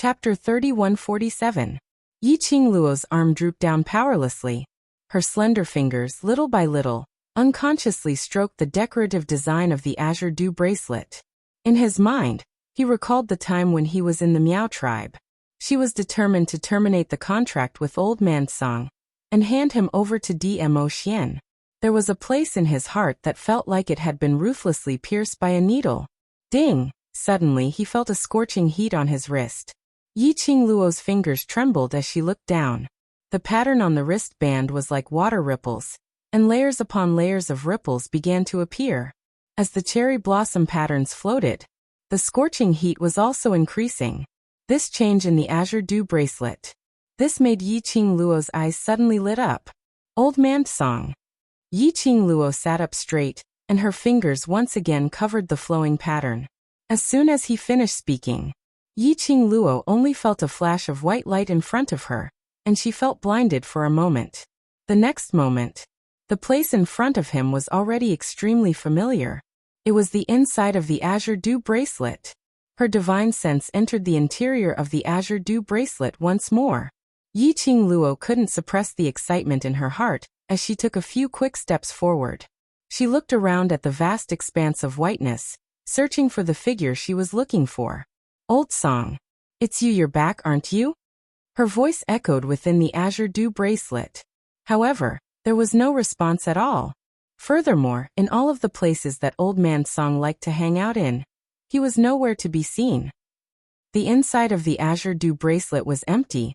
Chapter 3147. Yi Qingluo's arm drooped down powerlessly. Her slender fingers, little by little, unconsciously stroked the decorative design of the azure dew bracelet. In his mind, he recalled the time when he was in the Miao tribe. She was determined to terminate the contract with Old Man Song and hand him over to Dmo Xian. There was a place in his heart that felt like it had been ruthlessly pierced by a needle. Ding! Suddenly he felt a scorching heat on his wrist. Yi Qingluo's fingers trembled as she looked down. The pattern on the wristband was like water ripples, and layers upon layers of ripples began to appear. As the cherry blossom patterns floated, the scorching heat was also increasing. This change in the azure dew bracelet. This made Yi Qingluo's eyes suddenly lit up. Old Man Song. Yi Qingluo sat up straight, and her fingers once again covered the flowing pattern. As soon as he finished speaking, Yi Qingluo only felt a flash of white light in front of her, and she felt blinded for a moment. The next moment, the place in front of him was already extremely familiar. It was the inside of the azure dew bracelet. Her divine sense entered the interior of the azure dew bracelet once more. Yi Qingluo couldn't suppress the excitement in her heart as she took a few quick steps forward. She looked around at the vast expanse of whiteness, searching for the figure she was looking for. Old Song. It's you're back, aren't you? Her voice echoed within the azure dew bracelet. However, there was no response at all. Furthermore, in all of the places that Old Man Song liked to hang out in, he was nowhere to be seen. The inside of the azure dew bracelet was empty,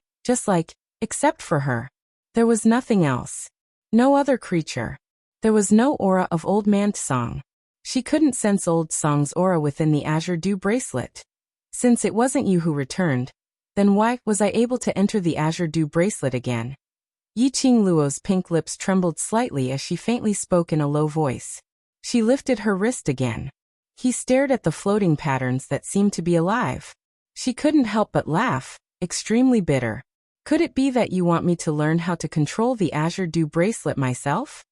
except for her. There was nothing else. No other creature. There was no aura of Old Man Song. She couldn't sense Old Song's aura within the azure dew bracelet. Since it wasn't you who returned, then why was I able to enter the azure dew bracelet again? Yi Qingluo's pink lips trembled slightly as she faintly spoke in a low voice. She lifted her wrist again. He stared at the floating patterns that seemed to be alive. She couldn't help but laugh, extremely bitter. Could it be that you want me to learn how to control the azure dew bracelet myself?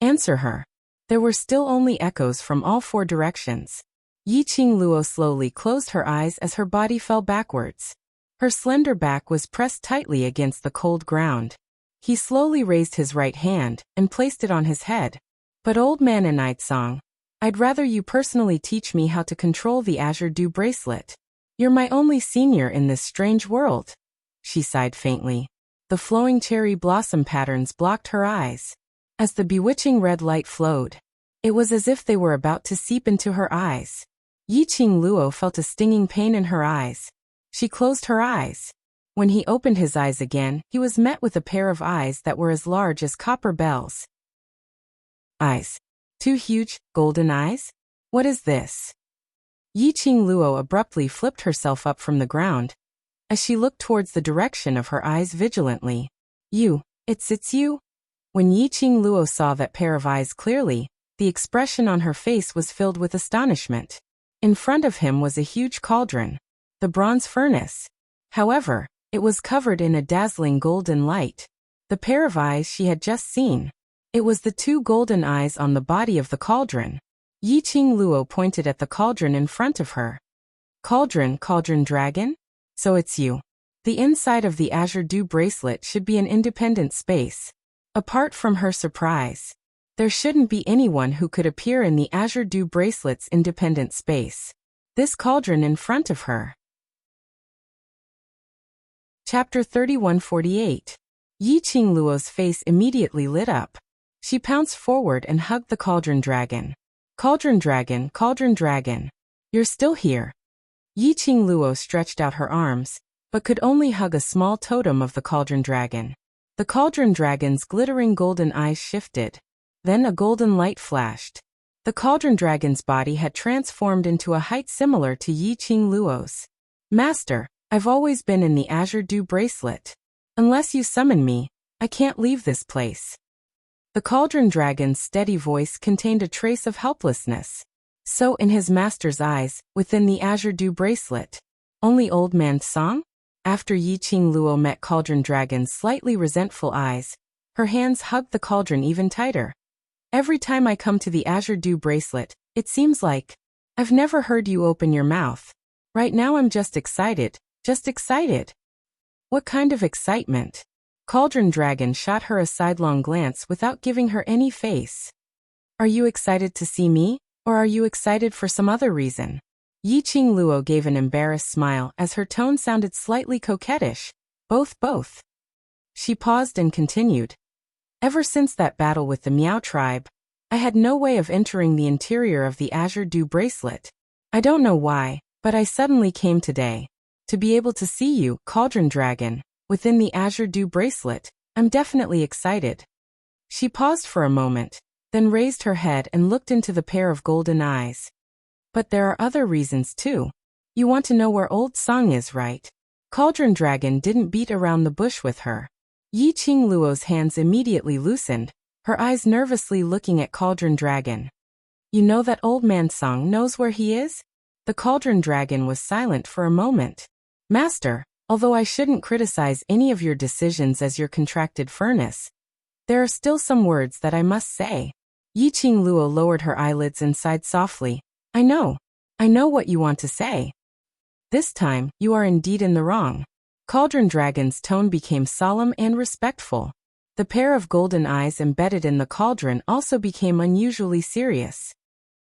Answer her. There were still only echoes from all four directions. Yi Qingluo slowly closed her eyes as her body fell backwards. Her slender back was pressed tightly against the cold ground. He slowly raised his right hand and placed it on his head. But Old Man Night Song, I'd rather you personally teach me how to control the azure dew bracelet. You're my only senior in this strange world. She sighed faintly. The flowing cherry blossom patterns blocked her eyes. As the bewitching red light flowed, it was as if they were about to seep into her eyes. Yi Qingluo felt a stinging pain in her eyes. She closed her eyes. When he opened his eyes again, he was met with a pair of eyes that were as large as copper bells. Eyes. Two huge, golden eyes? What is this? Yi Qingluo abruptly flipped herself up from the ground, as she looked towards the direction of her eyes vigilantly. It's you? When Yi Qingluo saw that pair of eyes clearly, the expression on her face was filled with astonishment. In front of him was a huge cauldron, the bronze furnace. However, it was covered in a dazzling golden light. The pair of eyes she had just seen. It was the two golden eyes on the body of the cauldron. Yi Qingluo pointed at the cauldron in front of her. Cauldron dragon? So it's you. The inside of the azure dew bracelet should be an independent space. Apart from her surprise, there shouldn't be anyone who could appear in the azure dew bracelet's independent space. This cauldron in front of her. Chapter 3148. Yi Qingluo's face immediately lit up. She pounced forward and hugged the cauldron dragon. Cauldron dragon. You're still here. Yi Qingluo stretched out her arms, but could only hug a small totem of the cauldron dragon. The cauldron dragon's glittering golden eyes shifted. Then a golden light flashed. The cauldron dragon's body had transformed into a height similar to Yi Qingluo's. Master, I've always been in the azure dew bracelet. Unless you summon me, I can't leave this place. The cauldron dragon's steady voice contained a trace of helplessness. So in his master's eyes, within the azure dew bracelet, only Old Man Song? After Yi Qingluo met cauldron dragon's slightly resentful eyes, her hands hugged the cauldron even tighter. Every time I come to the azure dew bracelet, it seems like I've never heard you open your mouth. Right now I'm just excited Just excited. What kind of excitement? Cauldron Dragon shot her a sidelong glance without giving her any face. Are you excited to see me, or are you excited for some other reason? Yiqing Luo gave an embarrassed smile as her tone sounded slightly coquettish. Both. She paused and continued. Ever since that battle with the Miao tribe, I had no way of entering the interior of the Azure Dew bracelet. I don't know why, but I suddenly came today. To be able to see you, Cauldron Dragon, within the Azure Dew bracelet, I'm definitely excited. She paused for a moment, then raised her head and looked into the pair of golden eyes. But there are other reasons too. You want to know where Old Song is, right? Cauldron Dragon didn't beat around the bush with her. Yiqing Luo's hands immediately loosened, her eyes nervously looking at Cauldron Dragon. You know that Old Man Song knows where he is? The Cauldron Dragon was silent for a moment. Master, although I shouldn't criticize any of your decisions as your contracted furnace, there are still some words that I must say. Yiqing Luo lowered her eyelids and sighed softly. I know what you want to say. This time, you are indeed in the wrong. Cauldron Dragon's tone became solemn and respectful. The pair of golden eyes embedded in the cauldron also became unusually serious.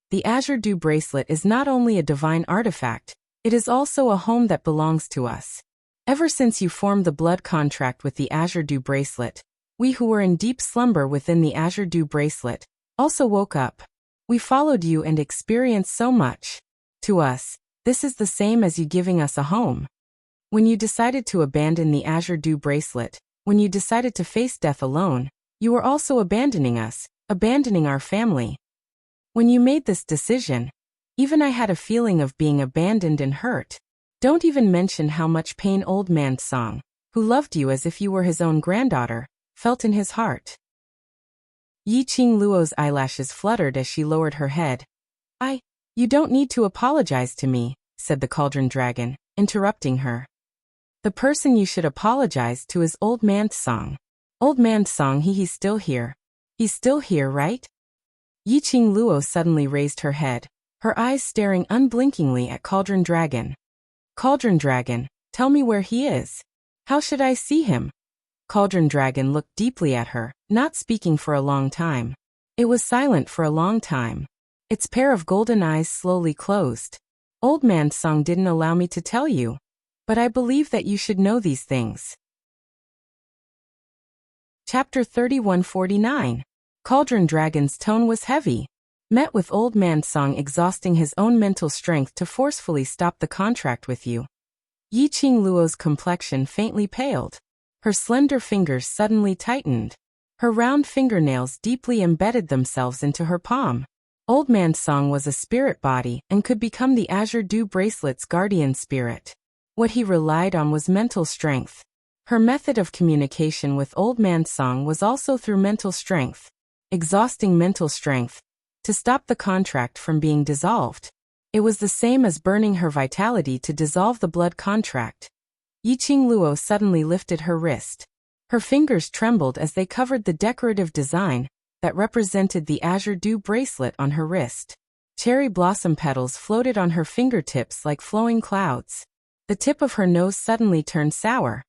The Azure Dew bracelet is not only a divine artifact, it is also a home that belongs to us. Ever since you formed the blood contract with the Azure Dew bracelet, we who were in deep slumber within the Azure Dew bracelet also woke up. We followed you and experienced so much. To us, this is the same as you giving us a home. When you decided to abandon the Azure Dew bracelet, when you decided to face death alone, you were also abandoning us, abandoning our family. When you made this decision, even I had a feeling of being abandoned and hurt. Don't even mention how much pain Old Man Song, who loved you as if you were his own granddaughter, felt in his heart. Yiqing Luo's eyelashes fluttered as she lowered her head. You don't need to apologize to me, said the Cauldron Dragon, interrupting her. The person you should apologize to is Old Man Song. Old Man Song, he's still here. He's still here, right? Yiqing Luo suddenly raised her head, her eyes staring unblinkingly at Cauldron Dragon. Cauldron Dragon, tell me where he is. How should I see him? Cauldron Dragon looked deeply at her, not speaking for a long time. It was silent for a long time. Its pair of golden eyes slowly closed. Old Man Song didn't allow me to tell you, but I believe that you should know these things. Chapter 3149. Cauldron Dragon's tone was heavy. Met with Old Man Song exhausting his own mental strength to forcefully stop the contract with you. Yiqing Luo's complexion faintly paled. Her slender fingers suddenly tightened. Her round fingernails deeply embedded themselves into her palm. Old Man Song was a spirit body and could become the Azure Dew bracelet's guardian spirit. What he relied on was mental strength. Her method of communication with Old Man Song was also through mental strength. Exhausting mental strength to stop the contract from being dissolved. It was the same as burning her vitality to dissolve the blood contract. Yiqing Luo suddenly lifted her wrist. Her fingers trembled as they covered the decorative design that represented the Azure Dew bracelet on her wrist. Cherry blossom petals floated on her fingertips like flowing clouds. The tip of her nose suddenly turned sour.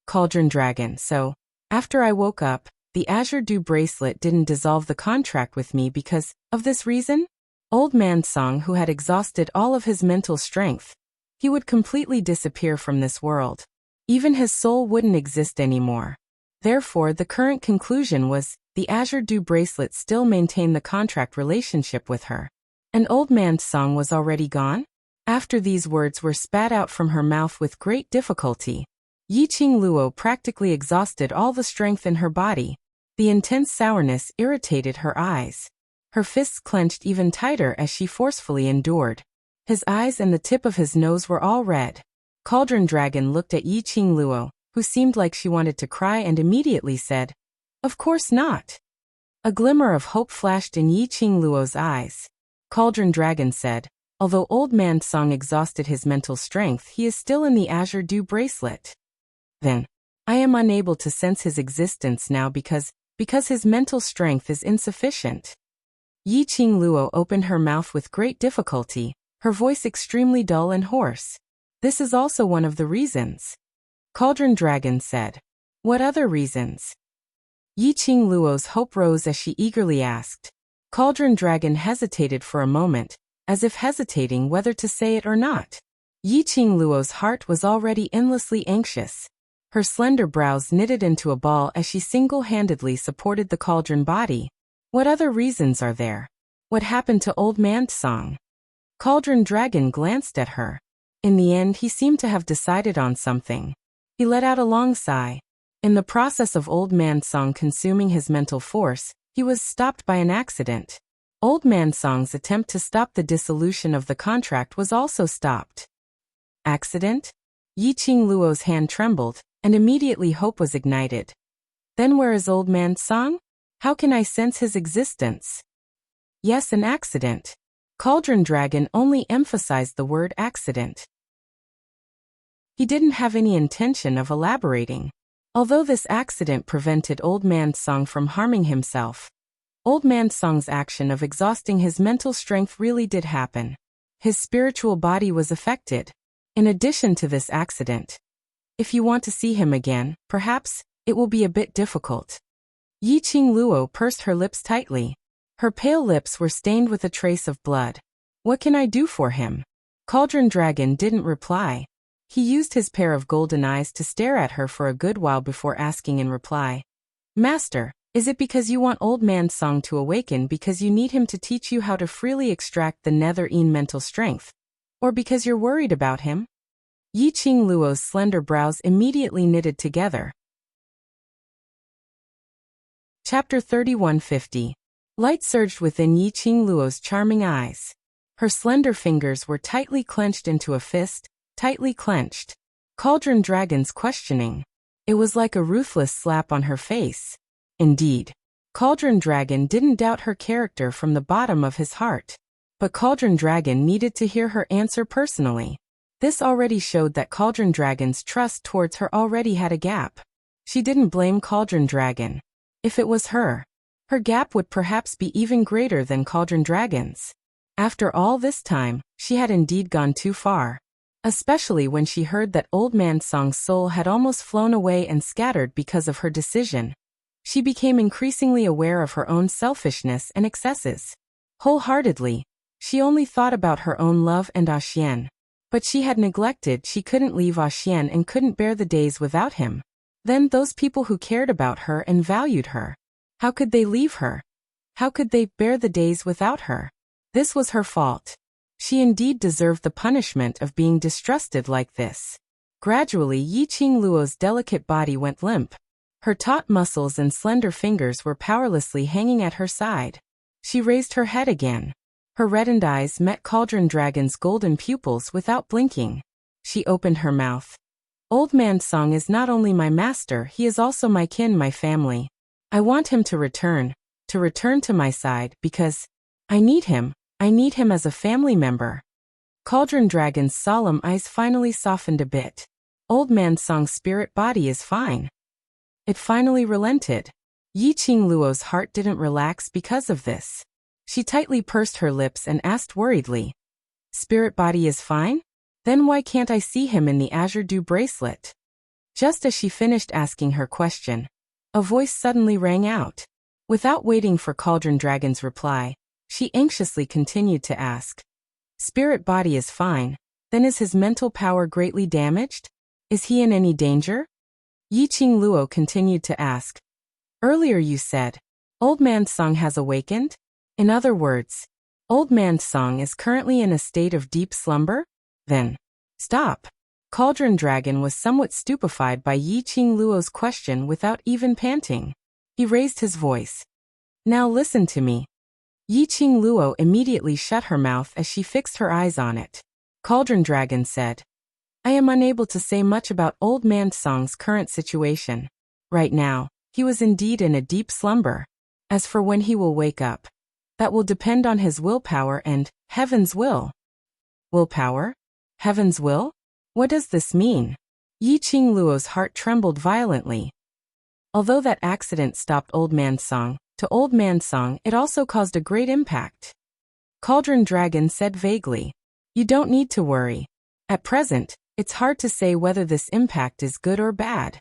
Cauldron Dragon, so, after I woke up, the Azure Dew bracelet didn't dissolve the contract with me because of this reason? Old Man Song, who had exhausted all of his mental strength, he would completely disappear from this world. Even his soul wouldn't exist anymore. Therefore, the current conclusion was, the Azure Dew bracelet still maintained the contract relationship with her. And Old Man Song was already gone? After these words were spat out from her mouth with great difficulty, Yiqing Luo practically exhausted all the strength in her body. The intense sourness irritated her eyes. Her fists clenched even tighter as she forcefully endured. His eyes and the tip of his nose were all red. Cauldron Dragon looked at Yiqing Luo, who seemed like she wanted to cry, and immediately said, "Of course not." A glimmer of hope flashed in Yiqing Luo's eyes. Cauldron Dragon said, "Although Old Man Song exhausted his mental strength, he is still in the Azure Dew bracelet. Then, I am unable to sense his existence now because his mental strength is insufficient." Yiqing Luo opened her mouth with great difficulty, her voice extremely dull and hoarse. This is also one of the reasons. Cauldron Dragon said. What other reasons? Yiqing Luo's hope rose as she eagerly asked. Cauldron Dragon hesitated for a moment, as if hesitating whether to say it or not. Yiqing Luo's heart was already endlessly anxious. Her slender brows knitted into a ball as she single-handedly supported the cauldron body. What other reasons are there? What happened to Old Man Song? Cauldron Dragon glanced at her. In the end, he seemed to have decided on something. He let out a long sigh. In the process of Old Man Song consuming his mental force, he was stopped by an accident. Old Man Song's attempt to stop the dissolution of the contract was also stopped. Accident? Yiqing Luo's hand trembled, and immediately hope was ignited. Then where is Old Man Song? How can I sense his existence? Yes, an accident. Cauldron Dragon only emphasized the word accident. He didn't have any intention of elaborating. Although this accident prevented Old Man Song from harming himself, Old Man Song's action of exhausting his mental strength really did happen. His spiritual body was affected. In addition to this accident, if you want to see him again, perhaps, it will be a bit difficult. Yiqing Luo pursed her lips tightly. Her pale lips were stained with a trace of blood. What can I do for him? Cauldron Dragon didn't reply. He used his pair of golden eyes to stare at her for a good while before asking in reply. Master, is it because you want Old Man Song to awaken because you need him to teach you how to freely extract the nether-een mental strength? Or because you're worried about him? Yiqing Luo's slender brows immediately knitted together. Chapter 3150. Light surged within Yiqing Luo's charming eyes. Her slender fingers were tightly clenched into a fist, tightly clenched. Cauldron Dragon's questioning. It was like a ruthless slap on her face. Indeed, Cauldron Dragon didn't doubt her character from the bottom of his heart. But Cauldron Dragon needed to hear her answer personally. This already showed that Cauldron Dragon's trust towards her already had a gap. She didn't blame Cauldron Dragon. If it was her gap would perhaps be even greater than Cauldron Dragon's. After all this time, she had indeed gone too far. Especially when she heard that Old Man Song's soul had almost flown away and scattered because of her decision. She became increasingly aware of her own selfishness and excesses. Wholeheartedly, she only thought about her own love and Xian. But she had neglected she couldn't leave Xian and couldn't bear the days without him. Then those people who cared about her and valued her. How could they leave her? How could they bear the days without her? This was her fault. She indeed deserved the punishment of being distrusted like this. Gradually, Yiqing Luo's delicate body went limp. Her taut muscles and slender fingers were powerlessly hanging at her side. She raised her head again. Her reddened eyes met Cauldron Dragon's golden pupils without blinking. She opened her mouth. Old Man Song is not only my master, he is also my kin, my family. I want him to return to my side because I need him as a family member. Cauldron Dragon's solemn eyes finally softened a bit. Old Man Song's spirit body is fine. It finally relented. Yiqing Luo's heart didn't relax because of this. She tightly pursed her lips and asked worriedly. Spirit body is fine? Then why can't I see him in the Azure Dew bracelet? Just as she finished asking her question, a voice suddenly rang out. Without waiting for Cauldron Dragon's reply, she anxiously continued to ask. Spirit body is fine, then is his mental power greatly damaged? Is he in any danger? Yiqing Luo continued to ask. Earlier you said, Old Man Song has awakened? In other words, Old Man Song is currently in a state of deep slumber? Then, stop. Cauldron Dragon was somewhat stupefied by Yiqing Luo's question without even panting. He raised his voice. Now listen to me. Yiqing Luo immediately shut her mouth as she fixed her eyes on it. Cauldron Dragon said, I am unable to say much about Old Man Song's current situation. Right now, he was indeed in a deep slumber. As for when he will wake up, that will depend on his willpower and heaven's will. Willpower? Heaven's will? What does this mean? Yiqing Luo's heart trembled violently. Although that accident stopped Old Man Song, to Old Man Song it also caused a great impact. Cauldron Dragon said vaguely, You don't need to worry. At present, It's hard to say whether this impact is good or bad.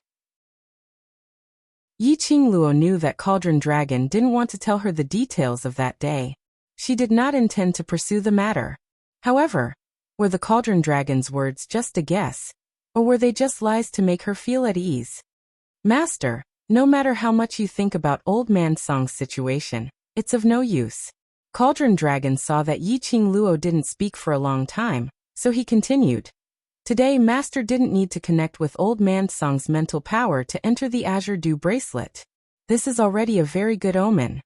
Yi Qingluo knew that Cauldron Dragon didn't want to tell her the details of that day. She did not intend to pursue the matter. However, were the Cauldron Dragon's words just a guess, or were they just lies to make her feel at ease? Master, no matter how much you think about Old Man Song's situation, it's of no use. Cauldron Dragon saw that Yi Qingluo didn't speak for a long time, so he continued. Today Master didn't need to connect with Old Man Song's mental power to enter the Azure Dew bracelet. This is already a very good omen.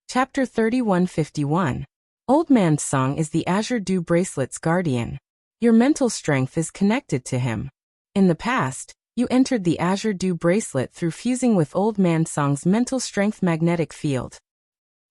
Chapter 3151. Old Man Song is the Azure Dew bracelet's guardian. Your mental strength is connected to him. In the past, you entered the Azure Dew bracelet through fusing with Old Man Song's mental strength magnetic field.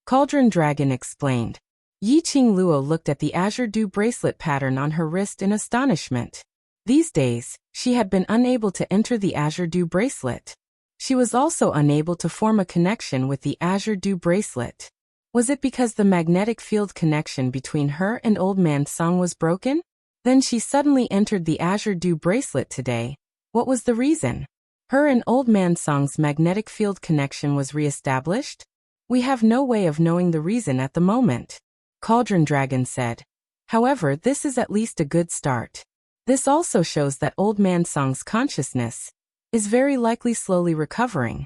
Cauldron Dragon explained. Yi Qingluo looked at the Azure Dew bracelet pattern on her wrist in astonishment. These days, she had been unable to enter the Azure Dew bracelet. She was also unable to form a connection with the Azure Dew bracelet. Was it because the magnetic field connection between her and Old Man Song was broken? Then she suddenly entered the Azure Dew bracelet today. What was the reason? Her and Old Man Song's magnetic field connection was re-established? We have no way of knowing the reason at the moment. Cauldron Dragon said. However, this is at least a good start. This also shows that Old Man Song's consciousness is very likely slowly recovering.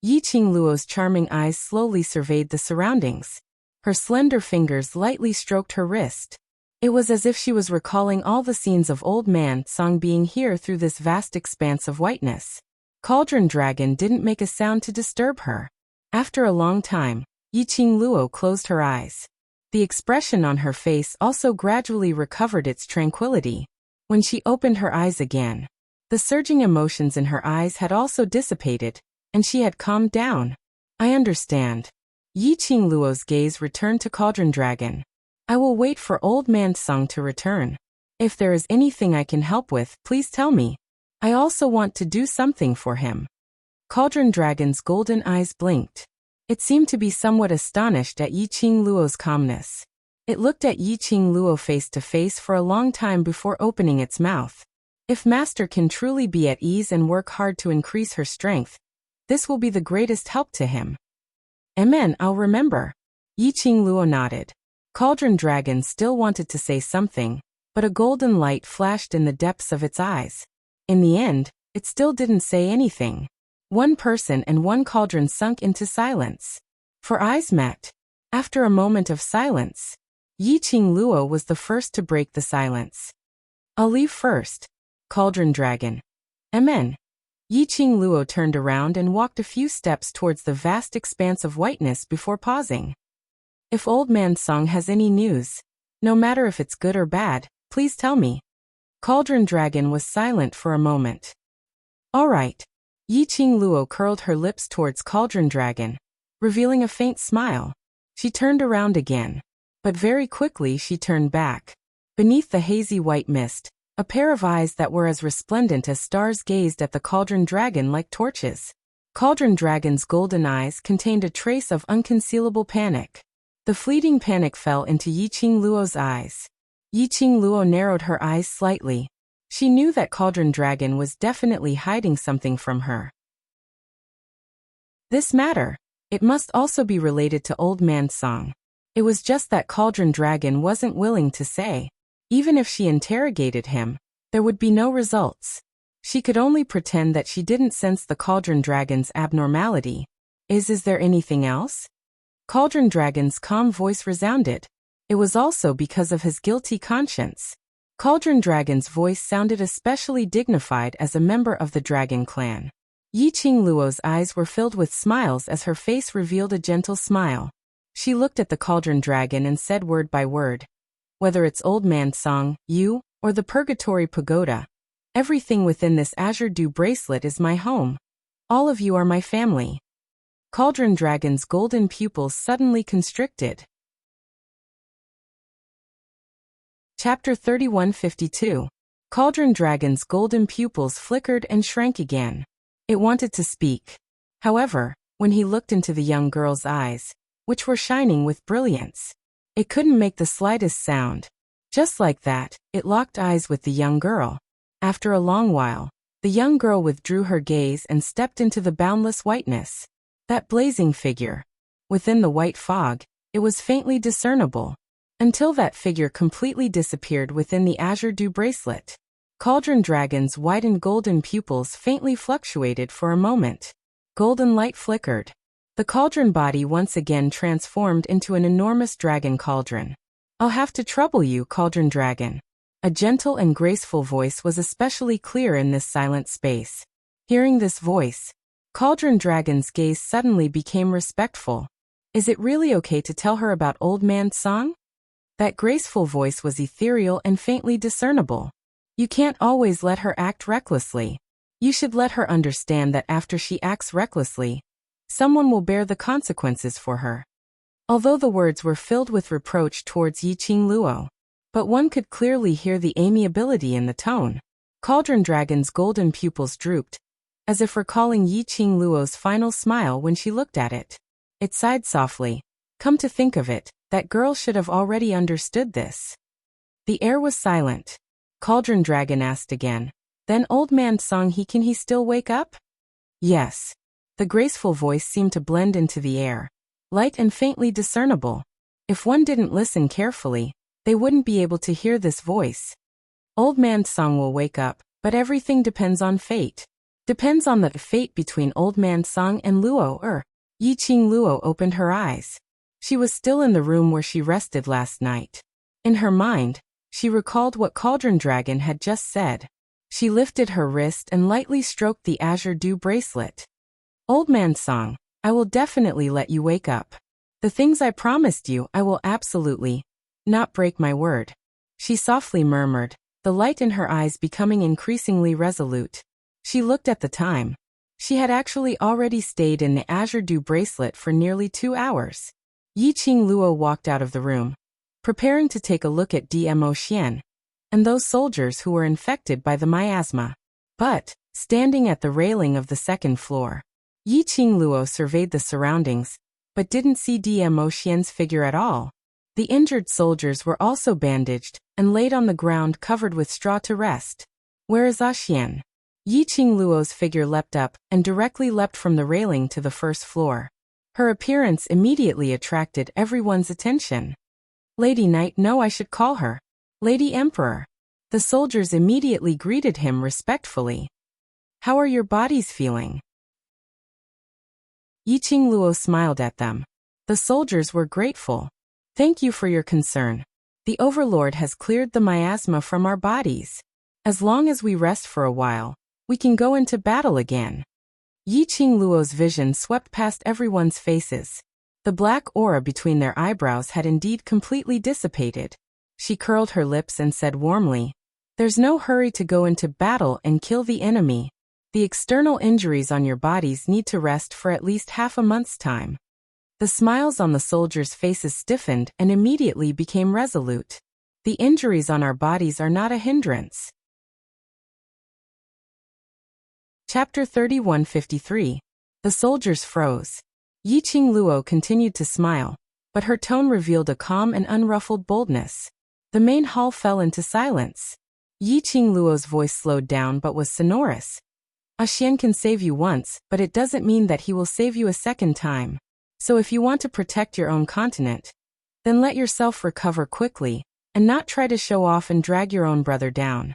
Yi Qingluo's charming eyes slowly surveyed the surroundings. Her slender fingers lightly stroked her wrist. It was as if she was recalling all the scenes of Old Man Song being here through this vast expanse of whiteness. Cauldron Dragon didn't make a sound to disturb her. After a long time, Yi Qingluo closed her eyes. The expression on her face also gradually recovered its tranquility. When she opened her eyes again, the surging emotions in her eyes had also dissipated, and she had calmed down. I understand. Yi Qingluo's gaze returned to Cauldron Dragon. I will wait for Old Man Song to return. If there is anything I can help with, please tell me. I also want to do something for him. Cauldron Dragon's golden eyes blinked. It seemed to be somewhat astonished at Yi Qingluo's calmness. It looked at Yi Qingluo face to face for a long time before opening its mouth. If Master can truly be at ease and work hard to increase her strength, this will be the greatest help to him. Amen, I'll remember. Yi Qingluo nodded. Cauldron Dragon still wanted to say something, but a golden light flashed in the depths of its eyes. In the end, it still didn't say anything. One person and one cauldron sunk into silence. For eyes met. After a moment of silence, Yi Qingluo was the first to break the silence. I'll leave first. Cauldron Dragon. Amen. Yi Qingluo turned around and walked a few steps towards the vast expanse of whiteness before pausing. If Old Man Song has any news, no matter if it's good or bad, please tell me. Cauldron Dragon was silent for a moment. All right. Yi Qingluo curled her lips towards Cauldron Dragon, revealing a faint smile. She turned around again, but very quickly she turned back. Beneath the hazy white mist, a pair of eyes that were as resplendent as stars gazed at the Cauldron Dragon like torches. Cauldron Dragon's golden eyes contained a trace of unconcealable panic. The fleeting panic fell into Yi Qingluo's eyes. Yi Qingluo narrowed her eyes slightly. She knew that Cauldron Dragon was definitely hiding something from her. This matter, it must also be related to Old Man Song. It was just that Cauldron Dragon wasn't willing to say. Even if she interrogated him, there would be no results. She could only pretend that she didn't sense the Cauldron Dragon's abnormality. Is there anything else? Cauldron Dragon's calm voice resounded. It was also because of his guilty conscience. Cauldron Dragon's voice sounded especially dignified as a member of the Dragon clan. Yi Qingluo's eyes were filled with smiles as her face revealed a gentle smile. She looked at the Cauldron Dragon and said word by word, whether it's Old Man Song, you, or the Purgatory Pagoda, everything within this Azure Dew bracelet is my home. All of you are my family. Cauldron Dragon's golden pupils suddenly constricted. Chapter 3152. Cauldron Dragon's golden pupils flickered and shrank again. It wanted to speak. However, when he looked into the young girl's eyes, which were shining with brilliance, it couldn't make the slightest sound. Just like that, it locked eyes with the young girl. After a long while, the young girl withdrew her gaze and stepped into the boundless whiteness. That blazing figure. Within the white fog, it was faintly discernible, until that figure completely disappeared within the azure dew bracelet. Cauldron Dragon's widened golden pupils faintly fluctuated for a moment. Golden light flickered. The cauldron body once again transformed into an enormous dragon cauldron. "I'll have to trouble you, Cauldron Dragon." A gentle and graceful voice was especially clear in this silent space. Hearing this voice, Cauldron Dragon's gaze suddenly became respectful. "Is it really okay to tell her about Old Man Song?" That graceful voice was ethereal and faintly discernible. "You can't always let her act recklessly. You should let her understand that after she acts recklessly, someone will bear the consequences for her." Although the words were filled with reproach towards Yiqing Luo, but one could clearly hear the amiability in the tone. Cauldron Dragon's golden pupils drooped, as if recalling Yiqing Luo's final smile when she looked at it. It sighed softly. Come to think of it, that girl should have already understood this. The air was silent. Cauldron Dragon asked again, "Then Old Man Song, can he still wake up?" "Yes." The graceful voice seemed to blend into the air, light and faintly discernible. If one didn't listen carefully, they wouldn't be able to hear this voice. "Old Man Song will wake up, but everything depends on fate." "Depends on the fate between Old Man Song and Luo. Yiqing Luo opened her eyes. She was still in the room where she rested last night. In her mind, she recalled what Cauldron Dragon had just said. She lifted her wrist and lightly stroked the azure dew bracelet. "Old Man Song, I will definitely let you wake up. The things I promised you, I will absolutely not break my word," she softly murmured, the light in her eyes becoming increasingly resolute. She looked at the time. She had actually already stayed in the azure dew bracelet for nearly 2 hours. Yiqing Luo walked out of the room, preparing to take a look at Dmo Xian and those soldiers who were infected by the miasma. But, standing at the railing of the second floor, Yiqing Luo surveyed the surroundings, but didn't see Dmo Xian's figure at all. The injured soldiers were also bandaged and laid on the ground covered with straw to rest. "Where is Xian?" Yiqing Luo's figure leapt up and directly leapt from the railing to the first floor. Her appearance immediately attracted everyone's attention. "Lady Knight, no, I should call her Lady Emperor." The soldiers immediately greeted him respectfully. "How are your bodies feeling?" Yiqing Luo smiled at them. The soldiers were grateful. "Thank you for your concern. The Overlord has cleared the miasma from our bodies. As long as we rest for a while, we can go into battle again." Yiqing Luo's vision swept past everyone's faces. The black aura between their eyebrows had indeed completely dissipated. She curled her lips and said warmly, "There's no hurry to go into battle and kill the enemy. The external injuries on your bodies need to rest for at least half a month's time." The smiles on the soldiers' faces stiffened and immediately became resolute. "The injuries on our bodies are not a hindrance." Chapter 3153. The soldiers froze. Yiqing Luo continued to smile, but her tone revealed a calm and unruffled boldness. The main hall fell into silence. Yiqing Luo's voice slowed down but was sonorous. "Xian can save you once, but it doesn't mean that he will save you a second time. So if you want to protect your own continent, then let yourself recover quickly, and not try to show off and drag your own brother down."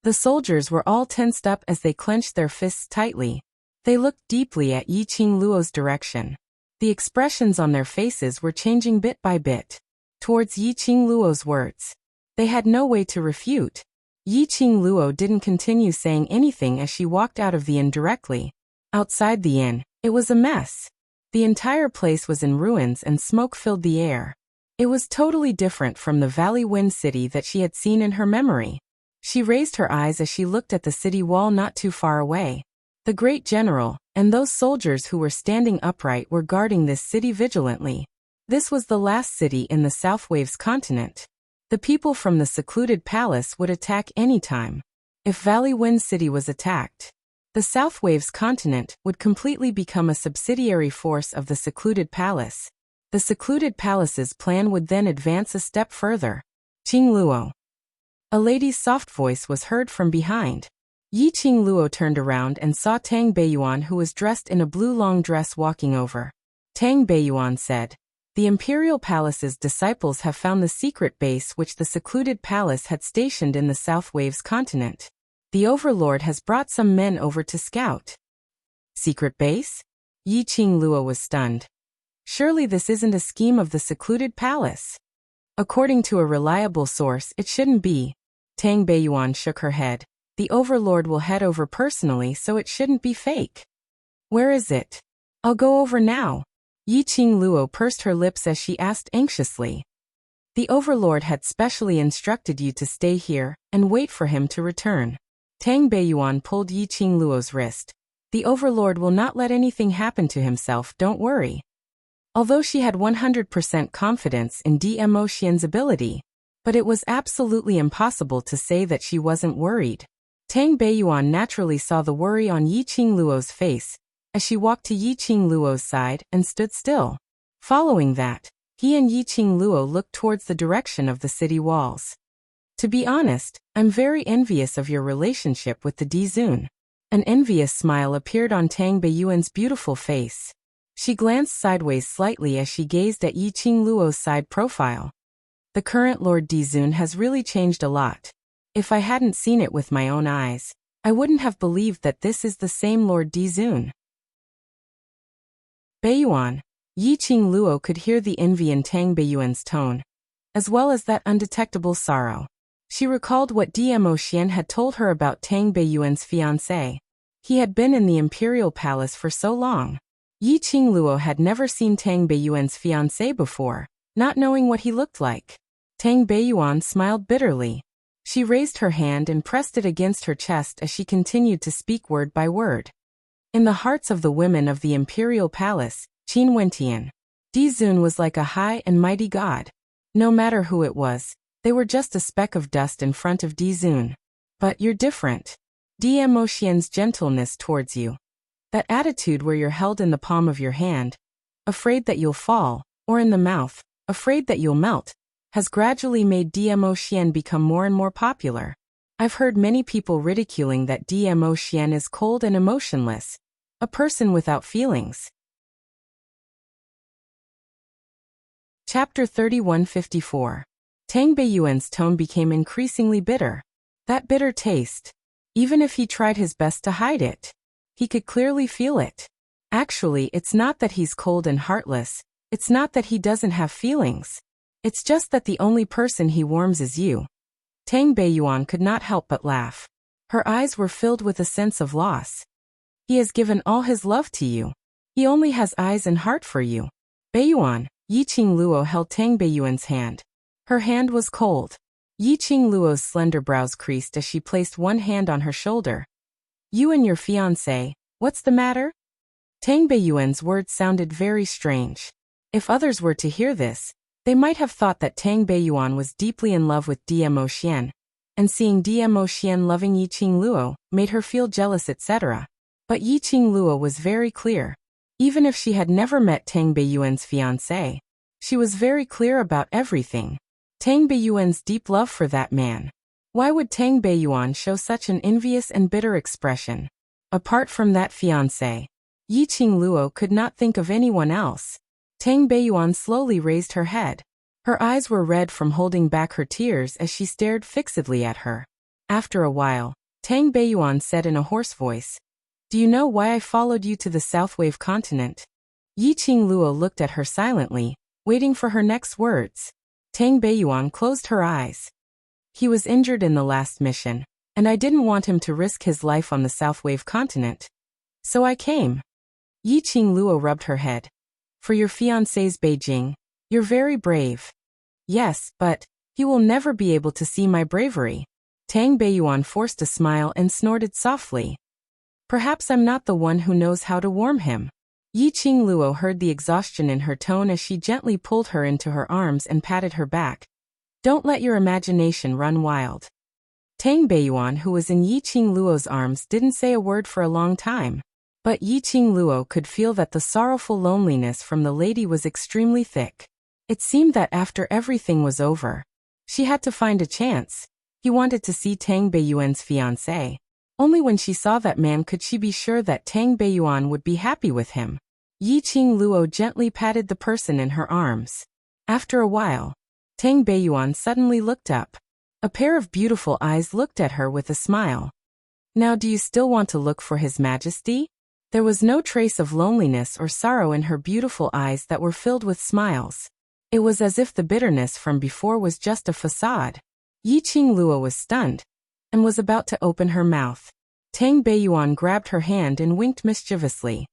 The soldiers were all tensed up as they clenched their fists tightly. They looked deeply at Yiqing Luo's direction. The expressions on their faces were changing bit by bit towards Yiqing Luo's words. They had no way to refute. Yiqing Luo didn't continue saying anything as she walked out of the inn directly. Outside the inn, it was a mess. The entire place was in ruins and smoke filled the air. It was totally different from the Valley Wind City that she had seen in her memory. She raised her eyes as she looked at the city wall not too far away. The great general, and those soldiers who were standing upright were guarding this city vigilantly. This was the last city in the South Waves continent. The people from the secluded palace would attack any time. If Valley Wind City was attacked, the South Waves continent would completely become a subsidiary force of the secluded palace. The secluded palace's plan would then advance a step further. Qing Luo. A lady's soft voice was heard from behind. Yi Qing Luo turned around and saw Tang Beiyuan, who was dressed in a blue long dress, walking over. Tang Beiyuan said, "The Imperial Palace's disciples have found the secret base which the secluded palace had stationed in the South Waves continent. The Overlord has brought some men over to scout." Secret base? Yi Qing Luo was stunned. Surely this isn't a scheme of the secluded palace. According to a reliable source, it shouldn't be. Tang Beiyuan shook her head. The Overlord will head over personally, so it shouldn't be fake. Where is it? I'll go over now. Yi Qing Luo pursed her lips as she asked anxiously. The Overlord had specially instructed you to stay here and wait for him to return. Tang Beiyuan pulled Yi Qing Luo's wrist. The Overlord will not let anything happen to himself, don't worry. Although she had 100% confidence in Dmo Xian's ability, but it was absolutely impossible to say that she wasn't worried. Tang Beiyuan naturally saw the worry on Yi Qing Luo's face as she walked to Yi Qing Luo's side and stood still. Following that, he and Yi Qing Luo looked towards the direction of the city walls. To be honest, I'm very envious of your relationship with the Dizun. An envious smile appeared on Tang Beiyuan's beautiful face. She glanced sideways slightly as she gazed at Yi Qing Luo's side profile. The current Lord Dizun has really changed a lot. If I hadn't seen it with my own eyes, I wouldn't have believed that this is the same Lord Dizun. Beiyuan. Yi Qing Luo could hear the envy in Tang Beiyuan's tone, as well as that undetectable sorrow. She recalled what Dmo Xian had told her about Tang Beiyuan's fiancé. He had been in the Imperial Palace for so long. Yi Qing Luo had never seen Tang Beiyuan's fiancé before, not knowing what he looked like. Tang Beiyuan smiled bitterly. She raised her hand and pressed it against her chest as she continued to speak word by word. In the hearts of the women of the Imperial Palace, Qin Wentian, Dizun was like a high and mighty god. No matter who it was, they were just a speck of dust in front of Dizun. But you're different. Dmo Xian's gentleness towards you. That attitude where you're held in the palm of your hand, afraid that you'll fall, or in the mouth, afraid that you'll melt, has gradually made Dmo Xian become more and more popular. I've heard many people ridiculing that Dmo Xian is cold and emotionless, a person without feelings. Chapter 3154. Tang Beiyuan's tone became increasingly bitter. That bitter taste. Even if he tried his best to hide it, he could clearly feel it. Actually, it's not that he's cold and heartless, it's not that he doesn't have feelings. It's just that the only person he warms is you. Tang Beiyuan could not help but laugh. Her eyes were filled with a sense of loss. He has given all his love to you. He only has eyes and heart for you. Beiyuan. Yi Qing Luo held Tang Beiyuan's hand. Her hand was cold. Yi Qing Luo's slender brows creased as she placed one hand on her shoulder. You and your fiancé, what's the matter? Tang Beiyuan's words sounded very strange. If others were to hear this, they might have thought that Tang Beiyuan was deeply in love with Dmo Xian, and seeing Dmo Xian loving Yi Qing Luo made her feel jealous, etc. But Yi Qing Luo was very clear. Even if she had never met Tang Beiyuan's fiancé, she was very clear about everything. Tang Beiyuan's deep love for that man. Why would Tang Beiyuan show such an envious and bitter expression? Apart from that fiancé, Yi Qing Luo could not think of anyone else. Tang Beiyuan slowly raised her head. Her eyes were red from holding back her tears as she stared fixedly at her. After a while, Tang Beiyuan said in a hoarse voice, "Do you know why I followed you to the Southwave continent?" Yi Qing Luo looked at her silently, waiting for her next words. Tang Beiyuan closed her eyes. He was injured in the last mission, and I didn't want him to risk his life on the Southwave continent. So I came. Yi Qing Luo rubbed her head. For your fiancé's Beijing, you're very brave. Yes, but he will never be able to see my bravery. Tang Beiyuan forced a smile and snorted softly. Perhaps I'm not the one who knows how to warm him. Yi Qing Luo heard the exhaustion in her tone as she gently pulled her into her arms and patted her back. Don't let your imagination run wild. Tang Beiyuan, who was in Yi Qing Luo's arms, didn't say a word for a long time. But Yi Qing Luo could feel that the sorrowful loneliness from the lady was extremely thick. It seemed that after everything was over, She had to find a chance. He wanted to see Tang Beiyuan's fiancé. Only when she saw that man could she be sure that Tang Beiyuan would be happy with him. Yiqing Luo gently patted the person in her arms. After a while, Tang Beiyuan suddenly looked up. A pair of beautiful eyes looked at her with a smile. Now do you still want to look for His Majesty? There was no trace of loneliness or sorrow in her beautiful eyes that were filled with smiles. It was as if the bitterness from before was just a facade. Yiqing Luo was stunned and was about to open her mouth. Tang Beiyuan grabbed her hand and winked mischievously.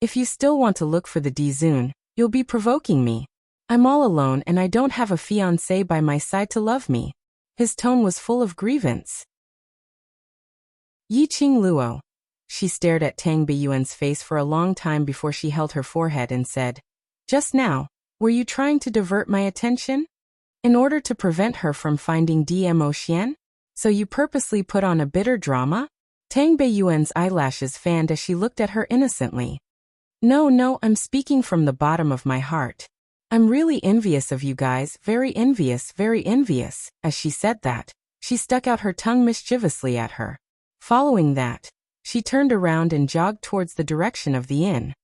If you still want to look for the Dizun, you'll be provoking me. I'm all alone and I don't have a fiancé by my side to love me. His tone was full of grievance. Yiqing Luo. She stared at Tang Beiyuan's face for a long time before she held her forehead and said, "Just now, were you trying to divert my attention? In order to prevent her from finding Dmo Xian? So you purposely put on a bitter drama?" Tang Beiyuan's eyelashes fanned as she looked at her innocently. No, I'm speaking from the bottom of my heart. I'm really envious of you guys, very envious, very envious." As she said that, she stuck out her tongue mischievously at her. Following that, she turned around and jogged towards the direction of the inn.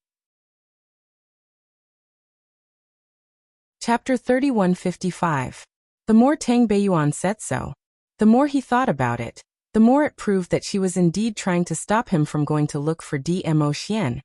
Chapter 3155. The more Tang Beiyuan said so, the more he thought about it, the more it proved that she was indeed trying to stop him from going to look for Dmo Xian,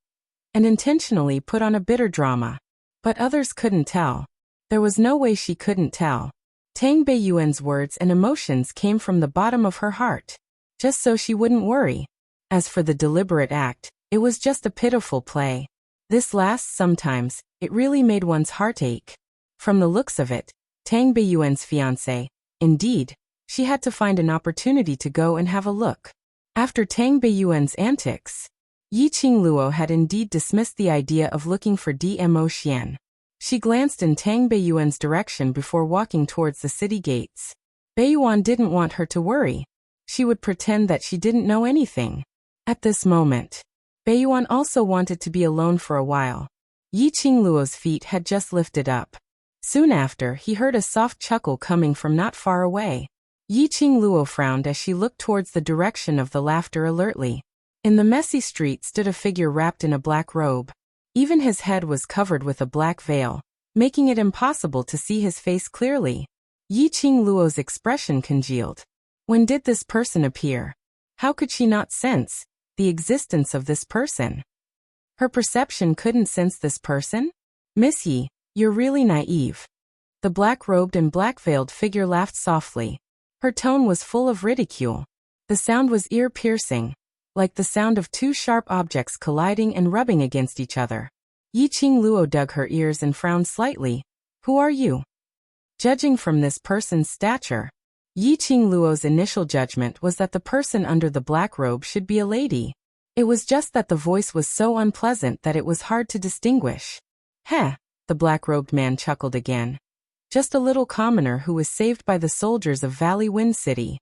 and intentionally put on a bitter drama. But others couldn't tell. There was no way she couldn't tell. Tang Beiyuan's words and emotions came from the bottom of her heart, just so she wouldn't worry. As for the deliberate act, it was just a pitiful play. This lasts sometimes, it really made one's heart ache. From the looks of it, Tang Beiyuan's fiancé, indeed, she had to find an opportunity to go and have a look. After Tang Beiyuan's antics, Yiqing Luo had indeed dismissed the idea of looking for Dmo Xian. She glanced in Tang Beiyuan's direction before walking towards the city gates. Beiyuan didn't want her to worry. She would pretend that she didn't know anything. At this moment, Beiyuan also wanted to be alone for a while. Yiqing Luo's feet had just lifted up. Soon after, he heard a soft chuckle coming from not far away. Yiqing Luo frowned as she looked towards the direction of the laughter alertly. In the messy street stood a figure wrapped in a black robe. Even his head was covered with a black veil, making it impossible to see his face clearly. Yiqing Luo's expression congealed. When did this person appear? How could she not sense the existence of this person? Her perception couldn't sense this person? "Miss Yi, you're really naive." The black-robed and black-veiled figure laughed softly. Her tone was full of ridicule. The sound was ear-piercing, like the sound of two sharp objects colliding and rubbing against each other. Yiqing Luo dug her ears and frowned slightly. "Who are you?" Judging from this person's stature, Yiqing Luo's initial judgment was that the person under the black robe should be a lady. It was just that the voice was so unpleasant that it was hard to distinguish. "Heh," the black-robed man chuckled again. "Just a little commoner who was saved by the soldiers of Valley Wind City."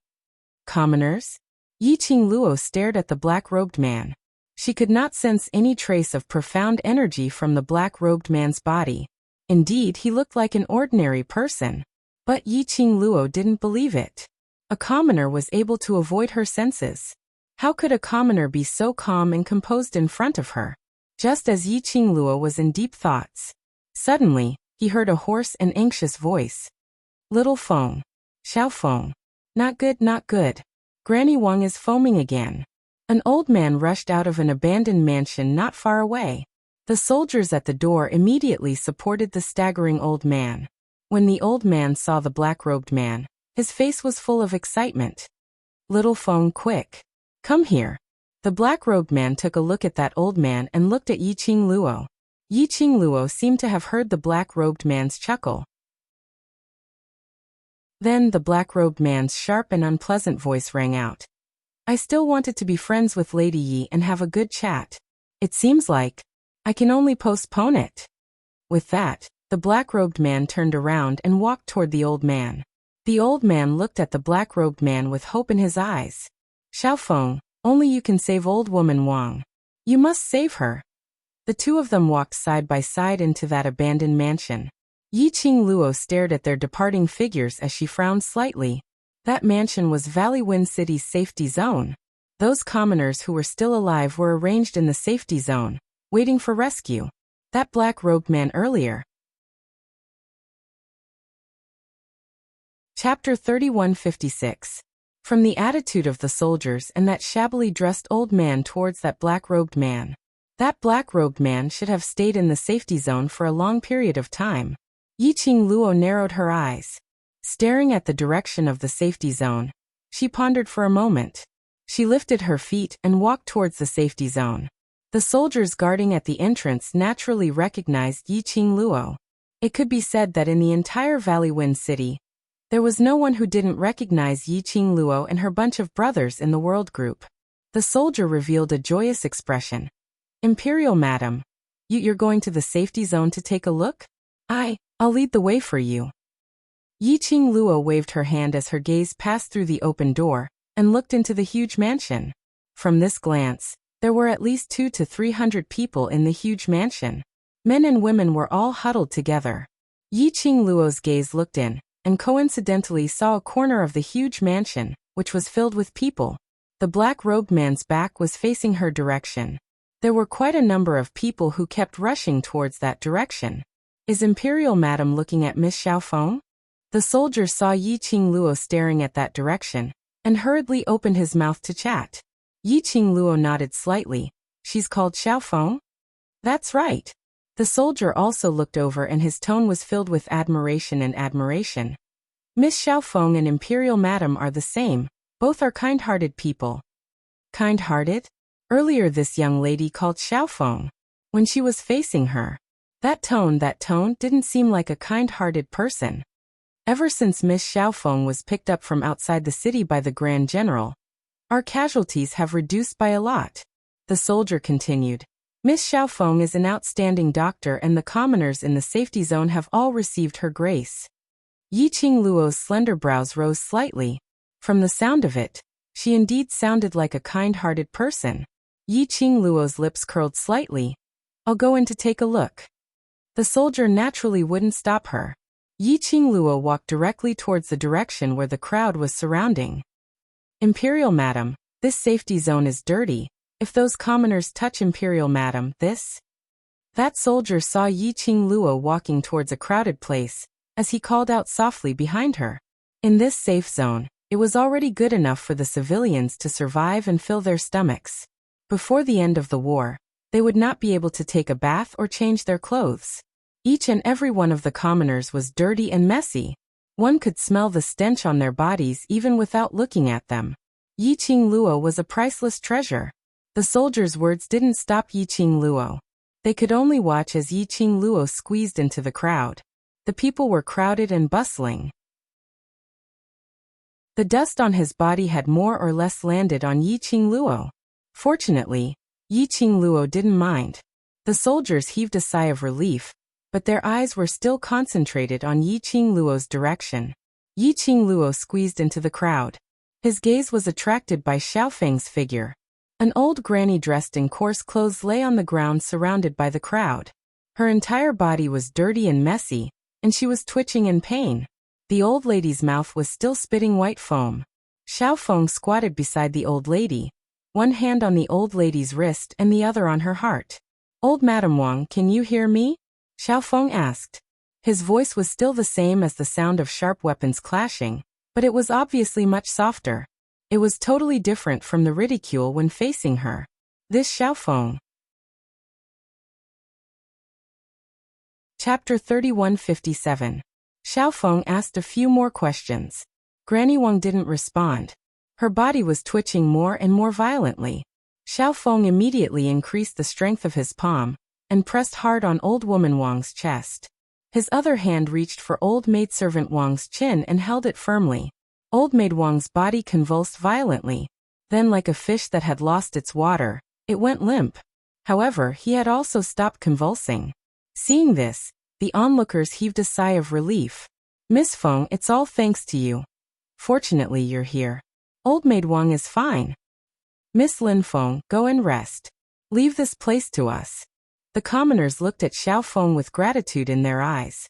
Commoners? Yiqing Luo stared at the black-robed man. She could not sense any trace of profound energy from the black-robed man's body. Indeed, he looked like an ordinary person. But Yiqing Luo didn't believe it. A commoner was able to avoid her senses. How could a commoner be so calm and composed in front of her? Just as Yiqing Luo was in deep thoughts, suddenly, he heard a hoarse and anxious voice. "Little Feng. Xiao Feng. Not good, not good. Granny Wang is foaming again." An old man rushed out of an abandoned mansion not far away. The soldiers at the door immediately supported the staggering old man. When the old man saw the black-robed man, his face was full of excitement. "Little Feng, quick. Come here." The black-robed man took a look at that old man and looked at Yiqing Luo. Yiqing Luo seemed to have heard the black-robed man's chuckle. Then the black-robed man's sharp and unpleasant voice rang out. "I still wanted to be friends with Lady Yi and have a good chat. It seems like I can only postpone it." With that, the black-robed man turned around and walked toward the old man. The old man looked at the black-robed man with hope in his eyes. "Xiao Feng, only you can save old woman Wang. You must save her." The two of them walked side by side into that abandoned mansion. Yi Qing Luo stared at their departing figures as she frowned slightly. That mansion was Valley Wind City's safety zone. Those commoners who were still alive were arranged in the safety zone, waiting for rescue. That black-robed man earlier. Chapter 3156. From the attitude of the soldiers and that shabbily dressed old man towards that black-robed man. That black-robed man should have stayed in the safety zone for a long period of time. Yi Qing Luo narrowed her eyes. Staring at the direction of the safety zone, she pondered for a moment. She lifted her feet and walked towards the safety zone. The soldiers guarding at the entrance naturally recognized Yi Qing Luo. It could be said that in the entire Valley Wind City, there was no one who didn't recognize Yi Qing Luo and her bunch of brothers in the world group. The soldier revealed a joyous expression. Imperial Madam, you're going to the safety zone to take a look? I'll lead the way for you. Yi Qing Luo waved her hand as her gaze passed through the open door and looked into the huge mansion. From this glance, there were at least 200 to 300 people in the huge mansion. Men and women were all huddled together. Yi Qing Luo's gaze looked in, and coincidentally saw a corner of the huge mansion, which was filled with people. The black-robed man's back was facing her direction. There were quite a number of people who kept rushing towards that direction. Is Imperial Madam looking at Miss Xiaofeng? The soldier saw Yi Qing Luo staring at that direction, and hurriedly opened his mouth to chat. Yi Qing Luo nodded slightly. She's called Xiaofeng? That's right. The soldier also looked over and his tone was filled with admiration and admiration. Miss Xiaofeng and Imperial Madam are the same. Both are kind-hearted people. Kind-hearted? Earlier this young lady called Xiaofeng. When she was facing her. That tone didn't seem like a kind-hearted person. Ever since Miss Xiaofeng was picked up from outside the city by the Grand General, our casualties have reduced by a lot. The soldier continued. Miss Xiaofeng is an outstanding doctor and the commoners in the safety zone have all received her grace. Yi Qing Luo's slender brows rose slightly. From the sound of it, she indeed sounded like a kind-hearted person. Yi Qing Luo's lips curled slightly. I'll go in to take a look. The soldier naturally wouldn't stop her. Yi Qing Luo walked directly towards the direction where the crowd was surrounding. Imperial Madam, this safety zone is dirty. If those commoners touch Imperial Madam, That soldier saw Yi Qing Luo walking towards a crowded place, as he called out softly behind her. In this safe zone, it was already good enough for the civilians to survive and fill their stomachs. Before the end of the war, they would not be able to take a bath or change their clothes. Each and every one of the commoners was dirty and messy. One could smell the stench on their bodies even without looking at them. Yi Qing Luo was a priceless treasure. The soldiers' words didn't stop Yi Qing Luo. They could only watch as Yi Qing Luo squeezed into the crowd. The people were crowded and bustling. The dust on his body had more or less landed on Yi Qing Luo. Fortunately, Yi Qing Luo didn't mind. The soldiers heaved a sigh of relief, but their eyes were still concentrated on Yi Qing Luo's direction. Yi Qing Luo squeezed into the crowd. His gaze was attracted by Xiaofeng's figure. An old granny dressed in coarse clothes lay on the ground surrounded by the crowd. Her entire body was dirty and messy, and she was twitching in pain. The old lady's mouth was still spitting white foam. Xiaofeng squatted beside the old lady, one hand on the old lady's wrist and the other on her heart. Old Madam Wang, can you hear me? Xiaofeng asked. His voice was still the same as the sound of sharp weapons clashing, but it was obviously much softer. It was totally different from the ridicule when facing her. This Xiaofeng. Chapter 3157. Xiaofeng asked a few more questions. Granny Wang didn't respond. Her body was twitching more and more violently. Xiaofeng immediately increased the strength of his palm and pressed hard on old woman Wang's chest. His other hand reached for old maidservant Wang's chin and held it firmly. Old maid Wang's body convulsed violently. Then, like a fish that had lost its water, it went limp. However, he had also stopped convulsing. Seeing this, the onlookers heaved a sigh of relief. Miss Feng, it's all thanks to you. Fortunately, you're here. Old maid Wang is fine. Miss Lin Feng, go and rest. Leave this place to us. The commoners looked at Xiaofeng with gratitude in their eyes.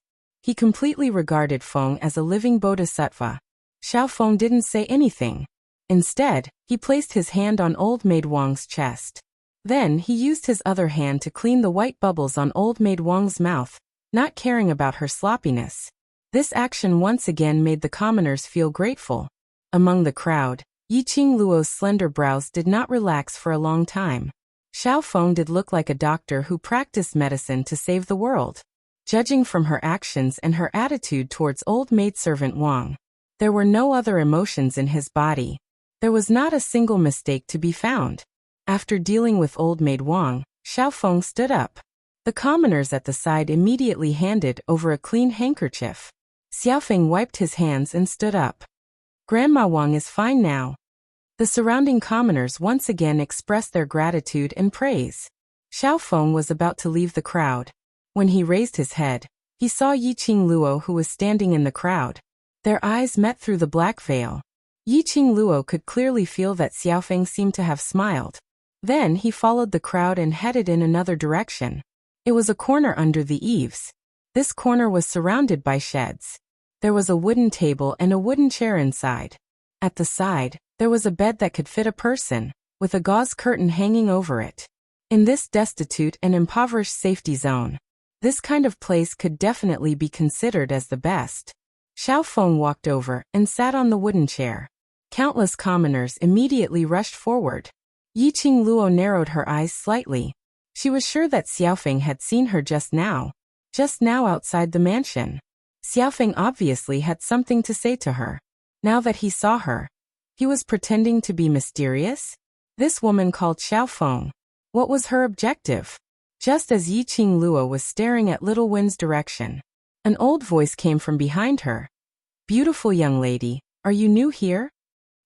He completely regarded Feng as a living bodhisattva. Xiao Feng didn't say anything. Instead, he placed his hand on Old Maid Wang's chest. Then he used his other hand to clean the white bubbles on Old Maid Wang's mouth, not caring about her sloppiness. This action once again made the commoners feel grateful. Among the crowd, Yiqing Luo's slender brows did not relax for a long time. Xiao Feng did look like a doctor who practiced medicine to save the world. Judging from her actions and her attitude towards old maidservant Wang, there were no other emotions in his body. There was not a single mistake to be found. After dealing with old maid Wang, Xiao Feng stood up. The commoners at the side immediately handed over a clean handkerchief. Xiaofeng wiped his hands and stood up. Grandma Wang is fine now. The surrounding commoners once again expressed their gratitude and praise. Xiao Feng was about to leave the crowd. When he raised his head, he saw Yiqing Luo who was standing in the crowd. Their eyes met through the black veil. Yiqing Luo could clearly feel that Xiaofeng seemed to have smiled. Then he followed the crowd and headed in another direction. It was a corner under the eaves. This corner was surrounded by sheds. There was a wooden table and a wooden chair inside. At the side, there was a bed that could fit a person, with a gauze curtain hanging over it. In this destitute and impoverished safety zone, this kind of place could definitely be considered as the best. Xiao Feng walked over and sat on the wooden chair. Countless commoners immediately rushed forward. Yiqing Luo narrowed her eyes slightly. She was sure that Xiaofeng had seen her just now outside the mansion. Xiaofeng obviously had something to say to her. Now that he saw her, he was pretending to be mysterious? This woman called Xiao Feng. What was her objective? Just as Yiqing Luo was staring at Little Win's direction, an old voice came from behind her. Beautiful young lady, are you new here?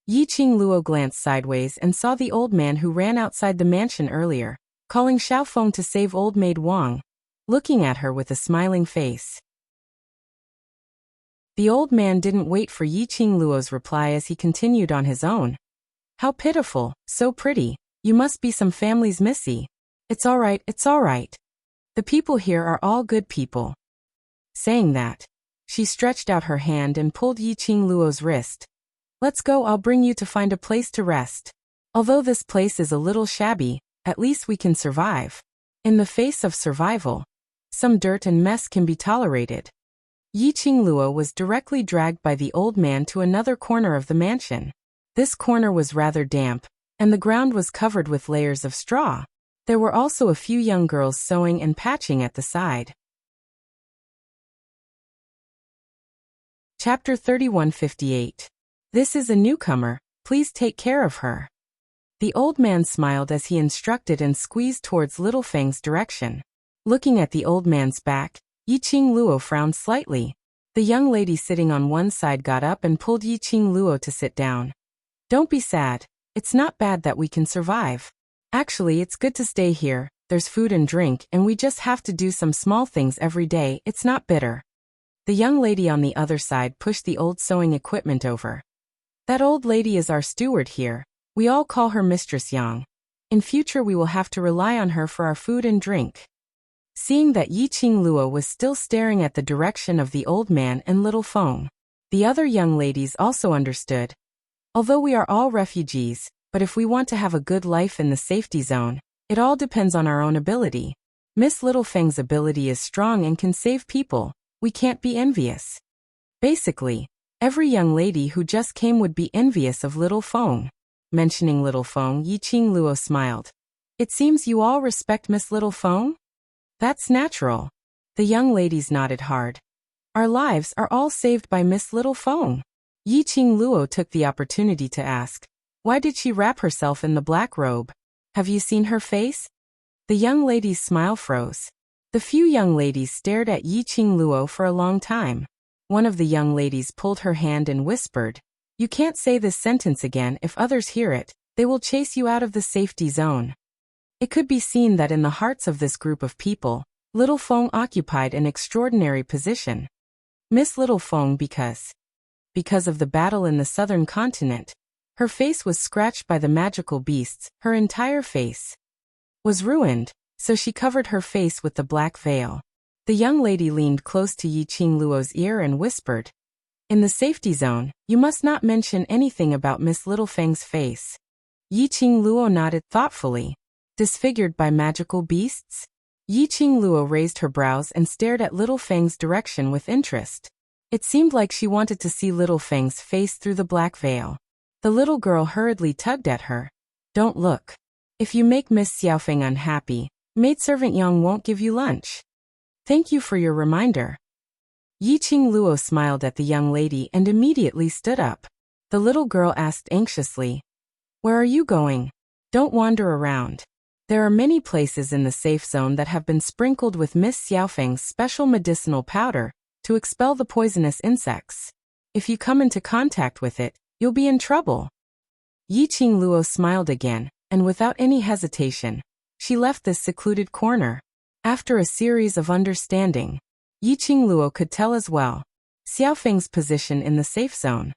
Yiqing Luo glanced sideways and saw the old man who ran outside the mansion earlier, calling Xiao Feng to save old maid Wang, looking at her with a smiling face. The old man didn't wait for Yiqing Luo's reply as he continued on his own. How pitiful, so pretty, you must be some family's missy. It's all right, it's all right. The people here are all good people. Saying that, she stretched out her hand and pulled Yiqing Luo's wrist. Let's go, I'll bring you to find a place to rest. Although this place is a little shabby, at least we can survive. In the face of survival, some dirt and mess can be tolerated. Yiqing Luo was directly dragged by the old man to another corner of the mansion. This corner was rather damp, and the ground was covered with layers of straw. There were also a few young girls sewing and patching at the side. Chapter 3158. This is a newcomer, please take care of her. The old man smiled as he instructed and squeezed towards Little Feng's direction. Looking at the old man's back, Yiqing Luo frowned slightly. The young lady sitting on one side got up and pulled Yiqing Luo to sit down. Don't be sad. It's not bad that we can survive. Actually, it's good to stay here. There's food and drink, and we just have to do some small things every day. It's not bitter. The young lady on the other side pushed the old sewing equipment over. That old lady is our steward here. We all call her Mistress Yang. In future we will have to rely on her for our food and drink. Seeing that Yiqing Luo was still staring at the direction of the old man and Little Feng, the other young ladies also understood. Although we are all refugees, but if we want to have a good life in the safety zone, it all depends on our own ability. Miss Little Feng's ability is strong and can save people. We can't be envious. Basically, every young lady who just came would be envious of Little Feng. Mentioning Little Feng, Yiqing Luo smiled. It seems you all respect Miss Little Feng? That's natural. The young ladies nodded hard. Our lives are all saved by Miss Little Feng. Yiqing Luo took the opportunity to ask, why did she wrap herself in the black robe? Have you seen her face? The young lady's smile froze. The few young ladies stared at Yiqing Luo for a long time. One of the young ladies pulled her hand and whispered, you can't say this sentence again. If others hear it, they will chase you out of the safety zone. It could be seen that in the hearts of this group of people, Little Feng occupied an extraordinary position. Miss Little Feng because of the battle in the southern continent, her face was scratched by the magical beasts, her entire face was ruined, so she covered her face with the black veil. The young lady leaned close to Yi Qingluo's ear and whispered, "In the safety zone, you must not mention anything about Miss Littlefang's face." Yi Qingluo nodded thoughtfully. Disfigured by magical beasts? Yi Qingluo raised her brows and stared at Littlefang's direction with interest. It seemed like she wanted to see Littlefang's face through the black veil. The little girl hurriedly tugged at her. "Don't look. If you make Miss Xiaofeng unhappy, maidservant Yang won't give you lunch." "Thank you for your reminder." Yi Qingluo smiled at the young lady and immediately stood up. The little girl asked anxiously, "Where are you going?" "Don't wander around. There are many places in the safe zone that have been sprinkled with Miss Xiaofeng's special medicinal powder to expel the poisonous insects. If you come into contact with it, you'll be in trouble." Yi Qingluo smiled again, and without any hesitation, she left this secluded corner. After a series of understanding, Yi Qingluo could tell as well Xiaofeng's position in the safe zone.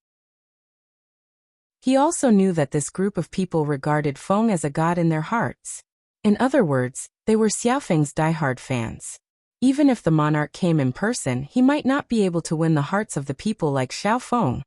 He also knew that this group of people regarded Feng as a god in their hearts. In other words, they were Xiaofeng's diehard fans. Even if the monarch came in person, he might not be able to win the hearts of the people like Xiao Feng.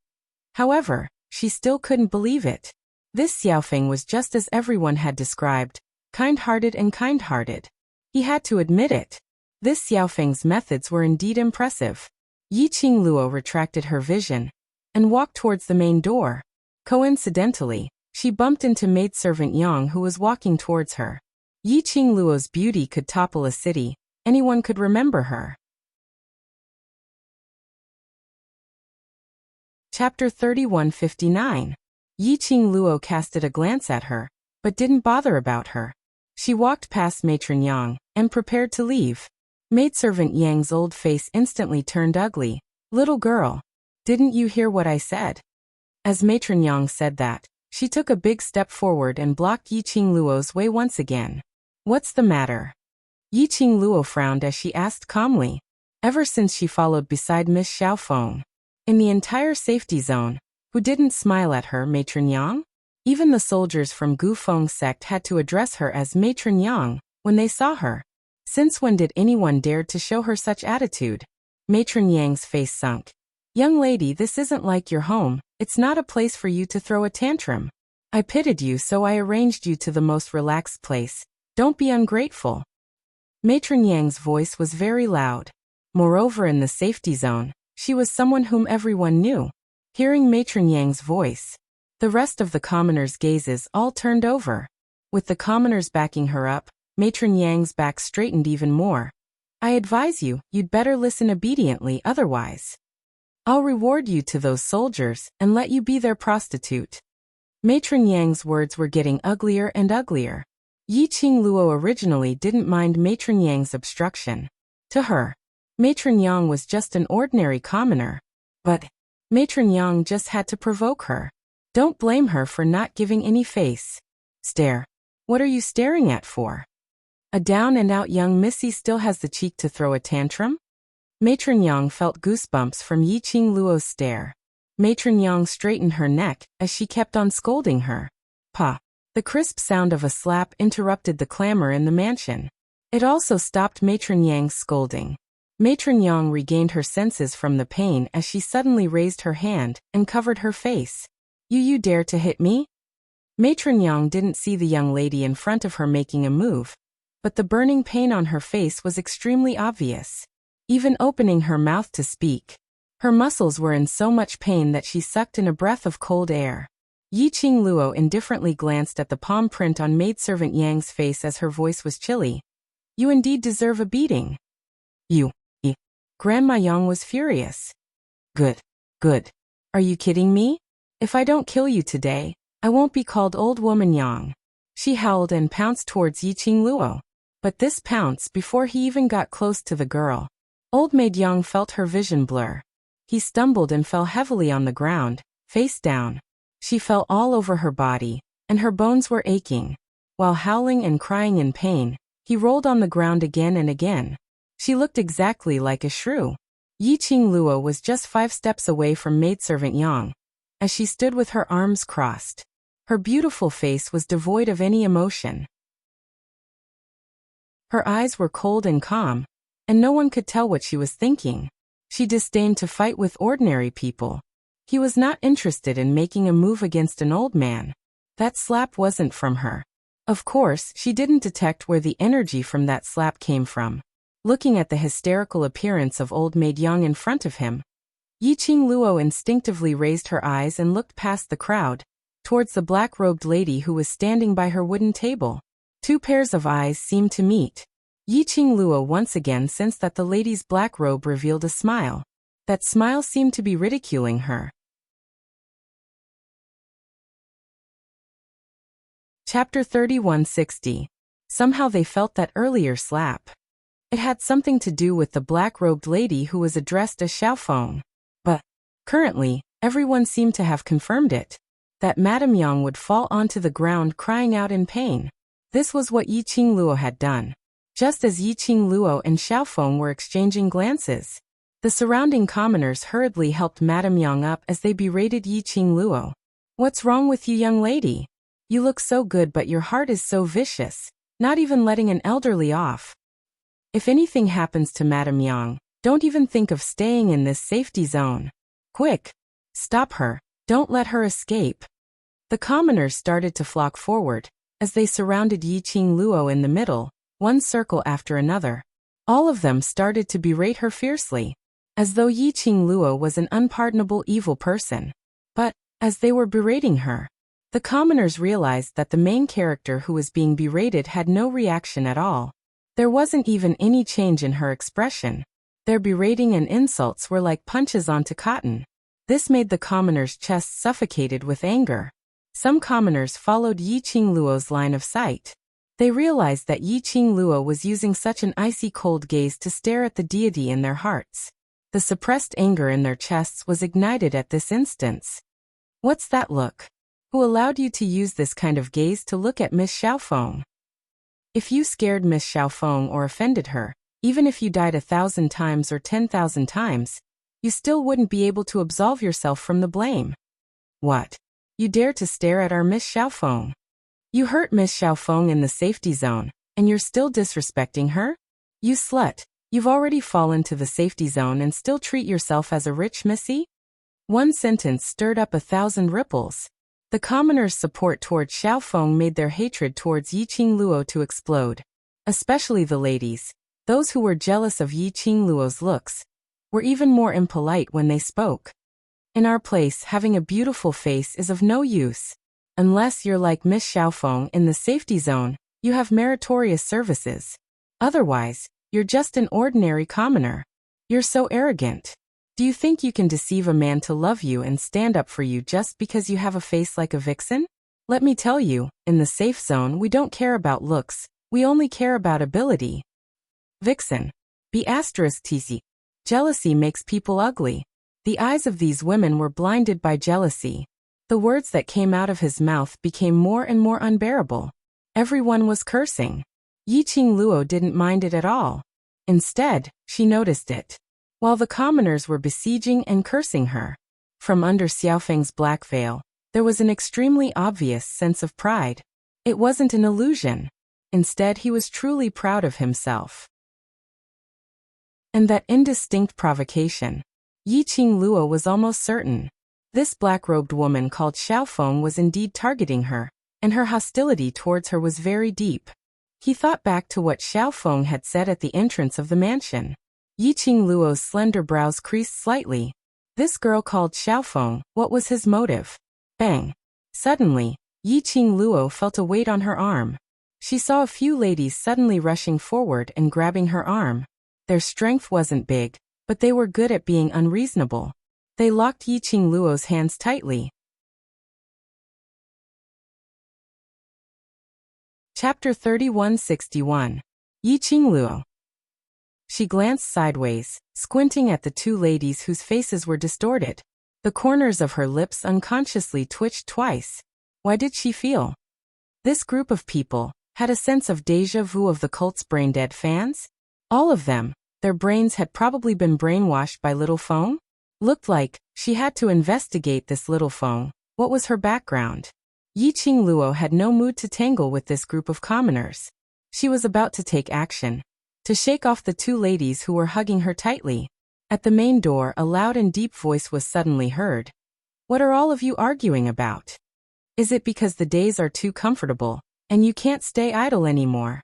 However, she still couldn't believe it. This Xiaofeng was just as everyone had described, kind-hearted and kind-hearted. He had to admit it. This Xiaofeng's methods were indeed impressive. Yi Qingluo retracted her vision and walked towards the main door. Coincidentally, she bumped into maidservant Yang, who was walking towards her. Yi Qingluo's beauty could topple a city. Anyone could remember her. Chapter 3159. Yi Qingluo casted a glance at her, but didn't bother about her. She walked past matron Yang and prepared to leave. Maidservant Yang's old face instantly turned ugly. "Little girl, didn't you hear what I said?" As matron Yang said that, she took a big step forward and blocked Yi Qingluo's way once again. "What's the matter?" Yi Qingluo frowned as she asked calmly. Ever since she followed beside Miss Xiaofeng in the entire safety zone, who didn't smile at her, matron Yang? Even the soldiers from Gu Feng's sect had to address her as matron Yang when they saw her. Since when did anyone dare to show her such attitude? Matron Yang's face sunk. "Young lady, this isn't like your home. It's not a place for you to throw a tantrum. I pitied you, so I arranged you to the most relaxed place. Don't be ungrateful." Matron Yang's voice was very loud. Moreover, in the safety zone, she was someone whom everyone knew. Hearing matron Yang's voice, the rest of the commoners' gazes all turned over. With the commoners backing her up, matron Yang's back straightened even more. "I advise you, you'd better listen obediently, otherwise I'll reward you to those soldiers and let you be their prostitute." Matron Yang's words were getting uglier and uglier. Yi Qingluo originally didn't mind matron Yang's obstruction. To her, matron Yang was just an ordinary commoner. But matron Yang just had to provoke her. Don't blame her for not giving any face. "Stare. What are you staring at for? A down-and-out young missy still has the cheek to throw a tantrum?" Matron Yang felt goosebumps from Yi Qingluo's stare. Matron Yang straightened her neck as she kept on scolding her. "Pa." The crisp sound of a slap interrupted the clamor in the mansion. It also stopped matron Yang's scolding. Matron Yang regained her senses from the pain as she suddenly raised her hand and covered her face. You dare to hit me?" Matron Yang didn't see the young lady in front of her making a move, but the burning pain on her face was extremely obvious. Even opening her mouth to speak, her muscles were in so much pain that she sucked in a breath of cold air. Yi Qingluo indifferently glanced at the palm print on maidservant Yang's face as her voice was chilly. "You indeed deserve a beating." "You." Grandma Yang was furious. Good. Are you kidding me? If I don't kill you today, I won't be called Old Woman Yang." She howled and pounced towards Yi Qingluo. But this pounce before he even got close to the girl. Old Maid Yang felt her vision blur. He stumbled and fell heavily on the ground, face down. She fell all over her body, and her bones were aching. While howling and crying in pain, he rolled on the ground again and again. She looked exactly like a shrew. Yi Qingluo was just 5 steps away from maidservant Yang, as she stood with her arms crossed. Her beautiful face was devoid of any emotion. Her eyes were cold and calm. and no one could tell what she was thinking. She disdained to fight with ordinary people. He was not interested in making a move against an old man. That slap wasn't from her. Of course, she didn't detect where the energy from that slap came from. Looking at the hysterical appearance of old maid Yang in front of him, Yiqing Luo instinctively raised her eyes and looked past the crowd, towards the black-robed lady who was standing by her wooden table. Two pairs of eyes seemed to meet. Yiqing Luo once again sensed that the lady's black robe revealed a smile. That smile seemed to be ridiculing her. Chapter 3160. Somehow they felt that earlier slap. It had something to do with the black-robed lady who was addressed as Xiaofeng. But, currently, everyone seemed to have confirmed it. That Madame Yang would fall onto the ground crying out in pain. This was what Yiqing Luo had done. Just as Yiqing Luo and Xiaofeng were exchanging glances, the surrounding commoners hurriedly helped Madame Yang up as they berated Yiqing Luo. "What's wrong with you, young lady? You look so good but your heart is so vicious, not even letting an elderly off. If anything happens to Madame Yang, don't even think of staying in this safety zone. Quick! Stop her, don't let her escape." The commoners started to flock forward, as they surrounded Yiqing Luo in the middle, one circle after another. All of them started to berate her fiercely, as though Yiqing Luo was an unpardonable evil person. But, as they were berating her, the commoners realized that the main character who was being berated had no reaction at all. There wasn't even any change in her expression. Their berating and insults were like punches onto cotton. This made the commoners' chests suffocated with anger. Some commoners followed Yiqing Luo's line of sight. They realized that Yiqing Luo was using such an icy cold gaze to stare at the deity in their hearts. The suppressed anger in their chests was ignited at this instance. "What's that look? Who allowed you to use this kind of gaze to look at Miss Xiaofeng? If you scared Miss Xiaofeng or offended her, even if you died 1,000 times or 10,000 times, you still wouldn't be able to absolve yourself from the blame. What? You dare to stare at our Miss Xiaofeng? You hurt Miss Xiaofeng in the safety zone, and you're still disrespecting her? You slut, you've already fallen to the safety zone and still treat yourself as a rich missy?" One sentence stirred up 1,000 ripples. The commoners' support towards Xiaofeng made their hatred towards Yiqing Luo to explode. Especially the ladies, those who were jealous of Yiqing Luo's looks, were even more impolite when they spoke. "In our place, having a beautiful face is of no use. Unless you're like Miss Xiaofeng in the safety zone, you have meritorious services. Otherwise, you're just an ordinary commoner. You're so arrogant. Do you think you can deceive a man to love you and stand up for you just because you have a face like a vixen? Let me tell you, in the safe zone we don't care about looks, we only care about ability. Vixen. *tc. Jealousy makes people ugly." The eyes of these women were blinded by jealousy. The words that came out of his mouth became more and more unbearable. Everyone was cursing. Yiqing Luo didn't mind it at all. Instead, she noticed it. While the commoners were besieging and cursing her, from under Xiaofeng's black veil, there was an extremely obvious sense of pride. It wasn't an illusion. Instead, he was truly proud of himself. And that indistinct provocation, Yiqing Luo was almost certain. This black-robed woman called Xiaofeng was indeed targeting her, and her hostility towards her was very deep. He thought back to what Xiaofeng had said at the entrance of the mansion. Yiqing Luo's slender brows creased slightly. This girl called Xiaofeng, what was his motive? Bang! Suddenly, Yiqing Luo felt a weight on her arm. She saw a few ladies suddenly rushing forward and grabbing her arm. Their strength wasn't big, but they were good at being unreasonable. They locked Yiqing Luo's hands tightly. Chapter 3161. Yiqing Luo. She glanced sideways, squinting at the two ladies whose faces were distorted. The corners of her lips unconsciously twitched twice. Why did she feel? This group of people had a sense of déjà vu of the cult's brain-dead fans. All of them, their brains had probably been brainwashed by Little Feng. Looked like she had to investigate this Little Feng. What was her background? Yiqing Luo had no mood to tangle with this group of commoners. She was about to take action. to shake off the two ladies who were hugging her tightly. At the main door, a loud and deep voice was suddenly heard. "What are all of you arguing about? Is it because the days are too comfortable, and you can't stay idle anymore?"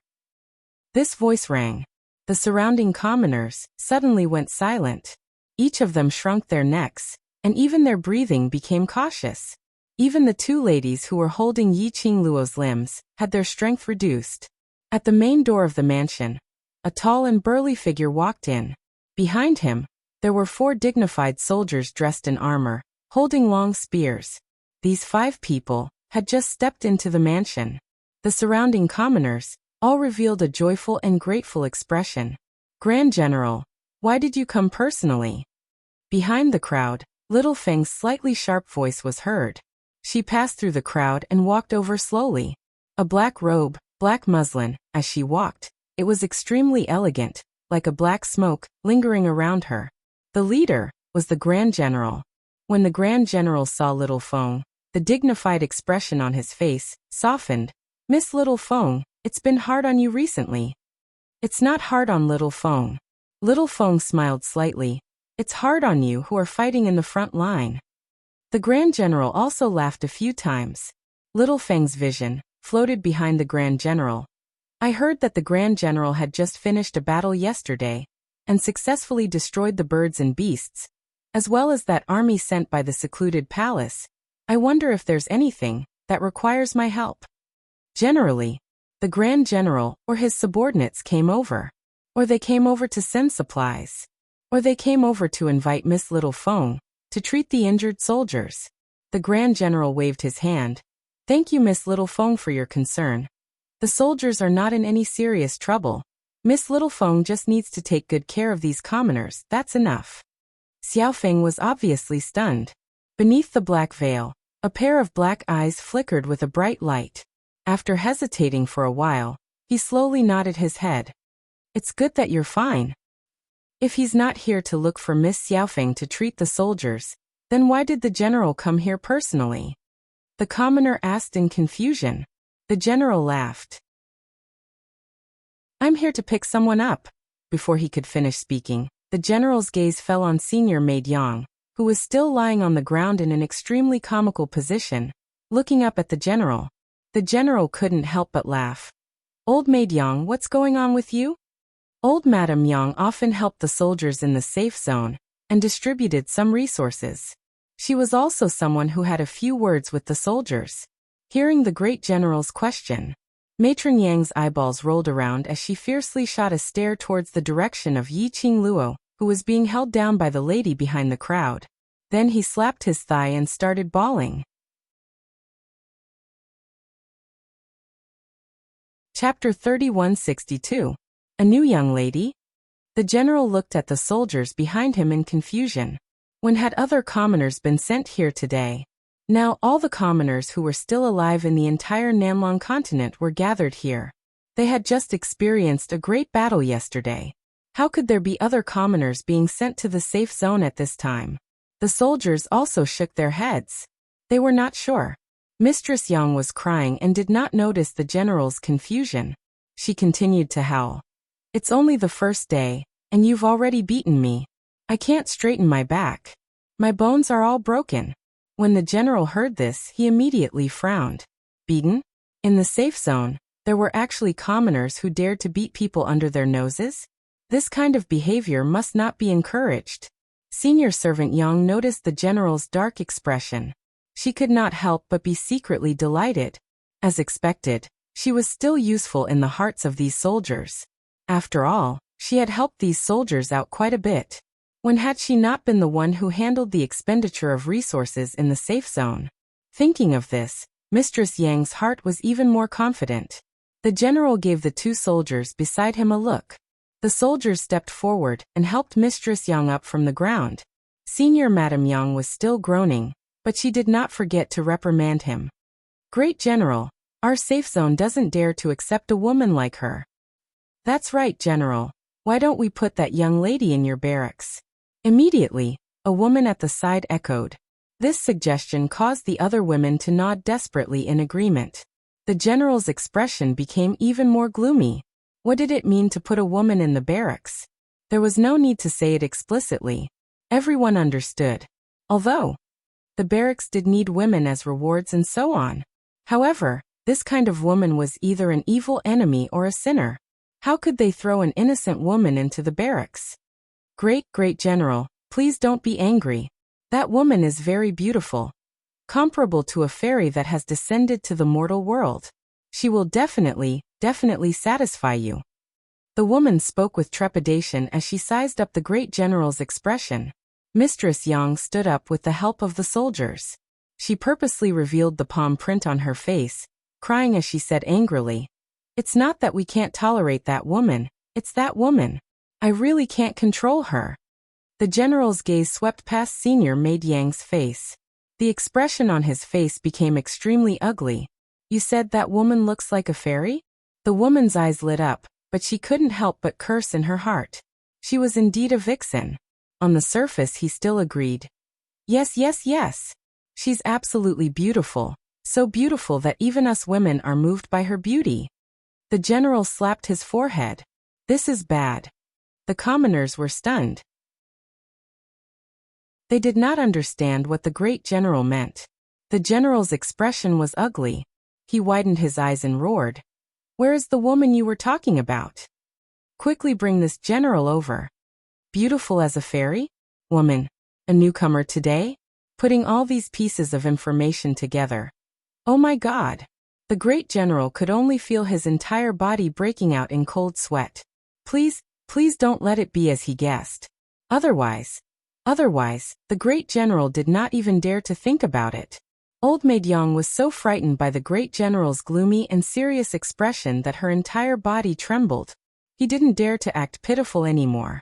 This voice rang. The surrounding commoners suddenly went silent. Each of them shrunk their necks, and even their breathing became cautious. Even the two ladies who were holding Yi Qingluo's limbs had their strength reduced. At the main door of the mansion, a tall and burly figure walked in. Behind him, there were 4 dignified soldiers dressed in armor, holding long spears. These 5 people had just stepped into the mansion. The surrounding commoners all revealed a joyful and grateful expression. "Grand General, why did you come personally?" Behind the crowd, Little Feng's slightly sharp voice was heard. She passed through the crowd and walked over slowly. A black robe, black muslin, as she walked. It was extremely elegant, like a black smoke, lingering around her. The leader was the Grand General. When the Grand General saw Little Feng, the dignified expression on his face softened. "Miss Little Feng, it's been hard on you recently." "It's not hard on Little Feng." Little Feng smiled slightly. "It's hard on you who are fighting in the front line." The Grand General also laughed a few times. Little Feng's vision floated behind the Grand General. "I heard that the Grand General had just finished a battle yesterday and successfully destroyed the birds and beasts, as well as that army sent by the secluded palace. I wonder if there's anything that requires my help." Generally, the Grand General or his subordinates came over. Or they came over to send supplies. Or they came over to invite Miss Little Feng to treat the injured soldiers. The Grand General waved his hand. "Thank you, Miss Little Feng, for your concern. The soldiers are not in any serious trouble. Miss Little Feng just needs to take good care of these commoners, that's enough." Xiao Feng was obviously stunned. Beneath the black veil, a pair of black eyes flickered with a bright light. After hesitating for a while, he slowly nodded his head. "It's good that you're fine. If he's not here to look for Miss Xiaofeng to treat the soldiers, then why did the general come here personally?" the commoner asked in confusion. The general laughed. "I'm here to pick someone up." Before he could finish speaking, the general's gaze fell on senior maid Yang, who was still lying on the ground in an extremely comical position, looking up at the general. The general couldn't help but laugh. "Old maid Yang, what's going on with you?" Old Madame Yang often helped the soldiers in the safe zone and distributed some resources. She was also someone who had a few words with the soldiers. Hearing the great general's question, Matron Yang's eyeballs rolled around as she fiercely shot a stare towards the direction of Yi Qingluo, who was being held down by the lady behind the crowd. Then he slapped his thigh and started bawling. Chapter 3162. A new young lady? The general looked at the soldiers behind him in confusion. When had other commoners been sent here today? Now all the commoners who were still alive in the entire Nanlong continent were gathered here. They had just experienced a great battle yesterday. How could there be other commoners being sent to the safe zone at this time? The soldiers also shook their heads. They were not sure. Mistress Yang was crying and did not notice the general's confusion. She continued to howl. "It's only the first day, and you've already beaten me. I can't straighten my back. My bones are all broken." When the general heard this, he immediately frowned. Beaten? In the safe zone, there were actually commoners who dared to beat people under their noses? This kind of behavior must not be encouraged. Senior servant Yang noticed the general's dark expression. She could not help but be secretly delighted. As expected, she was still useful in the hearts of these soldiers. After all, she had helped these soldiers out quite a bit. When had she not been the one who handled the expenditure of resources in the safe zone? Thinking of this, Mistress Yang's heart was even more confident. The general gave the 2 soldiers beside him a look. The soldiers stepped forward and helped Mistress Yang up from the ground. Senior Madame Yang was still groaning, but she did not forget to reprimand him. "Great General, our safe zone doesn't dare to accept a woman like her." "That's right, General. Why don't we put that young lady in your barracks?" Immediately, a woman at the side echoed. This suggestion caused the other women to nod desperately in agreement. The general's expression became even more gloomy. What did it mean to put a woman in the barracks? There was no need to say it explicitly. Everyone understood. Although the barracks did need women as rewards and so on. However, this kind of woman was either an evil enemy or a sinner. How could they throw an innocent woman into the barracks? Great General, please don't be angry. That woman is very beautiful. Comparable to a fairy that has descended to the mortal world. She will definitely satisfy you. The woman spoke with trepidation as she sized up the great general's expression. Mistress Yang stood up with the help of the soldiers. She purposely revealed the palm print on her face, crying as she said angrily, "It's not that we can't tolerate that woman, it's that woman. I really can't control her." The general's gaze swept past Senior Maid Yang's face. The expression on his face became extremely ugly. "You said that woman looks like a fairy?" The woman's eyes lit up, but she couldn't help but curse in her heart. She was indeed a vixen. On the surface he still agreed. Yes. She's absolutely beautiful, so beautiful that even us women are moved by her beauty. The general slapped his forehead. This is bad. The commoners were stunned. They did not understand what the great general meant. The general's expression was ugly. He widened his eyes and roared. "Where is the woman you were talking about? Quickly bring this general over." Beautiful as a fairy? Woman. A newcomer today? Putting all these pieces of information together. Oh my God. The great general could only feel his entire body breaking out in cold sweat. Please don't let it be as he guessed. Otherwise, the great general did not even dare to think about it. Old Maid Yang was so frightened by the great general's gloomy and serious expression that her entire body trembled. He didn't dare to act pitiful anymore.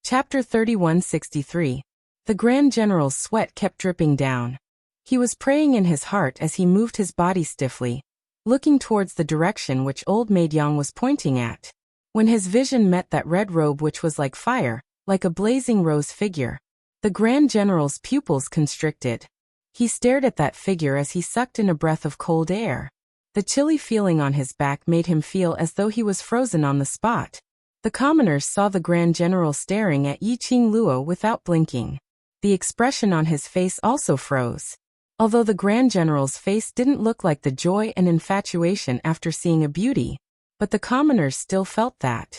Chapter 3163. The Grand General's sweat kept dripping down. He was praying in his heart as he moved his body stiffly, looking towards the direction which Old Maid Yang was pointing at. When his vision met that red robe which was like fire, like a blazing rose figure, the Grand General's pupils constricted. He stared at that figure as he sucked in a breath of cold air. The chilly feeling on his back made him feel as though he was frozen on the spot. The commoners saw the Grand General staring at Yiqing Luo without blinking. The expression on his face also froze. Although the Grand General's face didn't look like the joy and infatuation after seeing a beauty, but the commoners still felt that.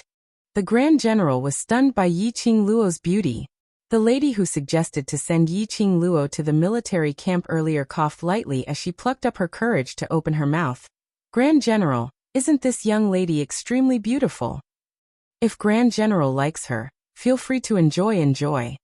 The Grand General was stunned by Yiqing Luo's beauty. The lady who suggested to send Yiqing Luo to the military camp earlier coughed lightly as she plucked up her courage to open her mouth. "Grand General, isn't this young lady extremely beautiful? If Grand General likes her, feel free to enjoy.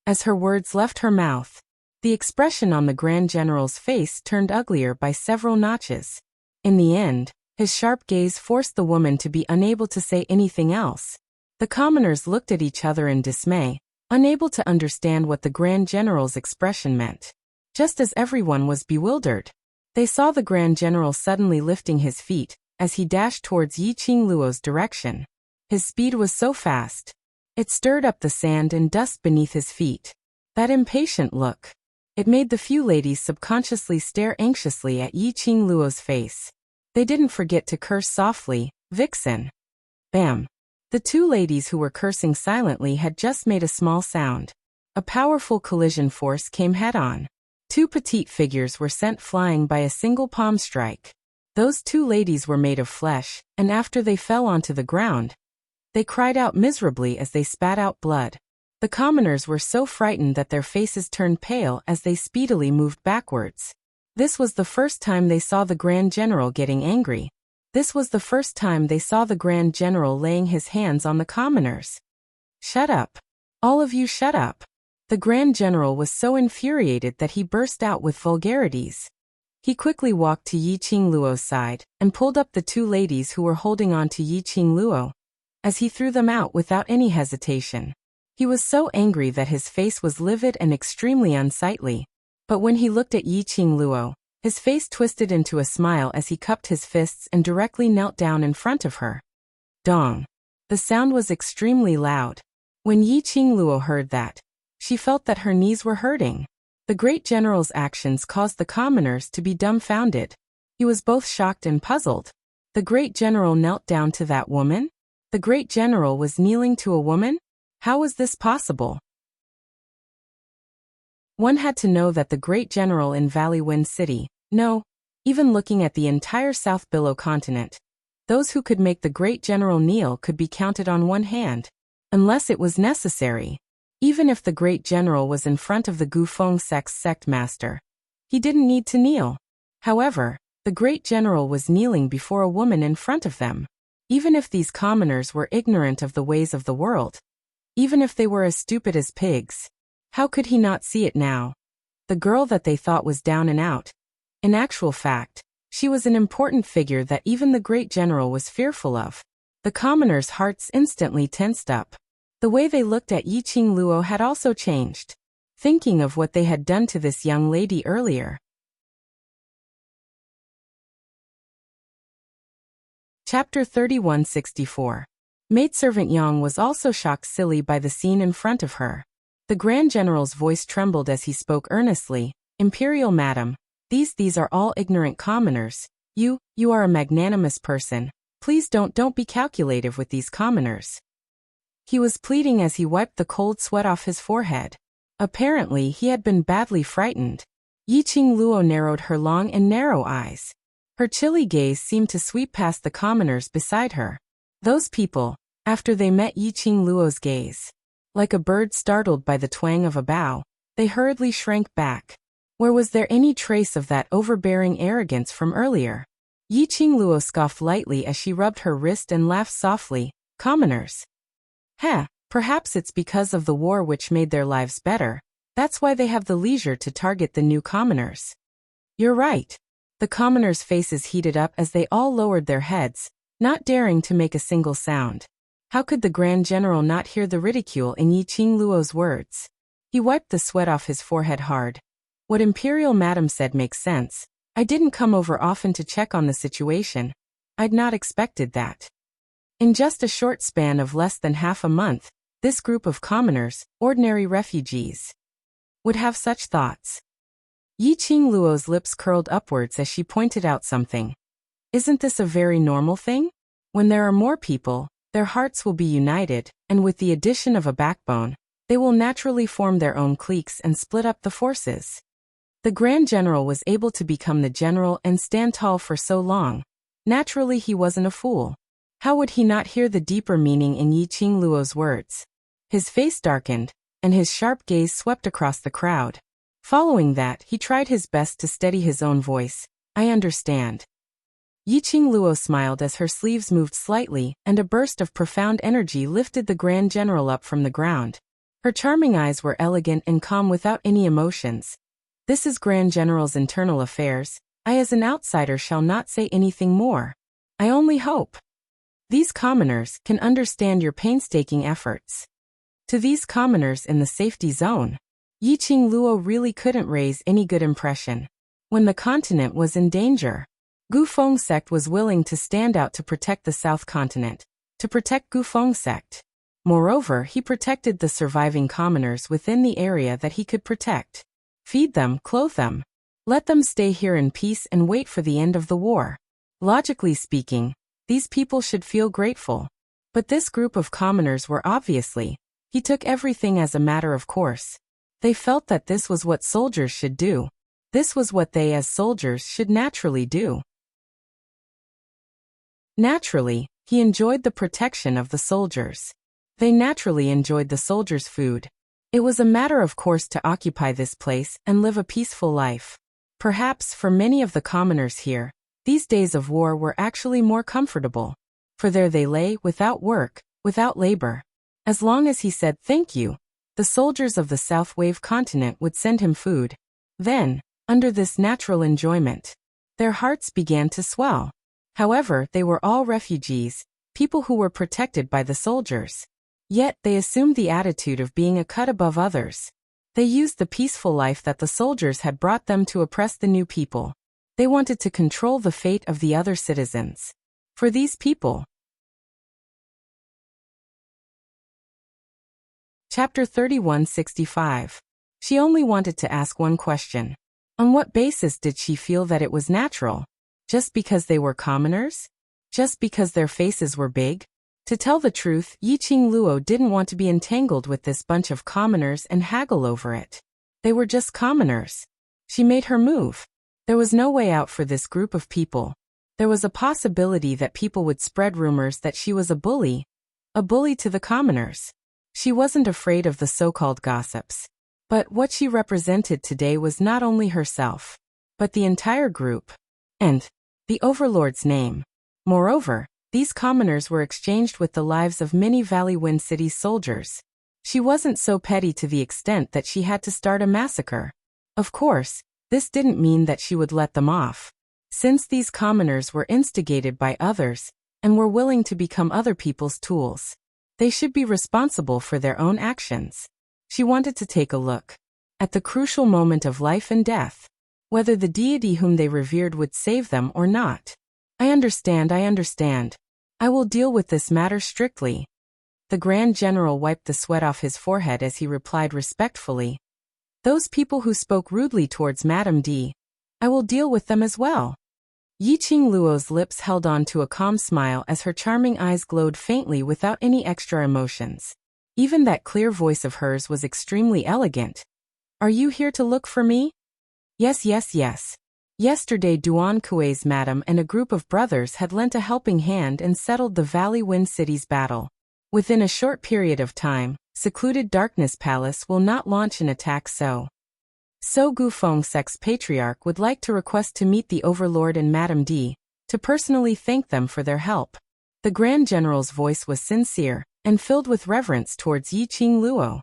As her words left her mouth, the expression on the Grand General's face turned uglier by several notches. In the end, his sharp gaze forced the woman to be unable to say anything else. The commoners looked at each other in dismay, unable to understand what the Grand General's expression meant. Just as everyone was bewildered, they saw the Grand General suddenly lifting his feet as he dashed towards Yiqing Luo's direction. His speed was so fast. It stirred up the sand and dust beneath his feet. That impatient look. It made the few ladies subconsciously stare anxiously at Yiqing Luo's face. They didn't forget to curse softly, "Vixen." Bam. The two ladies who were cursing silently had just made a small sound. A powerful collision force came head-on. Two petite figures were sent flying by a single palm strike. Those two ladies were made of flesh, and after they fell onto the ground, they cried out miserably as they spat out blood. The commoners were so frightened that their faces turned pale as they speedily moved backwards. This was the first time they saw the Grand General getting angry. This was the first time they saw the Grand General laying his hands on the commoners. "Shut up. All of you shut up." The Grand General was so infuriated that he burst out with vulgarities. He quickly walked to Yiqing Luo's side and pulled up the two ladies who were holding on to Yiqing Luo, as he threw them out without any hesitation. He was so angry that his face was livid and extremely unsightly. But when he looked at Yiqing Luo, his face twisted into a smile as he cupped his fists and directly knelt down in front of her. Dong. The sound was extremely loud. When Yiqing Luo heard that, she felt that her knees were hurting. The great general's actions caused the commoners to be dumbfounded. He was both shocked and puzzled. The great general knelt down to that woman? The great general was kneeling to a woman? How was this possible? One had to know that the great general in Valley Wind City, no, even looking at the entire South Billow continent, those who could make the great general kneel could be counted on one hand, unless it was necessary. Even if the great general was in front of the Gufeng sect's sect master, he didn't need to kneel. However, the great general was kneeling before a woman in front of them. Even if these commoners were ignorant of the ways of the world, even if they were as stupid as pigs, how could he not see it now? The girl that they thought was down and out. In actual fact, she was an important figure that even the great general was fearful of. The commoners' hearts instantly tensed up. The way they looked at Yiqing Luo had also changed, thinking of what they had done to this young lady earlier. Chapter 3164. Maidservant Yang was also shocked silly by the scene in front of her. The Grand General's voice trembled as he spoke earnestly. Imperial Madam, these are all ignorant commoners. You are a magnanimous person. Please don't be calculative with these commoners. He was pleading as he wiped the cold sweat off his forehead. Apparently he had been badly frightened. Yiqing Luo narrowed her long and narrow eyes. Her chilly gaze seemed to sweep past the commoners beside her. Those people, after they met Yiqing Luo's gaze, like a bird startled by the twang of a bough, they hurriedly shrank back. Where was there any trace of that overbearing arrogance from earlier? Yiqing Luo scoffed lightly as she rubbed her wrist and laughed softly. Commoners. Perhaps it's because of the war which made their lives better. That's why they have the leisure to target the new commoners. You're right. The commoners' faces heated up as they all lowered their heads, not daring to make a single sound. How could the Grand General not hear the ridicule in Yiqing Luo's words? He wiped the sweat off his forehead hard. What Imperial Madam said makes sense. I didn't come over often to check on the situation. I'd not expected that. In just a short span of less than half a month, this group of commoners, ordinary refugees, would have such thoughts. Yiqing Luo's lips curled upwards as she pointed out something. Isn't this a very normal thing? When there are more people, their hearts will be united, and with the addition of a backbone, they will naturally form their own cliques and split up the forces. The Grand General was able to become the general and stand tall for so long. Naturally he wasn't a fool. How would he not hear the deeper meaning in Yiqing Luo's words? His face darkened, and his sharp gaze swept across the crowd. Following that, he tried his best to steady his own voice. I understand. Yiqing Luo smiled as her sleeves moved slightly, and a burst of profound energy lifted the Grand General up from the ground. Her charming eyes were elegant and calm without any emotions. This is Grand General's internal affairs. I as an outsider shall not say anything more. I only hope these commoners can understand your painstaking efforts. To these commoners in the safety zone, Yiqing Luo really couldn't raise any good impression. When the continent was in danger, Gufeng sect was willing to stand out to protect the South continent, to protect Gufeng sect. Moreover, he protected the surviving commoners within the area that he could protect. Feed them, clothe them. Let them stay here in peace and wait for the end of the war. Logically speaking, these people should feel grateful. But this group of commoners were obviously, he took everything as a matter of course. They felt that this was what soldiers should do. This was what they as soldiers should naturally do. Naturally, he enjoyed the protection of the soldiers. They naturally enjoyed the soldiers' food. It was a matter of course to occupy this place and live a peaceful life. Perhaps for many of the commoners here, these days of war were actually more comfortable. For there they lay, without work, without labor. As long as he said thank you, the soldiers of the South Wave continent would send him food. Then, under this natural enjoyment, their hearts began to swell. However, they were all refugees, people who were protected by the soldiers. Yet, they assumed the attitude of being a cut above others. They used the peaceful life that the soldiers had brought them to oppress the new people. They wanted to control the fate of the other citizens. For these people. Chapter 3165. She only wanted to ask one question. On what basis did she feel that it was natural? Just because they were commoners? Just because their faces were big? To tell the truth, Yiqing Luo didn't want to be entangled with this bunch of commoners and haggle over it. They were just commoners. She made her move. There was no way out for this group of people. There was a possibility that people would spread rumors that she was a bully to the commoners. She wasn't afraid of the so-called gossips. But what she represented today was not only herself, but the entire group. And the overlord's name. Moreover, these commoners were exchanged with the lives of many Valley Wind City's soldiers. She wasn't so petty to the extent that she had to start a massacre. Of course, this didn't mean that she would let them off. Since these commoners were instigated by others, and were willing to become other people's tools, they should be responsible for their own actions. She wanted to take a look at the crucial moment of life and death, whether the deity whom they revered would save them or not. I understand. I will deal with this matter strictly. The Grand General wiped the sweat off his forehead as he replied respectfully. Those people who spoke rudely towards Madame D, I will deal with them as well. Yiqing Luo's lips held on to a calm smile as her charming eyes glowed faintly without any extra emotions. Even that clear voice of hers was extremely elegant. Are you here to look for me? Yes. Yesterday Duan Kuei's madam and a group of brothers had lent a helping hand and settled the Valley Wind City's battle. Within a short period of time, secluded Darkness Palace will not launch an attack So Gufeng Sect's patriarch would like to request to meet the Overlord and Madame D, to personally thank them for their help. The Grand General's voice was sincere, and filled with reverence towards Yiqing Luo.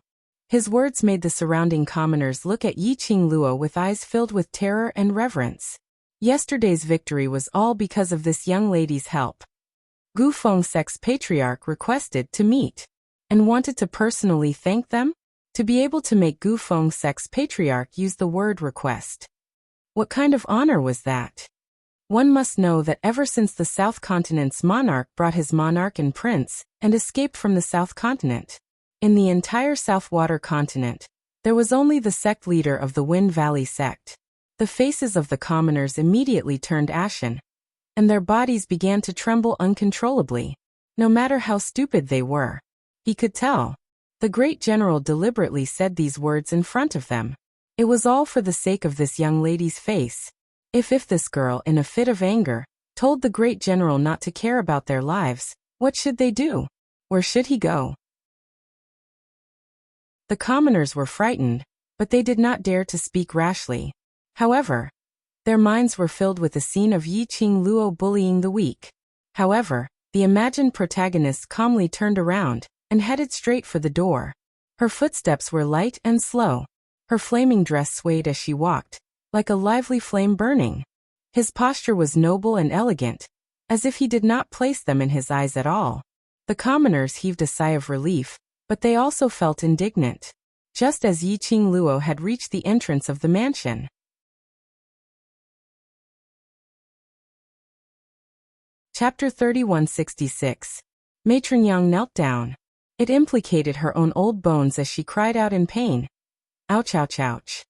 His words made the surrounding commoners look at Yiqing Luo with eyes filled with terror and reverence. Yesterday's victory was all because of this young lady's help. Gufeng Sect's patriarch requested to meet, and wanted to personally thank them? To be able to make Gufeng Sect's patriarch use the word request. What kind of honor was that? One must know that ever since the South Continent's monarch brought his monarch and prince, and escaped from the South Continent, in the entire Southwater continent, there was only the sect leader of the Wind Valley sect. The faces of the commoners immediately turned ashen, and their bodies began to tremble uncontrollably. No matter how stupid they were, he could tell. The great general deliberately said these words in front of them. It was all for the sake of this young lady's face. If this girl, in a fit of anger, told the great general not to care about their lives, what should they do? Where should he go? The commoners were frightened, but they did not dare to speak rashly. However, their minds were filled with the scene of Yiqing Luo bullying the weak. However, the imagined protagonist calmly turned around and headed straight for the door. Her footsteps were light and slow. Her flaming dress swayed as she walked, like a lively flame burning. His posture was noble and elegant, as if he did not place them in his eyes at all. The commoners heaved a sigh of relief, but they also felt indignant. Just as Yiqing Luo had reached the entrance of the mansion. Chapter 3166. Matron Yang knelt down. It implicated her own old bones as she cried out in pain. Ouch, ouch, ouch.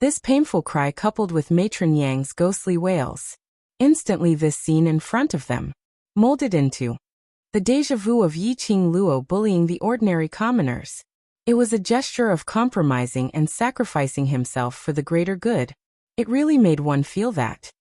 This painful cry coupled with Matron Yang's ghostly wails. Instantly this scene in front of them molded into the déjà vu of Yiqing Luo bullying the ordinary commoners. It was a gesture of compromising and sacrificing himself for the greater good. It really made one feel that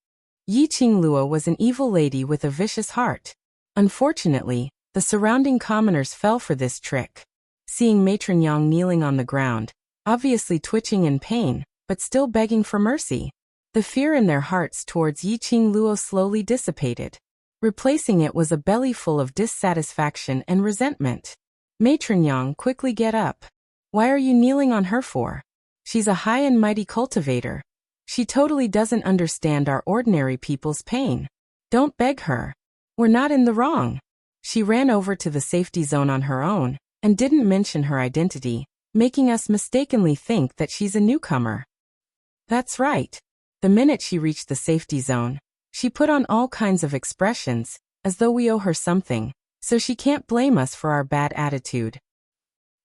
Yiqing Luo was an evil lady with a vicious heart. Unfortunately, the surrounding commoners fell for this trick. Seeing Matron Yang kneeling on the ground, obviously twitching in pain, but still begging for mercy, the fear in their hearts towards Yiqing Luo slowly dissipated. Replacing it was a belly full of dissatisfaction and resentment. Matron Yang, quickly get up. Why are you kneeling on her for? She's a high and mighty cultivator. She totally doesn't understand our ordinary people's pain. Don't beg her. We're not in the wrong. She ran over to the safety zone on her own, and didn't mention her identity, making us mistakenly think that she's a newcomer. That's right. The minute she reached the safety zone, she put on all kinds of expressions, as though we owe her something, so she can't blame us for our bad attitude.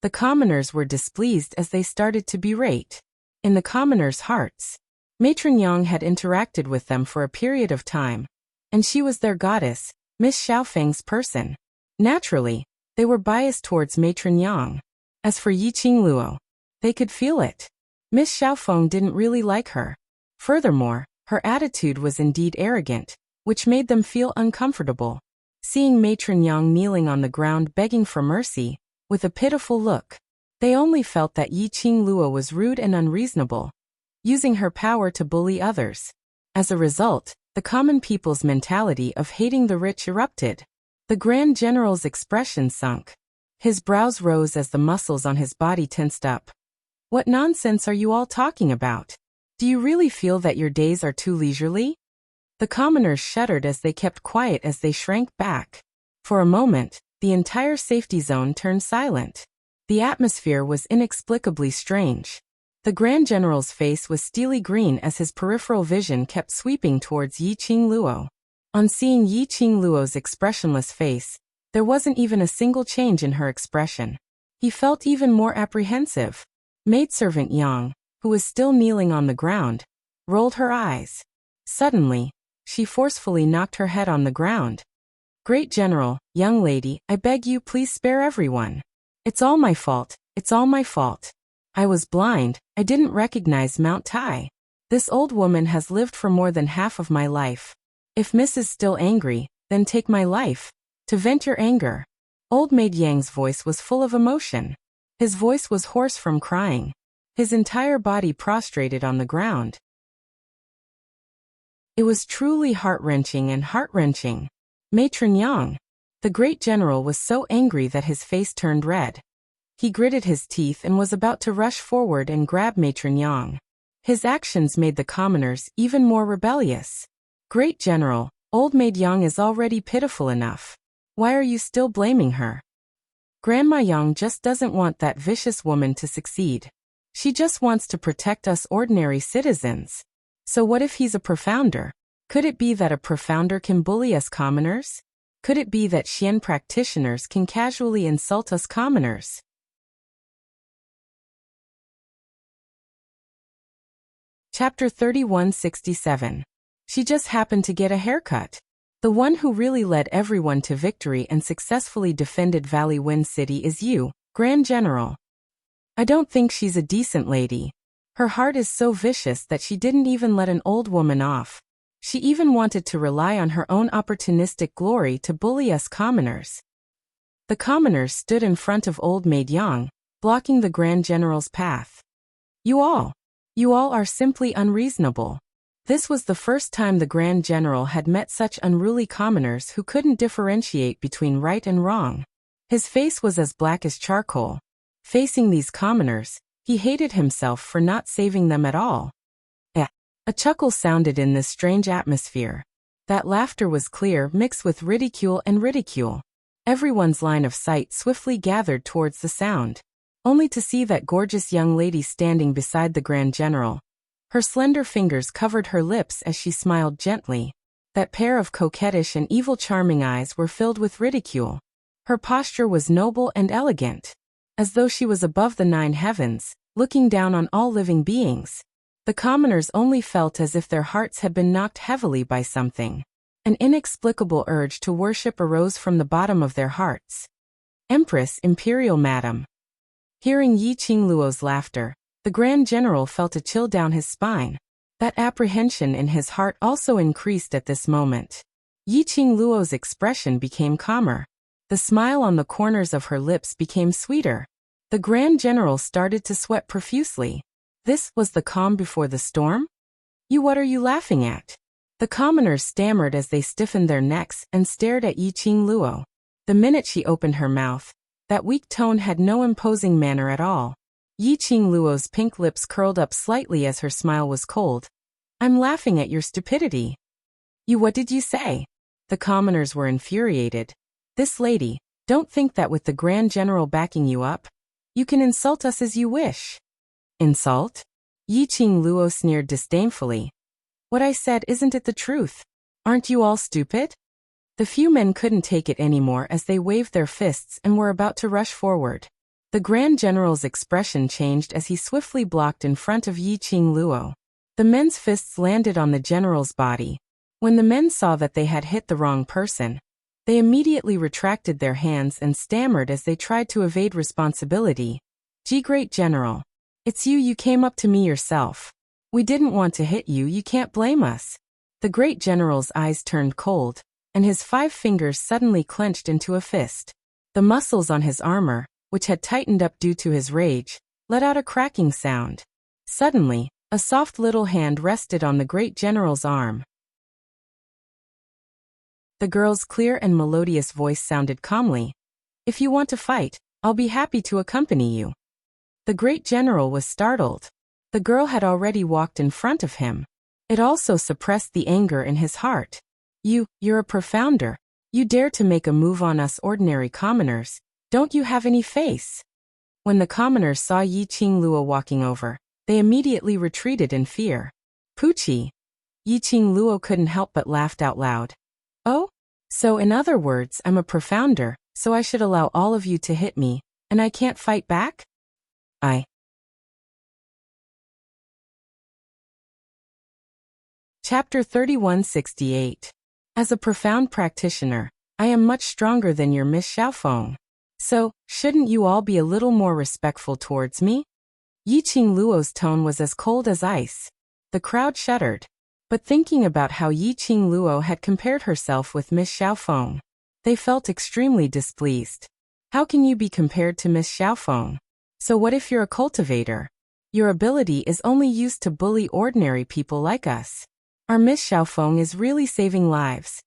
The commoners were displeased as they started to berate. in the commoners' hearts. Matron Yang had interacted with them for a period of time, and she was their goddess, Miss Xiaofeng's person. Naturally, they were biased towards Matron Yang. As for Yiqing Luo, they could feel it. Miss Xiaofeng didn't really like her. Furthermore, her attitude was indeed arrogant, which made them feel uncomfortable. Seeing Matron Yang kneeling on the ground begging for mercy, with a pitiful look, they only felt that Yiqing Luo was rude and unreasonable, using her power to bully others. As a result, the common people's mentality of hating the rich erupted. The Grand General's expression sunk. His brows rose as the muscles on his body tensed up. What nonsense are you all talking about? Do you really feel that your days are too leisurely? The commoners shuddered as they kept quiet as they shrank back. For a moment, the entire safety zone turned silent. The atmosphere was inexplicably strange. The Grand General's face was steely green as his peripheral vision kept sweeping towards Yiqing Luo. On seeing Yiqing Luo's expressionless face, there wasn't even a single change in her expression. He felt even more apprehensive. Maidservant Yang, who was still kneeling on the ground, rolled her eyes. Suddenly, she forcefully knocked her head on the ground. Great General, young lady, I beg you please spare everyone. It's all my fault, it's all my fault. I was blind, I didn't recognize Mount Tai. This old woman has lived for more than half of my life. If Miss is still angry, then take my life. To vent your anger. Old Maid Yang's voice was full of emotion. His voice was hoarse from crying. His entire body prostrated on the ground. It was truly heart-wrenching and heart-wrenching. Matron Yang. The great general was so angry that his face turned red. He gritted his teeth and was about to rush forward and grab Matron Yang. His actions made the commoners even more rebellious. Great General, old Maid Yang is already pitiful enough. Why are you still blaming her? Grandma Yang just doesn't want that vicious woman to succeed. She just wants to protect us ordinary citizens. So what if he's a profounder? Could it be that a profounder can bully us commoners? Could it be that Xian practitioners can casually insult us commoners? Chapter 3167. She just happened to get a haircut. The one who really led everyone to victory and successfully defended Valley Wind City is you, Grand General. I don't think she's a decent lady. Her heart is so vicious that she didn't even let an old woman off. She even wanted to rely on her own opportunistic glory to bully us commoners. The commoners stood in front of old Maid Yang, blocking the Grand General's path. You all are simply unreasonable. This was the first time the Grand General had met such unruly commoners who couldn't differentiate between right and wrong. His face was as black as charcoal. Facing these commoners, he hated himself for not saving them at all. A chuckle sounded in this strange atmosphere. That laughter was clear, mixed with ridicule and ridicule. Everyone's line of sight swiftly gathered towards the sound, only to see that gorgeous young lady standing beside the Grand General. Her slender fingers covered her lips as she smiled gently. That pair of coquettish and evil charming eyes were filled with ridicule. Her posture was noble and elegant, as though she was above the 9 heavens, looking down on all living beings. The commoners only felt as if their hearts had been knocked heavily by something. An inexplicable urge to worship arose from the bottom of their hearts. Empress, Imperial Madam. Hearing Yiqing Luo's laughter, the Grand General felt a chill down his spine. That apprehension in his heart also increased at this moment. Yiqing Luo's expression became calmer. The smile on the corners of her lips became sweeter. The Grand General started to sweat profusely. This was the calm before the storm? What are you laughing at? The commoners stammered as they stiffened their necks and stared at Yiqing Luo. The minute she opened her mouth, that weak tone had no imposing manner at all. Yiqing Luo's pink lips curled up slightly as her smile was cold. I'm laughing at your stupidity. What did you say? The commoners were infuriated. This lady, don't think that with the Grand General backing you up, you can insult us as you wish. Insult? Yiqing Luo sneered disdainfully. What I said, isn't it the truth? Aren't you all stupid? The few men couldn't take it anymore as they waved their fists and were about to rush forward. The Grand General's expression changed as he swiftly blocked in front of Yi Qing Luo. The men's fists landed on the general's body. When the men saw that they had hit the wrong person, they immediately retracted their hands and stammered as they tried to evade responsibility. "Gee, Great General. It's you. You came up to me yourself. We didn't want to hit you. You can't blame us." The Great General's eyes turned cold, and his 5 fingers suddenly clenched into a fist. The muscles on his armor, which had tightened up due to his rage, let out a cracking sound. Suddenly, a soft little hand rested on the Great General's arm. The girl's clear and melodious voice sounded calmly. "If you want to fight, I'll be happy to accompany you." The Great General was startled. The girl had already walked in front of him. It also suppressed the anger in his heart. You're a profounder. You dare to make a move on us ordinary commoners. Don't you have any face?" When the commoners saw Yi Qing Luo walking over, they immediately retreated in fear. "Poochie." Yi Qing Luo couldn't help but laughed out loud. "Oh? So in other words, I'm a profounder, so I should allow all of you to hit me, and I can't fight back? Chapter 3168. As a profound practitioner, I am much stronger than your Miss Xiaofeng. So, shouldn't you all be a little more respectful towards me?" Yi Qing Luo's tone was as cold as ice. The crowd shuddered. But thinking about how Yi Qing Luo had compared herself with Miss Xiaofeng, they felt extremely displeased. How can you be compared to Miss Xiaofeng? So what if you're a cultivator? Your ability is only used to bully ordinary people like us. Our Miss Xiaofeng is really saving lives.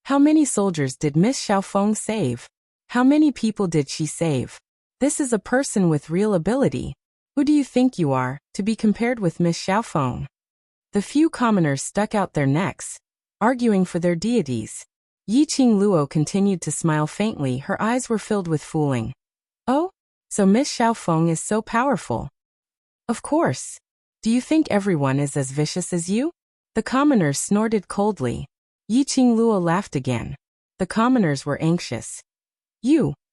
How many soldiers did Miss Xiaofeng save? How many people did she save? This is a person with real ability. Who do you think you are, to be compared with Miss Xiaofeng? The few commoners stuck out their necks, arguing for their deities. Yi Qing Luo continued to smile faintly. Her eyes were filled with fooling. "Oh? So Miss Xiaofeng is so powerful." "Of course. Do you think everyone is as vicious as you?" The commoners snorted coldly. Yi Qing Luo laughed again. The commoners were anxious.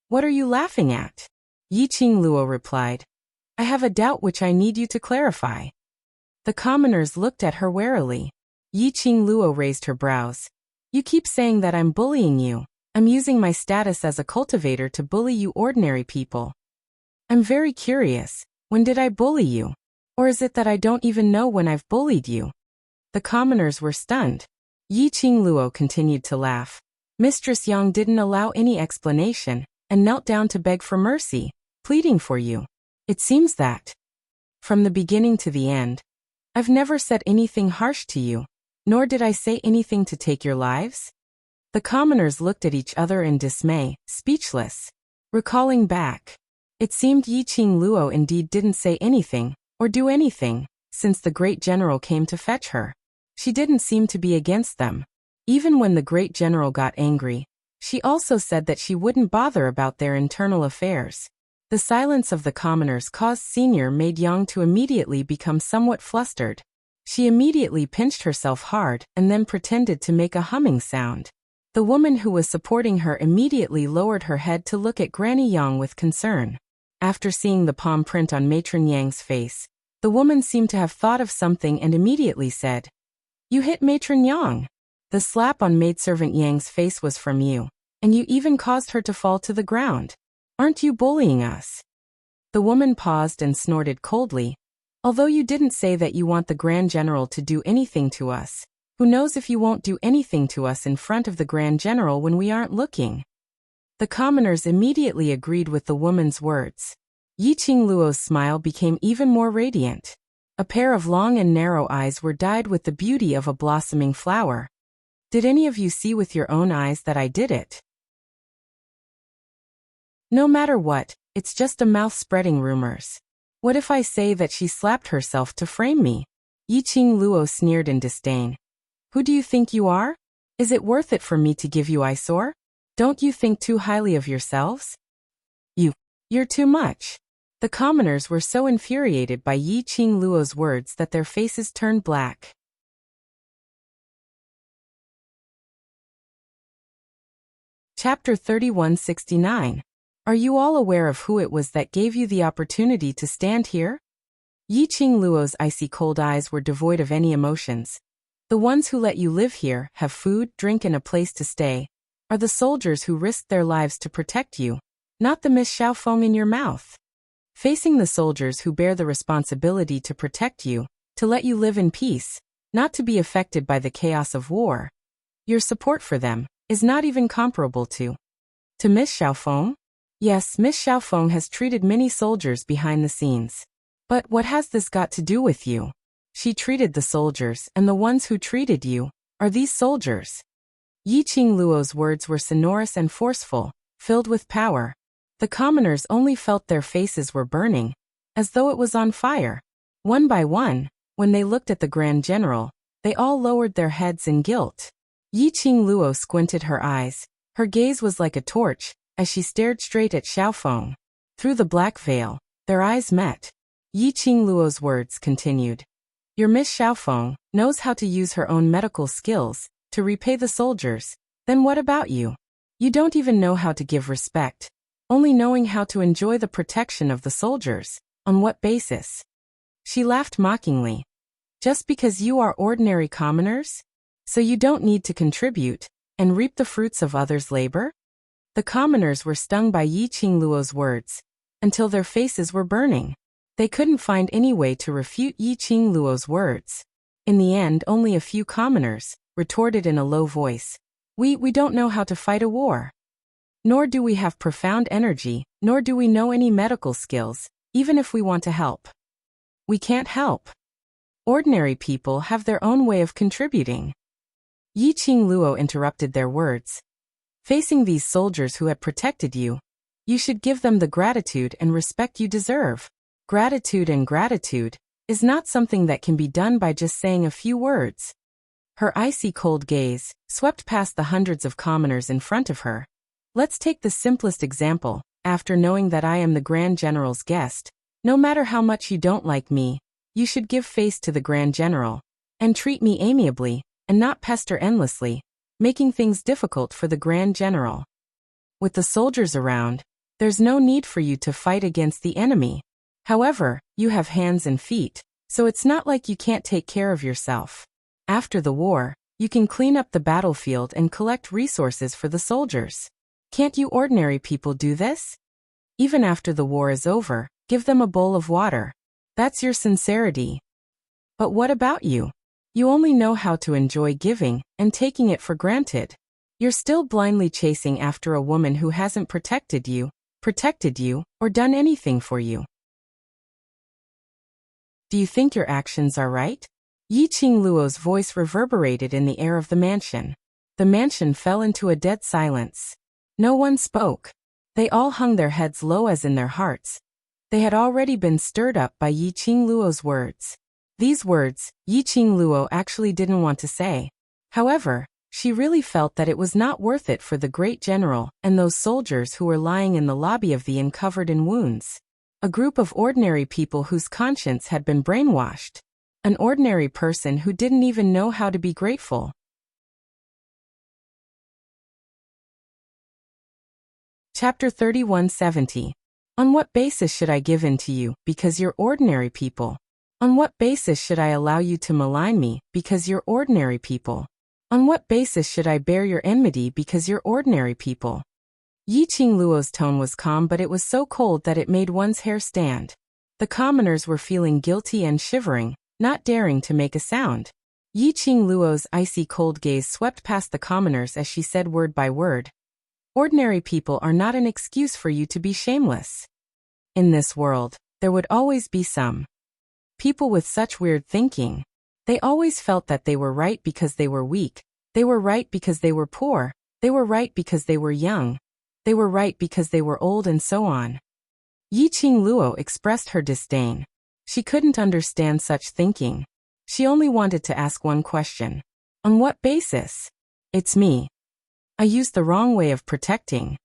What are you laughing at?" Yi Qing Luo replied. "I have a doubt which I need you to clarify." The commoners looked at her warily. Yi Qing Luo raised her brows. "You keep saying that I'm bullying you. I'm using my status as a cultivator to bully you ordinary people. I'm very curious, when did I bully you? Or is it that I don't even know when I've bullied you?" The commoners were stunned. Yi Qing Luo continued to laugh. Mistress Yang didn't allow any explanation, and knelt down to beg for mercy, pleading for you. It seems that, from the beginning to the end, I've never said anything harsh to you, nor did I say anything to take your lives. The commoners looked at each other in dismay, speechless. Recalling back, it seemed Yi Qing Luo indeed didn't say anything, or do anything, since the Great General came to fetch her. She didn't seem to be against them. Even when the Great General got angry, she also said that she wouldn't bother about their internal affairs. The silence of the commoners caused Senior Maid Yang to immediately become somewhat flustered. She immediately pinched herself hard and then pretended to make a humming sound. The woman who was supporting her immediately lowered her head to look at Granny Yang with concern. After seeing the palm print on Matron Yang's face, the woman seemed to have thought of something and immediately said, "You hit Matron Yang. The slap on maidservant Yang's face was from you, and you even caused her to fall to the ground. Aren't you bullying us?" The woman paused and snorted coldly. "Although you didn't say that you want the Grand General to do anything to us, who knows if you won't do anything to us in front of the Grand General when we aren't looking?" The commoners immediately agreed with the woman's words. Yi Qing Luo's smile became even more radiant. A pair of long and narrow eyes were dyed with the beauty of a blossoming flower. "Did any of you see with your own eyes that I did it?" "No matter what, it's just a mouth spreading rumors. What if I say that she slapped herself to frame me?" Yi Qing Luo sneered in disdain. "Who do you think you are? Is it worth it for me to give you eyesore? Don't you think too highly of yourselves? You're too much." The commoners were so infuriated by Yi Qing Luo's words that their faces turned black. Chapter 3169. Are you all aware of who it was that gave you the opportunity to stand here? Yi Qingluo's icy cold eyes were devoid of any emotions. The ones who let you live here, have food, drink and a place to stay, are the soldiers who risked their lives to protect you, not the Miss Xiaofeng in your mouth. Facing the soldiers who bear the responsibility to protect you, to let you live in peace, not to be affected by the chaos of war. Your support for them is not even comparable to Miss Xiaofeng? Yes, Miss Xiaofeng has treated many soldiers behind the scenes. But what has this got to do with you? She treated the soldiers, and the ones who treated you are these soldiers. Yi Qingluo's words were sonorous and forceful, filled with power. The commoners only felt their faces were burning, as though it was on fire. One by one, when they looked at the Grand General, they all lowered their heads in guilt. Yi Qingluo squinted her eyes. Her gaze was like a torch, as she stared straight at Xiaofeng. Through the black veil, their eyes met. Yi Qingluo's words continued. Your Miss Xiaofeng knows how to use her own medical skills to repay the soldiers. Then what about you? You don't even know how to give respect, only knowing how to enjoy the protection of the soldiers. On what basis? She laughed mockingly. Just because you are ordinary commoners? So you don't need to contribute and reap the fruits of others' labor? The commoners were stung by Yi Qingluo's words, until their faces were burning. They couldn't find any way to refute Yi Qingluo's words. In the end, only a few commoners retorted in a low voice. We don't know how to fight a war. Nor do we have profound energy, nor do we know any medical skills, even if we want to help. We can't help. Ordinary people have their own way of contributing. Yi Qingluo interrupted their words. Facing these soldiers who had protected you, you should give them the gratitude and respect you deserve. Gratitude is not something that can be done by just saying a few words. Her icy cold gaze swept past the hundreds of commoners in front of her. Let's take the simplest example. After knowing that I am the Grand General's guest, no matter how much you don't like me, you should give face to the Grand General, and treat me amiably, and not pester endlessly, making things difficult for the Grand General. With the soldiers around, there's no need for you to fight against the enemy. However, you have hands and feet, so it's not like you can't take care of yourself. After the war, you can clean up the battlefield and collect resources for the soldiers. Can't you ordinary people do this? Even after the war is over, give them a bowl of water. That's your sincerity. But what about you? You only know how to enjoy giving and taking it for granted. You're still blindly chasing after a woman who hasn't protected you, or done anything for you. Do you think your actions are right? Yi Qingluo's voice reverberated in the air of the mansion. The mansion fell into a dead silence. No one spoke. They all hung their heads low as in their hearts. They had already been stirred up by Yi Qingluo's words. These words, Yi Qingluo actually didn't want to say. However, she really felt that it was not worth it for the great general and those soldiers who were lying in the lobby of the inn covered in wounds. A group of ordinary people whose conscience had been brainwashed. An ordinary person who didn't even know how to be grateful. Chapter 3170. On what basis should I give in to you, because you're ordinary people? On what basis should I allow you to malign me, because you're ordinary people? On what basis should I bear your enmity, because you're ordinary people? Yi Qingluo's tone was calm, but it was so cold that it made one's hair stand. The commoners were feeling guilty and shivering, not daring to make a sound. Yi Qingluo's icy cold gaze swept past the commoners as she said word by word. Ordinary people are not an excuse for you to be shameless. In this world, there would always be some people with such weird thinking. They always felt that they were right because they were weak. They were right because they were poor. They were right because they were young. They were right because they were old, and so on. Yi Qingluo expressed her disdain. She couldn't understand such thinking. She only wanted to ask one question. On what basis? It's me. I used the wrong way of protecting.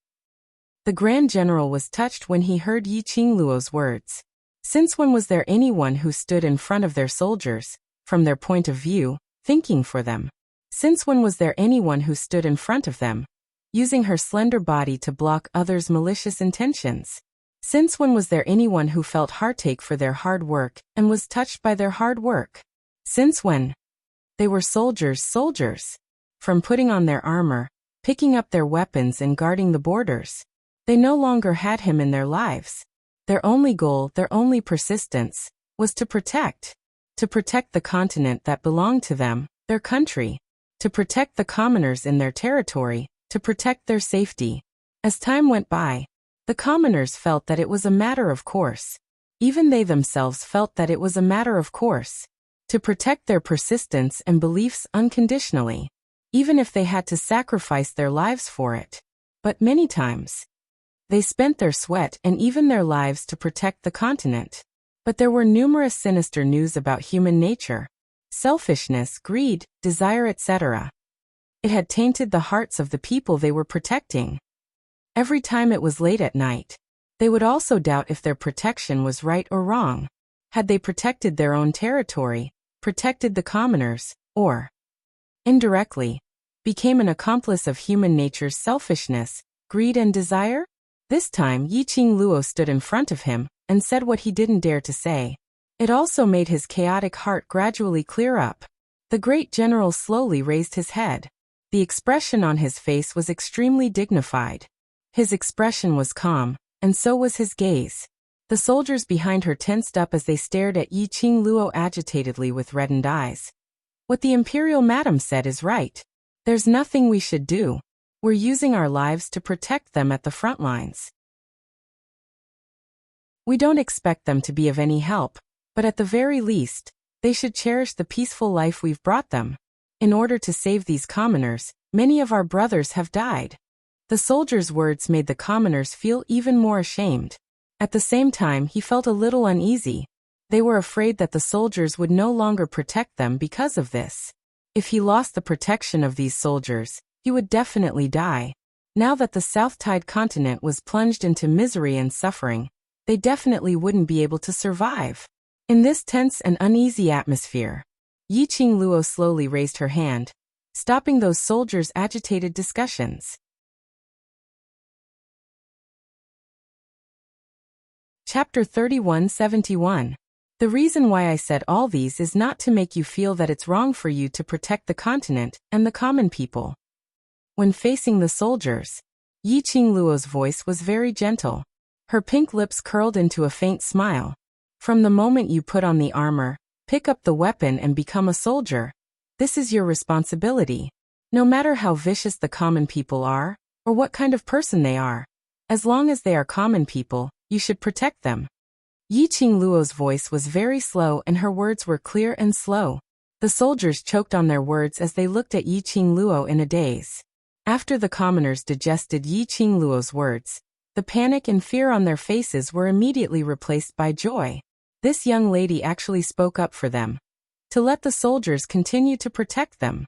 The Grand General was touched when he heard Yi Qingluo's words. Since when was there anyone who stood in front of their soldiers, from their point of view, thinking for them? Since when was there anyone who stood in front of them, using her slender body to block others' malicious intentions. Since when was there anyone who felt heartache for their hard work and was touched by their hard work? Since when? They were soldiers. From putting on their armor, picking up their weapons and guarding the borders. They no longer had him in their lives. Their only goal, their only persistence, was to protect the continent that belonged to them, their country, to protect the commoners in their territory, to protect their safety. As time went by, the commoners felt that it was a matter of course. Even they themselves felt that it was a matter of course to protect their persistence and beliefs unconditionally, even if they had to sacrifice their lives for it. But many times, they spent their sweat and even their lives to protect the continent. But there were numerous sinister news about human nature, selfishness, greed, desire, etc. It had tainted the hearts of the people they were protecting. Every time it was late at night, they would also doubt if their protection was right or wrong. Had they protected their own territory, protected the commoners, or, indirectly, became an accomplice of human nature's selfishness, greed and desire? This time Yiqing Luo stood in front of him and said what he didn't dare to say. It also made his chaotic heart gradually clear up. The great general slowly raised his head. The expression on his face was extremely dignified. His expression was calm, and so was his gaze. The soldiers behind her tensed up as they stared at Yiqing Luo agitatedly with reddened eyes. What the imperial madam said is right. There's nothing we should do. We're using our lives to protect them at the front lines. We don't expect them to be of any help, but at the very least, they should cherish the peaceful life we've brought them. In order to save these commoners, many of our brothers have died. The soldier's words made the commoners feel even more ashamed. At the same time, he felt a little uneasy. They were afraid that the soldiers would no longer protect them because of this. If he lost the protection of these soldiers, he would definitely die. Now that the South Tide continent was plunged into misery and suffering, they definitely wouldn't be able to survive. In this tense and uneasy atmosphere, Yiqing Luo slowly raised her hand, stopping those soldiers' agitated discussions. Chapter 3171. The reason why I said all these is not to make you feel that it's wrong for you to protect the continent and the common people. When facing the soldiers, Yiqing Luo's voice was very gentle. Her pink lips curled into a faint smile. From the moment you put on the armor, pick up the weapon and become a soldier, this is your responsibility. No matter how vicious the common people are, or what kind of person they are, as long as they are common people, you should protect them. Yiqing Luo's voice was very slow and her words were clear and slow. The soldiers choked on their words as they looked at Yiqing Luo in a daze. After the commoners digested Yiqing Luo's words, the panic and fear on their faces were immediately replaced by joy. This young lady actually spoke up for them, to let the soldiers continue to protect them.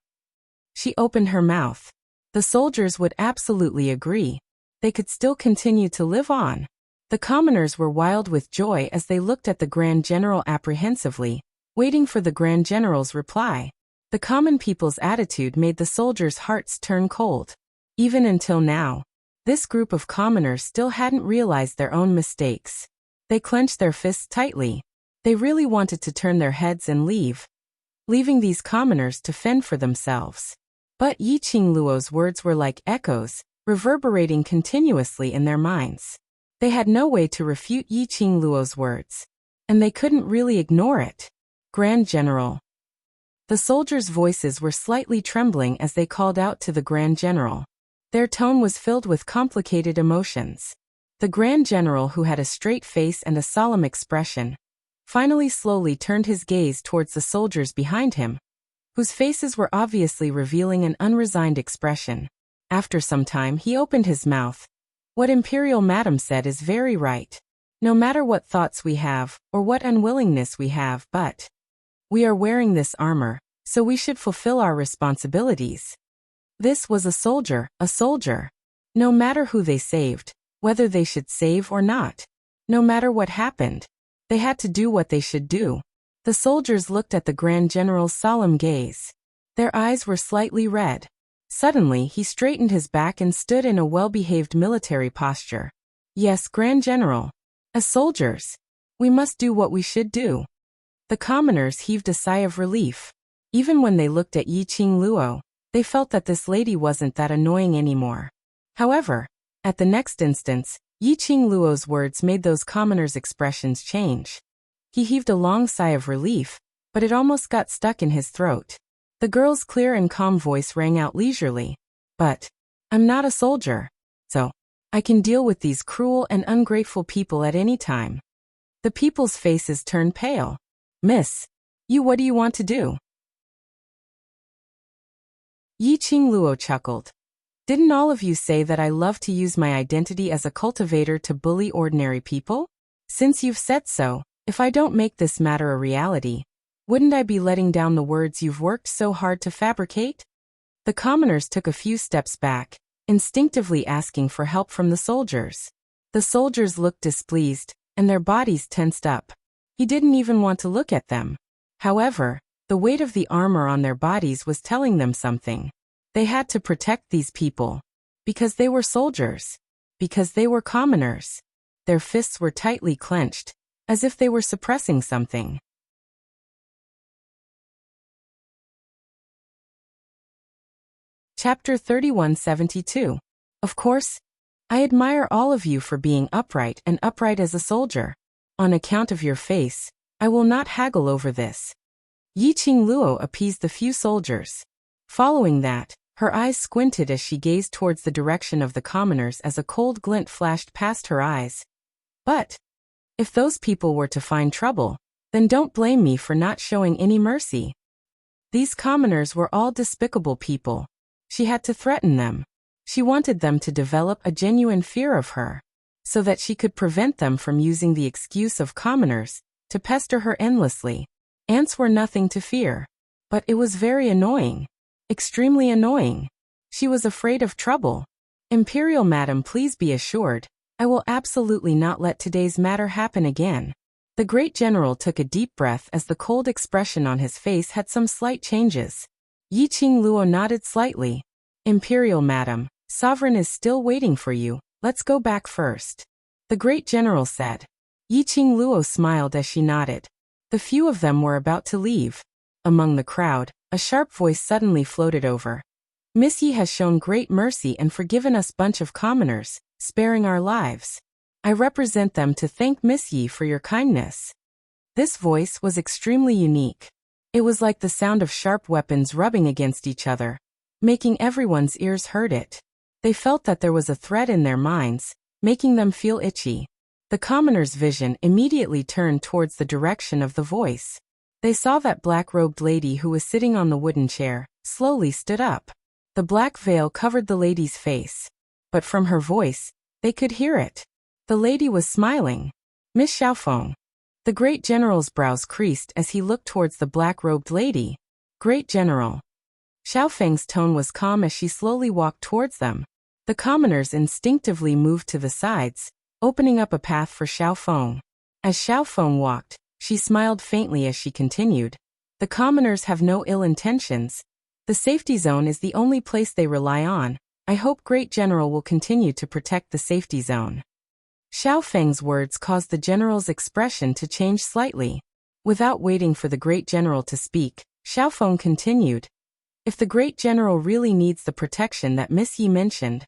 She opened her mouth. The soldiers would absolutely agree. They could still continue to live on. The commoners were wild with joy as they looked at the Grand General apprehensively, waiting for the Grand General's reply. The common people's attitude made the soldiers' hearts turn cold. Even until now, this group of commoners still hadn't realized their own mistakes. They clenched their fists tightly. They really wanted to turn their heads and leave, leaving these commoners to fend for themselves. But Yiqing Luo's words were like echoes, reverberating continuously in their minds. They had no way to refute Yiqing Luo's words, and they couldn't really ignore it. Grand General. The soldiers' voices were slightly trembling as they called out to the Grand General. Their tone was filled with complicated emotions. The Grand General, who had a straight face and a solemn expression, finally slowly turned his gaze towards the soldiers behind him, whose faces were obviously revealing an unresigned expression. After some time he opened his mouth. What Imperial Madam said is very right. No matter what thoughts we have, or what unwillingness we have, but we are wearing this armor, so we should fulfill our responsibilities. This was a soldier. No matter who they saved, whether they should save or not, no matter what happened, they had to do what they should do. The soldiers looked at the Grand General's solemn gaze. Their eyes were slightly red. Suddenly, he straightened his back and stood in a well-behaved military posture. Yes, Grand General. As soldiers, we must do what we should do. The commoners heaved a sigh of relief. Even when they looked at Yi Qing Luo, they felt that this lady wasn't that annoying anymore. However, at the next instance, Yi Qing Luo's words made those commoners' expressions change. He heaved a long sigh of relief, but it almost got stuck in his throat. The girl's clear and calm voice rang out leisurely. But I'm not a soldier, so I can deal with these cruel and ungrateful people at any time. The people's faces turned pale. Miss, what do you want to do? Yi Qing Luo chuckled. Didn't all of you say that I love to use my identity as a cultivator to bully ordinary people? Since you've said so, if I don't make this matter a reality, wouldn't I be letting down the words you've worked so hard to fabricate? The commoners took a few steps back, instinctively asking for help from the soldiers. The soldiers looked displeased, and their bodies tensed up. He didn't even want to look at them. However, the weight of the armor on their bodies was telling them something. They had to protect these people. Because they were soldiers. Because they were commoners. Their fists were tightly clenched, as if they were suppressing something. Chapter 3172. Of course, I admire all of you for being upright as a soldier. On account of your face, I will not haggle over this. Yi Qing Luo appeased the few soldiers. Following that, her eyes squinted as she gazed towards the direction of the commoners as a cold glint flashed past her eyes. But if those people were to find trouble, then don't blame me for not showing any mercy. These commoners were all despicable people. She had to threaten them. She wanted them to develop a genuine fear of her, so that she could prevent them from using the excuse of commoners to pester her endlessly. Ants were nothing to fear. But it was very annoying. Extremely annoying. She was afraid of trouble. Imperial Madam, please be assured, I will absolutely not let today's matter happen again. The great general took a deep breath as the cold expression on his face had some slight changes. Yi Qing Luo nodded slightly. Imperial Madam, Sovereign is still waiting for you. Let's go back first. The great general said. Yi Qing Luo smiled as she nodded. The few of them were about to leave. Among the crowd, a sharp voice suddenly floated over. Miss Yi has shown great mercy and forgiven us bunch of commoners, sparing our lives. I represent them to thank Miss Yi for your kindness. This voice was extremely unique. It was like the sound of sharp weapons rubbing against each other, making everyone's ears hurt it. They felt that there was a threat in their minds, making them feel itchy. The commoner's vision immediately turned towards the direction of the voice. They saw that black-robed lady who was sitting on the wooden chair, slowly stood up. The black veil covered the lady's face. But from her voice, they could hear it. The lady was smiling. Miss Xiaofeng. The great general's brows creased as he looked towards the black-robed lady. Great General. Xiaofeng's tone was calm as she slowly walked towards them. The commoners instinctively moved to the sides, opening up a path for Xiaofeng. As Xiaofeng walked, she smiled faintly as she continued. The commoners have no ill intentions. The safety zone is the only place they rely on. I hope Great General will continue to protect the safety zone. Xiaofeng's words caused the general's expression to change slightly. Without waiting for the great general to speak, Xiaofeng continued. If the great general really needs the protection that Miss Yi mentioned,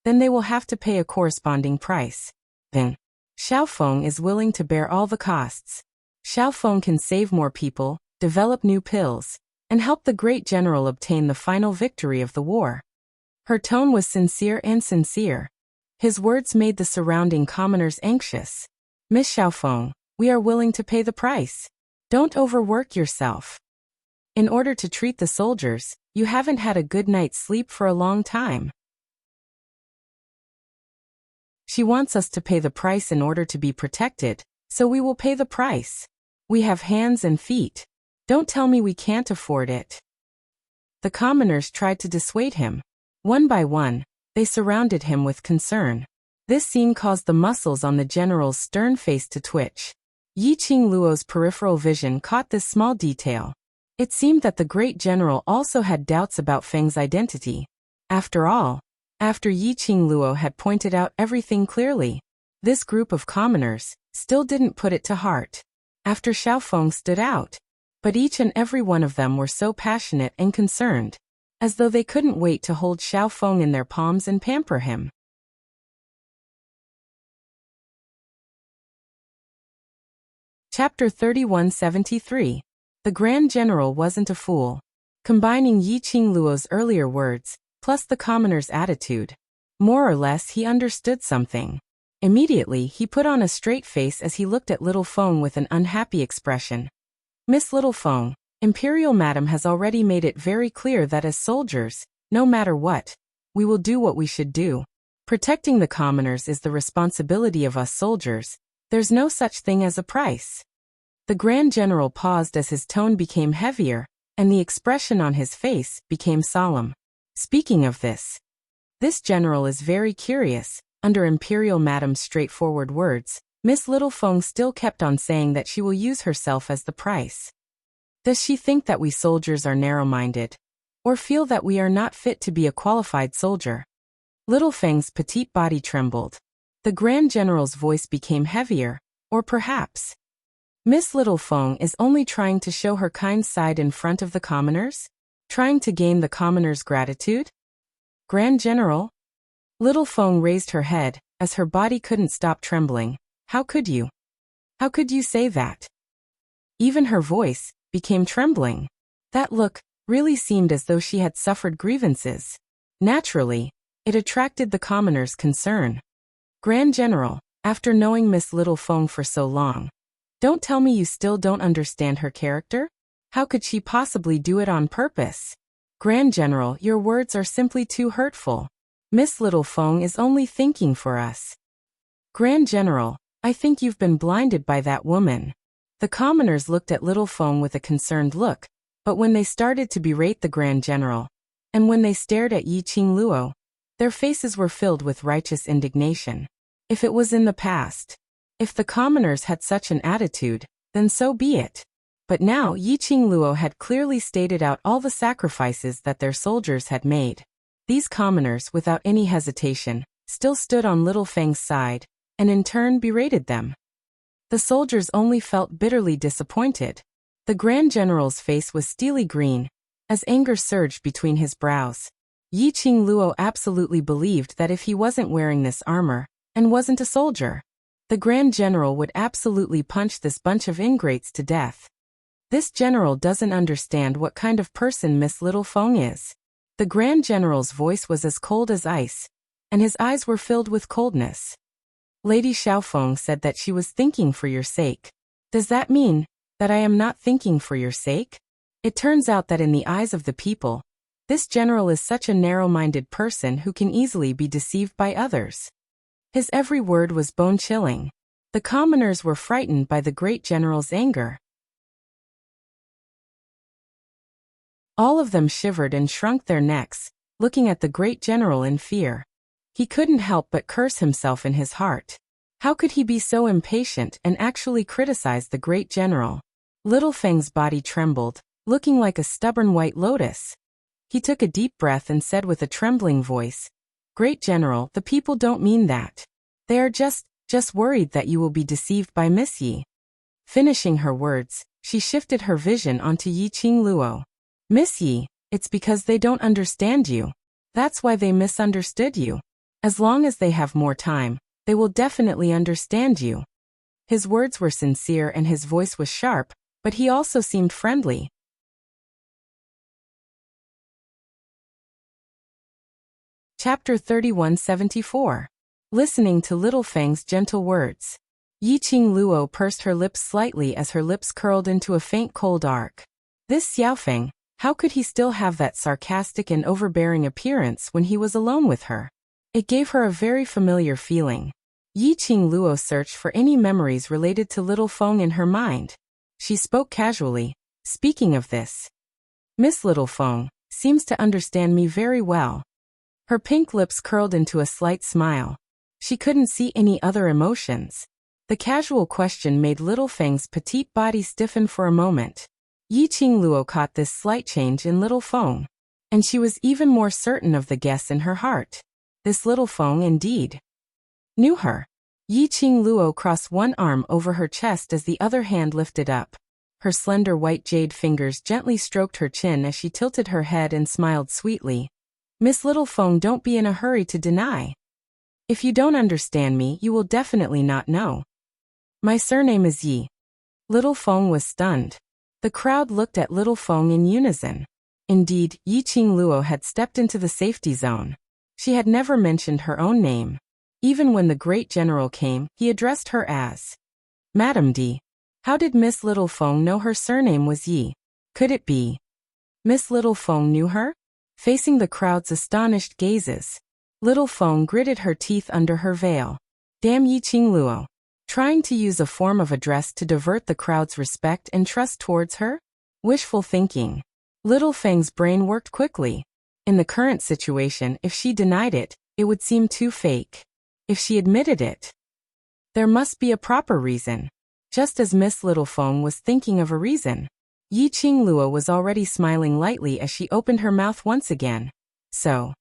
then they will have to pay a corresponding price. Then, Xiaofeng is willing to bear all the costs. Xiaofeng can save more people, develop new pills, and help the great general obtain the final victory of the war. Her tone was sincere and sincere. His words made the surrounding commoners anxious. Miss Xiaofeng, we are willing to pay the price. Don't overwork yourself. In order to treat the soldiers, you haven't had a good night's sleep for a long time. She wants us to pay the price in order to be protected, so we will pay the price. We have hands and feet. Don't tell me we can't afford it. The commoners tried to dissuade him. One by one, they surrounded him with concern. This scene caused the muscles on the general's stern face to twitch. Yi Qing Luo's peripheral vision caught this small detail. It seemed that the great general also had doubts about Feng's identity. After all, after Yi Qingluo had pointed out everything clearly, this group of commoners still didn't put it to heart. After Xiaofeng stood out, but each and every one of them were so passionate and concerned, as though they couldn't wait to hold Xiaofeng in their palms and pamper him. Chapter 3173. The Grand General wasn't a fool. Combining Yi Qingluo's earlier words, plus the commoner's attitude, more or less he understood something. Immediately he put on a straight face as he looked at Little Feng with an unhappy expression. Miss Little Feng, Imperial Madam has already made it very clear that as soldiers, no matter what, we will do what we should do. Protecting the commoners is the responsibility of us soldiers. There's no such thing as a price. The Grand General paused as his tone became heavier, and the expression on his face became solemn. Speaking of this general is very curious. Under Imperial Madam's straightforward words, Miss Little Feng still kept on saying that she will use herself as the price. Does she think that we soldiers are narrow-minded, or feel that we are not fit to be a qualified soldier? Little Feng's petite body trembled. The Grand General's voice became heavier, or perhaps Miss Little Feng is only trying to show her kind side in front of the commoners? Trying to gain the commoners' gratitude? Grand General? Little Feng raised her head, as her body couldn't stop trembling. How could you? How could you say that? Even her voice became trembling. That look really seemed as though she had suffered grievances. Naturally, it attracted the commoners' concern. Grand General, after knowing Miss Little Feng for so long, don't tell me you still don't understand her character? How could she possibly do it on purpose? Grand General, your words are simply too hurtful. Miss Little Feng is only thinking for us. Grand General, I think you've been blinded by that woman. The commoners looked at Little Feng with a concerned look, but when they started to berate the Grand General, and when they stared at Yi Qingluo, their faces were filled with righteous indignation. If it was in the past, if the commoners had such an attitude, then so be it. But now Yi Qingluo had clearly stated out all the sacrifices that their soldiers had made. These commoners, without any hesitation, still stood on Little Feng's side, and in turn berated them. The soldiers only felt bitterly disappointed. The Grand General's face was steely green, as anger surged between his brows. Yi Qingluo absolutely believed that if he wasn't wearing this armor, and wasn't a soldier, the Grand General would absolutely punch this bunch of ingrates to death. This general doesn't understand what kind of person Miss Little Feng is. The Grand General's voice was as cold as ice, and his eyes were filled with coldness. Lady Xiaofeng said that she was thinking for your sake. Does that mean that I am not thinking for your sake? It turns out that in the eyes of the people, this general is such a narrow-minded person who can easily be deceived by others. His every word was bone-chilling. The commoners were frightened by the great general's anger. All of them shivered and shrunk their necks, looking at the great general in fear. He couldn't help but curse himself in his heart. How could he be so impatient and actually criticize the great general? Little Feng's body trembled, looking like a stubborn white lotus. He took a deep breath and said with a trembling voice, "Great General, the people don't mean that. They are just worried that you will be deceived by Miss Yi." Finishing her words, she shifted her vision onto Yi Qingluo. "Miss Yi, it's because they don't understand you. That's why they misunderstood you. As long as they have more time, they will definitely understand you." His words were sincere and his voice was sharp, but he also seemed friendly. Chapter 3174. Listening to Little Feng's gentle words. Yi Qingluo pursed her lips slightly as her lips curled into a faint cold arc. This Xiaofeng, how could he still have that sarcastic and overbearing appearance when he was alone with her? It gave her a very familiar feeling. Yi Qingluo searched for any memories related to Little Feng in her mind. She spoke casually. "Speaking of this, Miss Little Feng seems to understand me very well." Her pink lips curled into a slight smile. She couldn't see any other emotions. The casual question made Little Feng's petite body stiffen for a moment. Yi Qingluo caught this slight change in Little Feng. And she was even more certain of the guess in her heart. This little Feng indeed knew her. Yiqing Luo crossed one arm over her chest as the other hand lifted up. Her slender white jade fingers gently stroked her chin as she tilted her head and smiled sweetly. Miss Little Feng, don't be in a hurry to deny. If you don't understand me, you will definitely not know. My surname is Yi. Little Feng was stunned. The crowd looked at Little Feng in unison. Indeed, Yiqing Luo had stepped into the safety zone. She had never mentioned her own name. Even when the great general came, he addressed her as Madam D. How did Miss Little Feng know her surname was Yi? Could it be Miss Little Feng knew her? Facing the crowd's astonished gazes, Little Feng gritted her teeth under her veil. Damn Yiqing Luo. Trying to use a form of address to divert the crowd's respect and trust towards her? Wishful thinking. Little Feng's brain worked quickly. In the current situation, if she denied it, it would seem too fake. If she admitted it, there must be a proper reason. Just as Miss Little Feng was thinking of a reason, Yiqing Luo was already smiling lightly as she opened her mouth once again. So,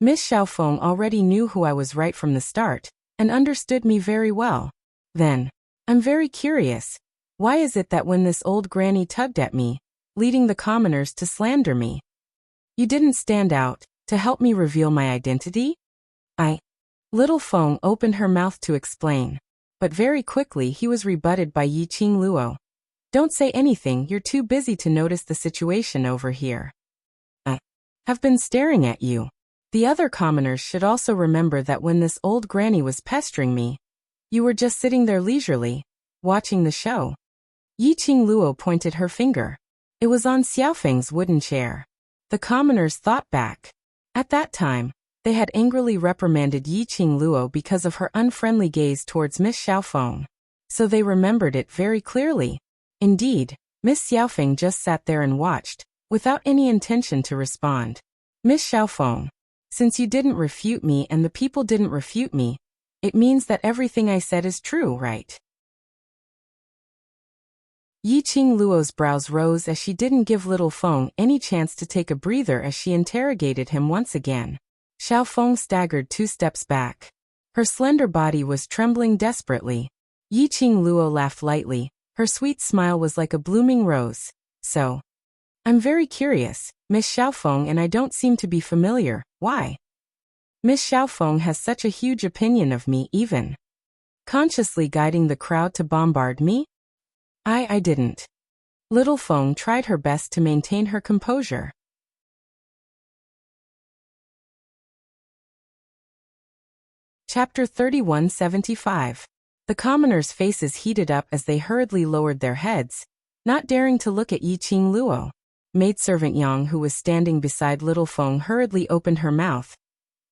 Miss Xiaofeng already knew who I was right from the start, and understood me very well. Then, I'm very curious. Why is it that when this old granny tugged at me, leading the commoners to slander me, you didn't stand out to help me reveal my identity? Little Feng opened her mouth to explain, but very quickly he was rebutted by Yiqing Luo. Don't say anything, you're too busy to notice the situation over here. I have been staring at you. The other commoners should also remember that when this old granny was pestering me, you were just sitting there leisurely, watching the show. Yiqing Luo pointed her finger. It was on Xiaofeng's wooden chair. The commoners thought back. At that time, they had angrily reprimanded Yiqing Luo because of her unfriendly gaze towards Miss Xiaofeng. So they remembered it very clearly. Indeed, Miss Xiaofeng just sat there and watched, without any intention to respond. Miss Xiaofeng, since you didn't refute me and the people didn't refute me, it means that everything I said is true, right? Yiqing Luo's brows rose as she didn't give Little Feng any chance to take a breather as she interrogated him once again. Xiaofeng staggered 2 steps back. Her slender body was trembling desperately. Yiqing Luo laughed lightly. Her sweet smile was like a blooming rose. So, I'm very curious, Miss Xiaofeng, and I don't seem to be familiar. Why? Miss Xiaofeng has such a huge opinion of me, even consciously guiding the crowd to bombard me? I didn't. Little Feng tried her best to maintain her composure. Chapter 3175. The commoners' faces heated up as they hurriedly lowered their heads, not daring to look at Yiqing Luo. Maidservant Yang, who was standing beside Little Feng, hurriedly opened her mouth.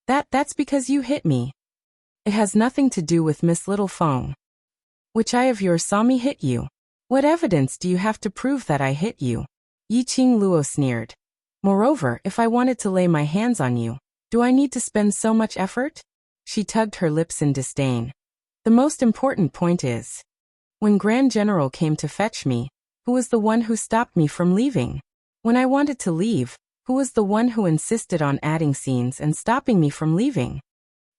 That's because you hit me. It has nothing to do with Miss Little Feng. Which eye of yours saw me hit you? What evidence do you have to prove that I hit you? Yiqing Luo sneered. Moreover, if I wanted to lay my hands on you, do I need to spend so much effort? She tugged her lips in disdain. The most important point is, when Grand General came to fetch me, who was the one who stopped me from leaving? When I wanted to leave, who was the one who insisted on adding scenes and stopping me from leaving?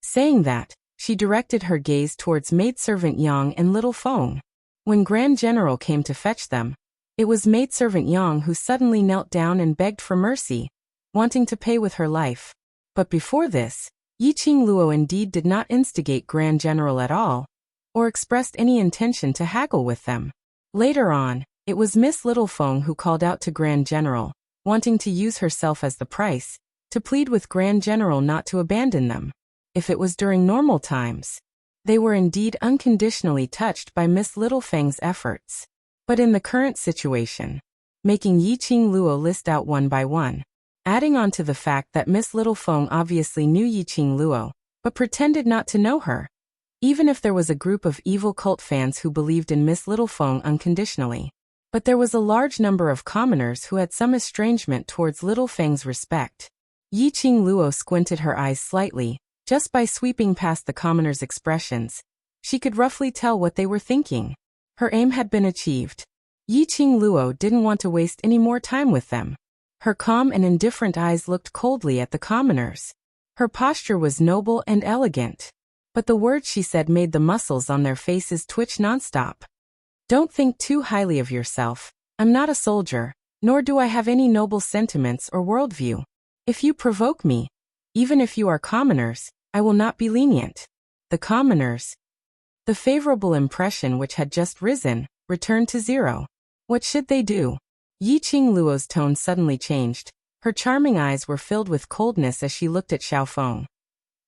Saying that, she directed her gaze towards Maidservant Yang and Little Feng. When Grand General came to fetch them, it was Maidservant Yang who suddenly knelt down and begged for mercy, wanting to pay with her life. But before this, Yiqing Luo indeed did not instigate Grand General at all, or expressed any intention to haggle with them. Later on, it was Miss Little Feng who called out to Grand General, wanting to use herself as the price, to plead with Grand General not to abandon them. If it was during normal times, they were indeed unconditionally touched by Miss Little Feng's efforts. But in the current situation, making Yiqing Luo list out one by one, adding on to the fact that Miss Little Feng obviously knew Yiqing Luo, but pretended not to know her. Even if there was a group of evil cult fans who believed in Miss Little Feng unconditionally, but there was a large number of commoners who had some estrangement towards Little Feng's respect. Yiqing Luo squinted her eyes slightly. Just by sweeping past the commoners' expressions, she could roughly tell what they were thinking. Her aim had been achieved. Yiqing Luo didn't want to waste any more time with them. Her calm and indifferent eyes looked coldly at the commoners. Her posture was noble and elegant. But the words she said made the muscles on their faces twitch nonstop. Don't think too highly of yourself. I'm not a soldier, nor do I have any noble sentiments or worldview. If you provoke me, even if you are commoners, I will not be lenient. The commoners, the favorable impression which had just risen, returned to zero. What should they do? Yi Qingluo's tone suddenly changed. Her charming eyes were filled with coldness as she looked at Xiaofeng.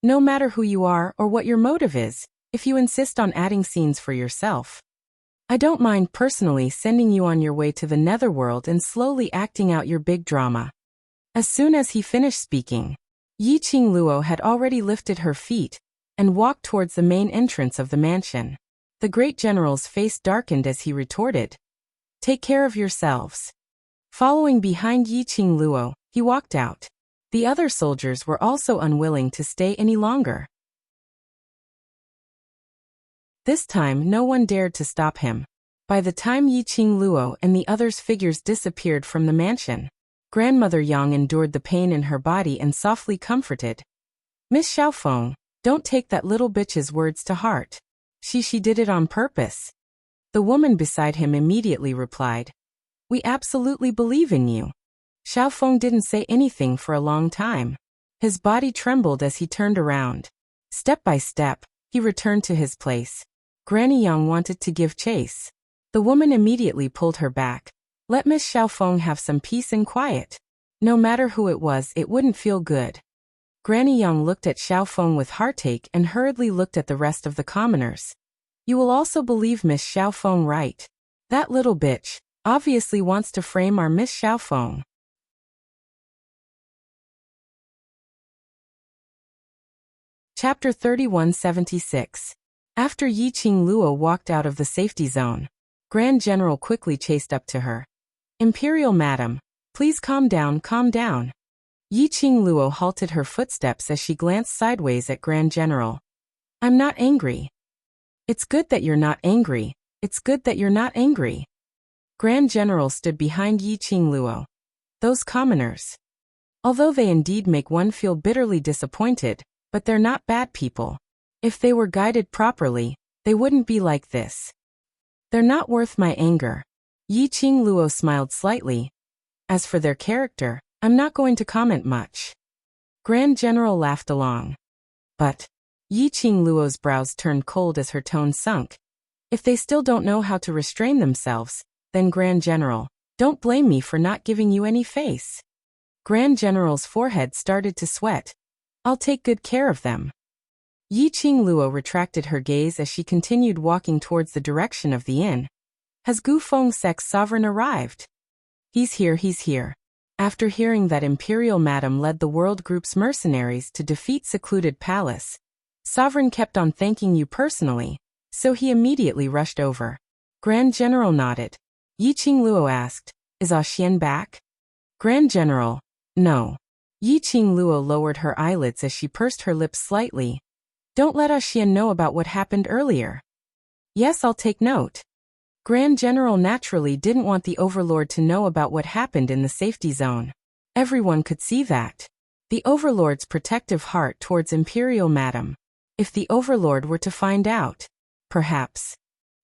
No matter who you are or what your motive is, if you insist on adding scenes for yourself, I don't mind personally sending you on your way to the netherworld and slowly acting out your big drama. As soon as he finished speaking, Yi Qingluo had already lifted her feet and walked towards the main entrance of the mansion. The great general's face darkened as he retorted, "Take care of yourselves." Following behind Yi Qingluo, he walked out. The other soldiers were also unwilling to stay any longer. This time no one dared to stop him. By the time Yi Qingluo and the others' figures disappeared from the mansion, Grandmother Yang endured the pain in her body and softly comforted, "Miss Xiaofeng, don't take that little bitch's words to heart. She did it on purpose." The woman beside him immediately replied, "We absolutely believe in you." Xiaofeng didn't say anything for a long time. His body trembled as he turned around. Step by step, he returned to his place. Granny Yang wanted to give chase. The woman immediately pulled her back. Let Miss Xiaofeng have some peace and quiet. No matter who it was, it wouldn't feel good. Granny Yang looked at Xiaofeng with heartache and hurriedly looked at the rest of the commoners. You will also believe Miss Xiaofeng, right? That little bitch obviously wants to frame our Miss Xiaofeng. Chapter 3176. After Yi Qingluo walked out of the safety zone, Grand General quickly chased up to her. Imperial Madam, please calm down, calm down. Yi Qingluo halted her footsteps as she glanced sideways at Grand General. I'm not angry. It's good that you're not angry. It's good that you're not angry. Grand General stood behind Yi Qingluo. Those commoners, although they indeed make one feel bitterly disappointed, but they're not bad people. If they were guided properly, they wouldn't be like this. They're not worth my anger. Yi Qingluo smiled slightly. As for their character, I'm not going to comment much. Grand General laughed along. But Yi Qingluo's brows turned cold as her tone sunk. If they still don't know how to restrain themselves, then Grand General, don't blame me for not giving you any face. Grand General's forehead started to sweat. I'll take good care of them. Yi Qingluo retracted her gaze as she continued walking towards the direction of the inn. Has Gu Fengsek's sovereign arrived? He's here, he's here. After hearing that Imperial Madam led the World Group's mercenaries to defeat Secluded Palace, Sovereign kept on thanking you personally, so he immediately rushed over. Grand General nodded. Yi Qingluo asked, Is Xian back? Grand General, no. Yi Qingluo lowered her eyelids as she pursed her lips slightly. Don't let Xian know about what happened earlier. Yes, I'll take note. Grand General naturally didn't want the Overlord to know about what happened in the safety zone. Everyone could see that. The Overlord's protective heart towards Imperial Madam. If the Overlord were to find out, perhaps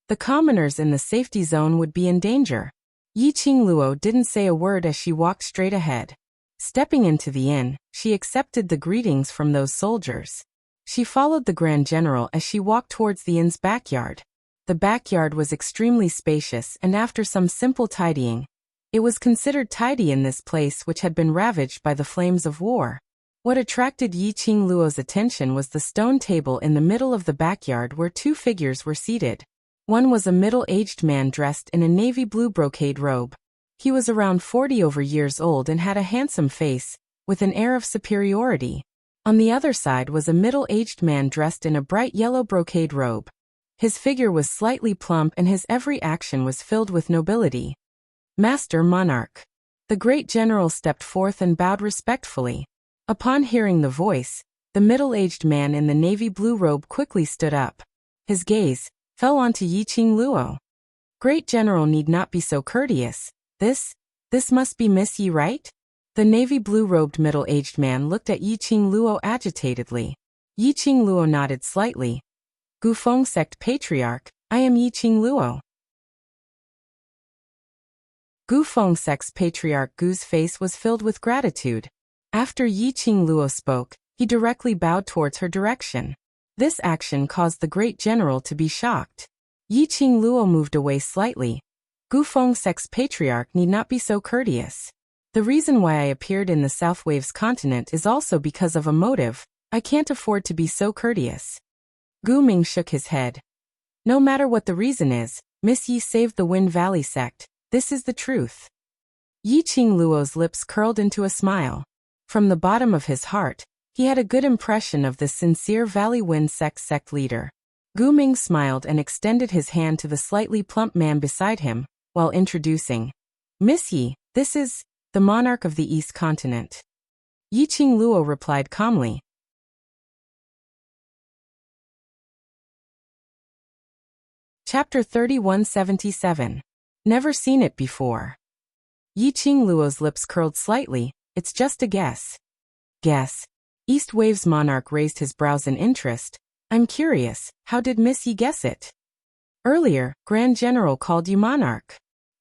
the commoners in the safety zone would be in danger. Yi Qingluo didn't say a word as she walked straight ahead. Stepping into the inn, she accepted the greetings from those soldiers. She followed the Grand General as she walked towards the inn's backyard. The backyard was extremely spacious, and after some simple tidying, it was considered tidy in this place which had been ravaged by the flames of war. What attracted Yi Qingluo's attention was the stone table in the middle of the backyard where two figures were seated. One was a middle-aged man dressed in a navy blue brocade robe. He was around 40 years old and had a handsome face, with an air of superiority. On the other side was a middle-aged man dressed in a bright yellow brocade robe. His figure was slightly plump and his every action was filled with nobility. Master Monarch. The great general stepped forth and bowed respectfully. Upon hearing the voice, the middle-aged man in the navy blue robe quickly stood up. His gaze fell onto Yi Qingluo. Great general need not be so courteous. This must be Miss Yi, right? The navy blue-robed middle-aged man looked at Yiqing Luo agitatedly. Yiqing Luo nodded slightly. Gufeng Sect Patriarch, I am Yiqing Luo. Gufeng Sect's Patriarch Gu's face was filled with gratitude. After Yiqing Luo spoke, he directly bowed towards her direction. This action caused the great general to be shocked. Yiqing Luo moved away slightly. Gufeng Sect's Patriarch need not be so courteous. The reason why I appeared in the South Waves continent is also because of a motive. I can't afford to be so courteous. Gu Ming shook his head. No matter what the reason is, Miss Yi saved the Wind Valley sect. This is the truth. Yiqing Luo's lips curled into a smile. From the bottom of his heart, he had a good impression of this sincere Valley Wind sect leader. Gu Ming smiled and extended his hand to the slightly plump man beside him, while introducing, Miss Yi, this is the monarch of the East Continent. Yiqing Luo replied calmly. Chapter 3177. Never seen it before. Yiqing Luo's lips curled slightly. It's just a guess. Guess? East Waves monarch raised his brows in interest. I'm curious, how did Miss Yi guess it? Earlier, Grand General called you monarch.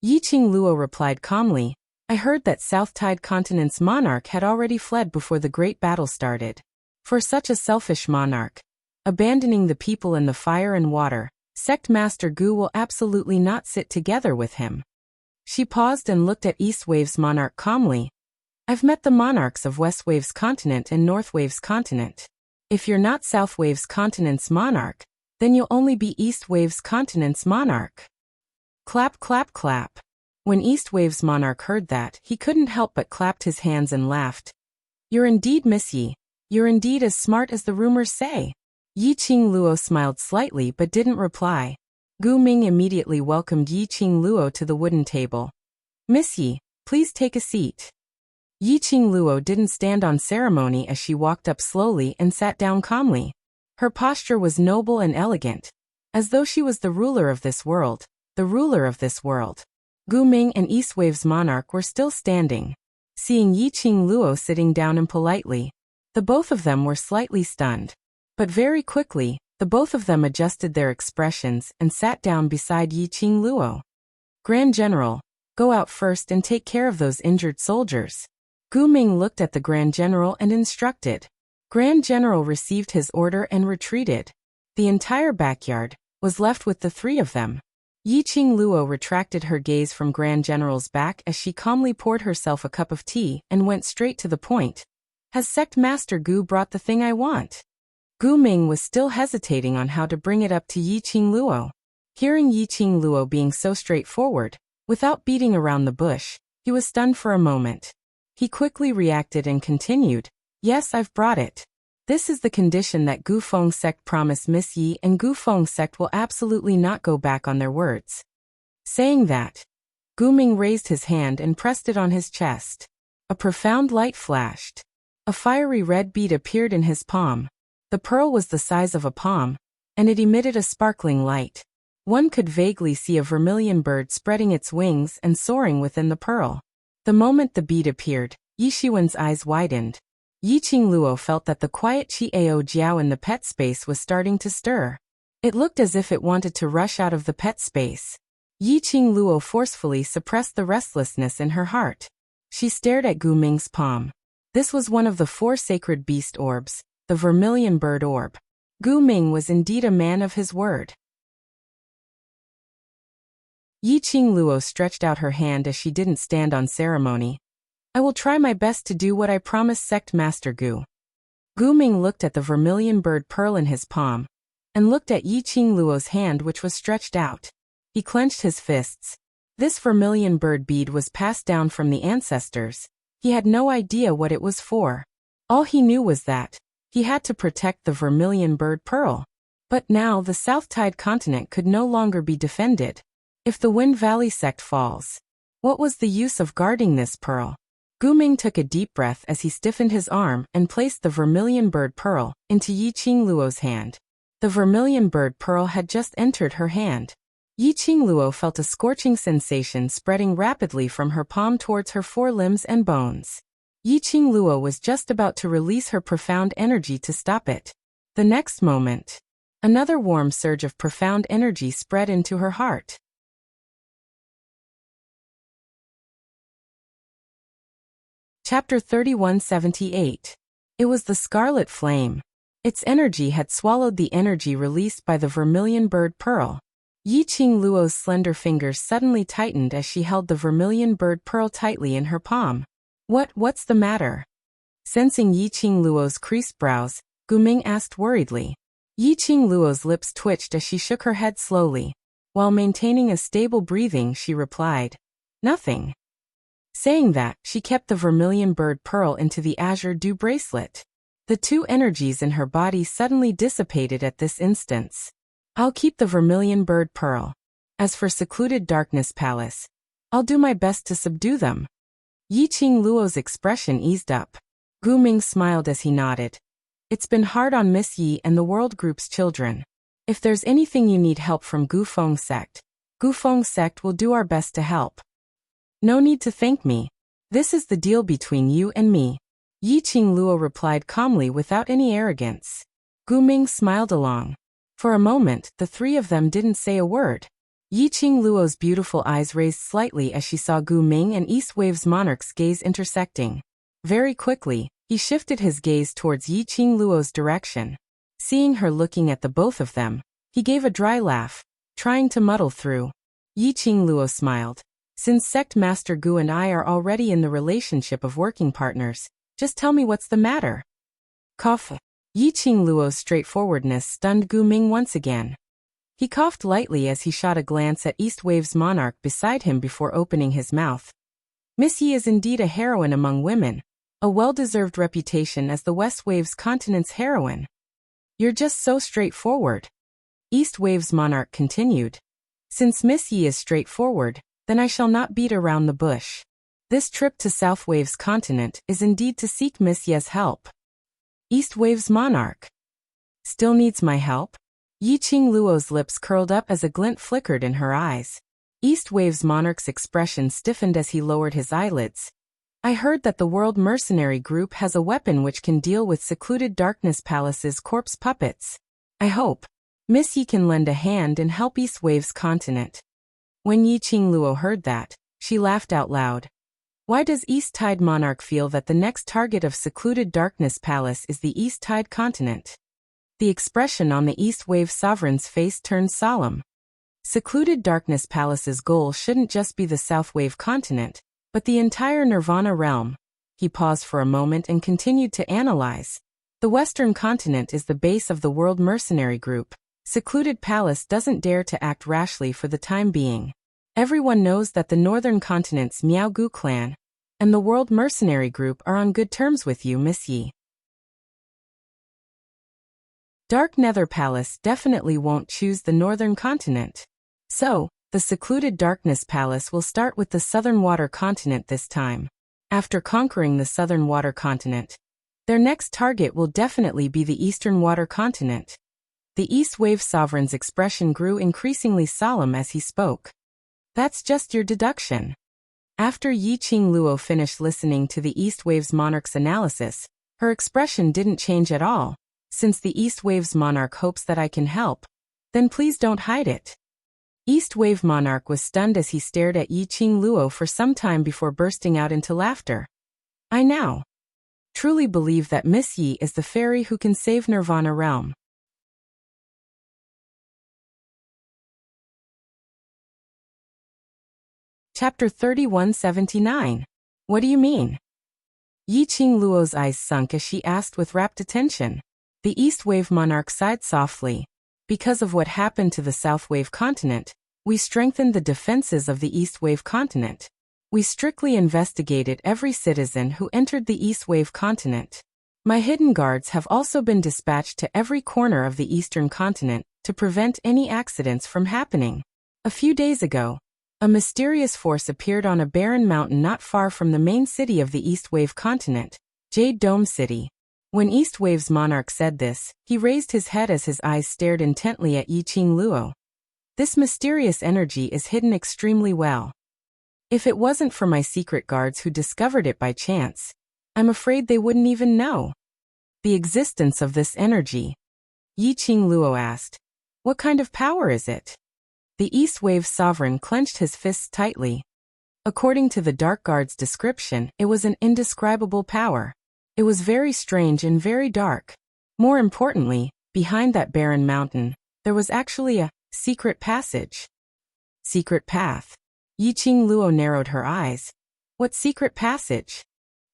Yiqing Luo replied calmly. I heard that South Tide Continent's monarch had already fled before the great battle started. For such a selfish monarch, abandoning the people in the fire and water, Sect Master Gu will absolutely not sit together with him. She paused and looked at East Waves monarch calmly. I've met the monarchs of West Waves continent and North Waves continent. If you're not South Waves continent's monarch, then you'll only be East Waves continent's monarch. Clap, clap, clap. When East Waves monarch heard that, he couldn't help but clapped his hands and laughed. You're indeed Miss Yi. You're indeed as smart as the rumors say. Yiqing Luo smiled slightly but didn't reply. Gu Ming immediately welcomed Yiqing Luo to the wooden table. Miss Yi, please take a seat. Yiqing Luo didn't stand on ceremony as she walked up slowly and sat down calmly. Her posture was noble and elegant, as though she was the ruler of this world, the ruler of this world. Gu Ming and East Waves monarch were still standing. Seeing Yiqing Luo sitting down impolitely, the both of them were slightly stunned. But very quickly, the both of them adjusted their expressions and sat down beside Yiqing Luo. Grand General, go out first and take care of those injured soldiers. Gu Ming looked at the Grand General and instructed. Grand General received his order and retreated. The entire backyard was left with the three of them. Yiqing Luo retracted her gaze from Grand General's back as she calmly poured herself a cup of tea and went straight to the point. Has Sect Master Gu brought the thing I want? Gu Ming was still hesitating on how to bring it up to Yiqing Luo. Hearing Yiqing Luo being so straightforward, without beating around the bush, he was stunned for a moment. He quickly reacted and continued, Yes, I've brought it. This is the condition that Gufeng Sect promised Miss Yi, and Gufeng Sect will absolutely not go back on their words. Saying that, Gu Ming raised his hand and pressed it on his chest. A profound light flashed. A fiery red bead appeared in his palm. The pearl was the size of a palm, and it emitted a sparkling light. One could vaguely see a vermilion bird spreading its wings and soaring within the pearl. The moment the bead appeared, Yi Shiwen's eyes widened. Yiqing Luo felt that the quiet Chiao Jiao in the pet space was starting to stir. It looked as if it wanted to rush out of the pet space. Yiqing Luo forcefully suppressed the restlessness in her heart. She stared at Gu Ming's palm. This was one of the 4 sacred beast orbs, the vermilion bird orb. Gu Ming was indeed a man of his word. Yiqing Luo stretched out her hand as she didn't stand on ceremony. I will try my best to do what I promised Sect Master Gu. Gu Ming looked at the vermilion bird pearl in his palm, and looked at Yiqing Luo's hand which was stretched out. He clenched his fists. This vermilion bird bead was passed down from the ancestors. He had no idea what it was for. All he knew was that he had to protect the vermilion bird pearl. But now the South Tide continent could no longer be defended. If the Wind Valley sect falls, what was the use of guarding this pearl? Gu Ming took a deep breath as he stiffened his arm and placed the vermilion bird pearl into Yiqing Luo's hand. The vermilion bird pearl had just entered her hand. Yiqing Luo felt a scorching sensation spreading rapidly from her palm towards her forelimbs and bones. Yiqing Luo was just about to release her profound energy to stop it. The next moment, another warm surge of profound energy spread into her heart. Chapter 3178. It was the scarlet flame. Its energy had swallowed the energy released by the vermilion bird pearl. Yiqing Luo's slender fingers suddenly tightened as she held the vermilion bird pearl tightly in her palm. What's the matter? Sensing Yiqing Luo's creased brows, Guming asked worriedly. Yiqing Luo's lips twitched as she shook her head slowly. While maintaining a stable breathing, she replied, "Nothing." Saying that, she kept the vermilion bird pearl into the azure dew bracelet. The two energies in her body suddenly dissipated at this instance. I'll keep the vermilion bird pearl. As for secluded darkness palace, I'll do my best to subdue them. Yiqing Luo's expression eased up. Guming smiled as he nodded. It's been hard on Miss Yi and the World Group's children. If there's anything you need help from Gufeng sect will do our best to help. No need to thank me. This is the deal between you and me. Yiqing Luo replied calmly without any arrogance. Guming smiled along. For a moment, the three of them didn't say a word. Yiqing Luo's beautiful eyes raised slightly as she saw Guming and East Wave's monarch's gaze intersecting. Very quickly, he shifted his gaze towards Yiqing Luo's direction. Seeing her looking at the both of them, he gave a dry laugh, trying to muddle through. Yiqing Luo smiled. Since Sect Master Gu and I are already in the relationship of working partners, just tell me what's the matter. Cough. Yiqing Luo's straightforwardness stunned Guming once again. He coughed lightly as he shot a glance at East Wave's monarch beside him before opening his mouth. Miss Yi is indeed a heroine among women, a well-deserved reputation as the West Wave's continent's heroine. You're just so straightforward. East Wave's monarch continued. Since Miss Yi is straightforward, then I shall not beat around the bush. This trip to South Wave's continent is indeed to seek Miss Yi's help. East Wave's monarch still needs my help? Yiqing Luo's lips curled up as a glint flickered in her eyes. East Wave's monarch's expression stiffened as he lowered his eyelids. I heard that the World Mercenary Group has a weapon which can deal with secluded Darkness Palace's corpse puppets. I hope Miss Yi can lend a hand and help East Wave's continent. When Yiqing Luo heard that, she laughed out loud. Why does East Tide Monarch feel that the next target of secluded Darkness Palace is the East Tide continent? The expression on the East Wave sovereign's face turned solemn. Secluded Darkness Palace's goal shouldn't just be the South Wave continent, but the entire Nirvana realm. He paused for a moment and continued to analyze. The Western continent is the base of the World Mercenary Group. Secluded Palace doesn't dare to act rashly for the time being. Everyone knows that the Northern Continent's Miao Gu clan and the World Mercenary Group are on good terms with you, Miss Yi. Dark Nether Palace definitely won't choose the Northern Continent. So, the secluded Darkness Palace will start with the Southern Water Continent this time. After conquering the Southern Water Continent, their next target will definitely be the Eastern Water Continent. The East Wave sovereign's expression grew increasingly solemn as he spoke. That's just your deduction. After Yiqing Luo finished listening to the East Wave's monarch's analysis, her expression didn't change at all. Since the East Wave's monarch hopes that I can help, then please don't hide it. East Wave monarch was stunned as he stared at Yiqing Luo for some time before bursting out into laughter. I now truly believe that Miss Yi is the fairy who can save Nirvana realm. Chapter 3179. What do you mean? Yiqing Luo's eyes sunk as she asked with rapt attention. The East Wave monarch sighed softly. Because of what happened to the South Wave continent, we strengthened the defenses of the East Wave continent. We strictly investigated every citizen who entered the East Wave continent. My hidden guards have also been dispatched to every corner of the Eastern continent to prevent any accidents from happening. A few days ago, a mysterious force appeared on a barren mountain not far from the main city of the East Wave continent, Jade Dome City. When East Wave's monarch said this, he raised his head as his eyes stared intently at Yiqing Luo. This mysterious energy is hidden extremely well. If it wasn't for my secret guards who discovered it by chance, I'm afraid they wouldn't even know the existence of this energy. Yi Qingluo asked, "What kind of power is it?" The East Wave Sovereign clenched his fists tightly. According to the Dark Guard's description, it was an indescribable power. It was very strange and very dark. More importantly, behind that barren mountain, there was actually a secret passage. Secret path. Yi Qingluo narrowed her eyes. What secret passage?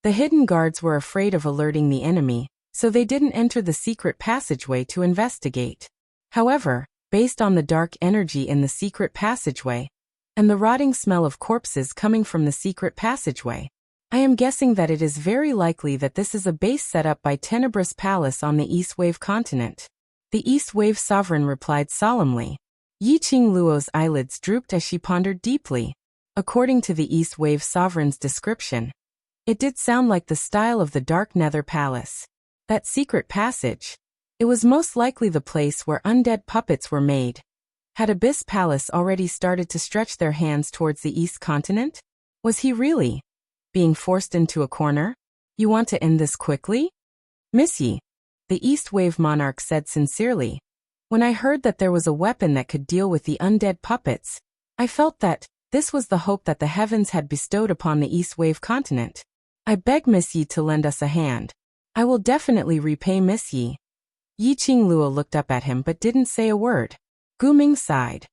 The hidden guards were afraid of alerting the enemy, so they didn't enter the secret passageway to investigate. However, based on the dark energy in the secret passageway, and the rotting smell of corpses coming from the secret passageway, I am guessing that it is very likely that this is a base set up by Tenebrous Palace on the East Wave continent. The East Wave Sovereign replied solemnly. Yi Qingluo's eyelids drooped as she pondered deeply. According to the East Wave Sovereign's description, it did sound like the style of the Dark Nether Palace. That secret passage. It was most likely the place where undead puppets were made. Had Abyss Palace already started to stretch their hands towards the East continent? Was he really being forced into a corner? You want to end this quickly? Miss Yi, the East Wave Monarch said sincerely. When I heard that there was a weapon that could deal with the undead puppets, I felt that this was the hope that the heavens had bestowed upon the East Wave continent. I beg Miss Yi to lend us a hand. I will definitely repay Miss Yi. Yi Qingluo looked up at him but didn't say a word. Gu Ming sighed.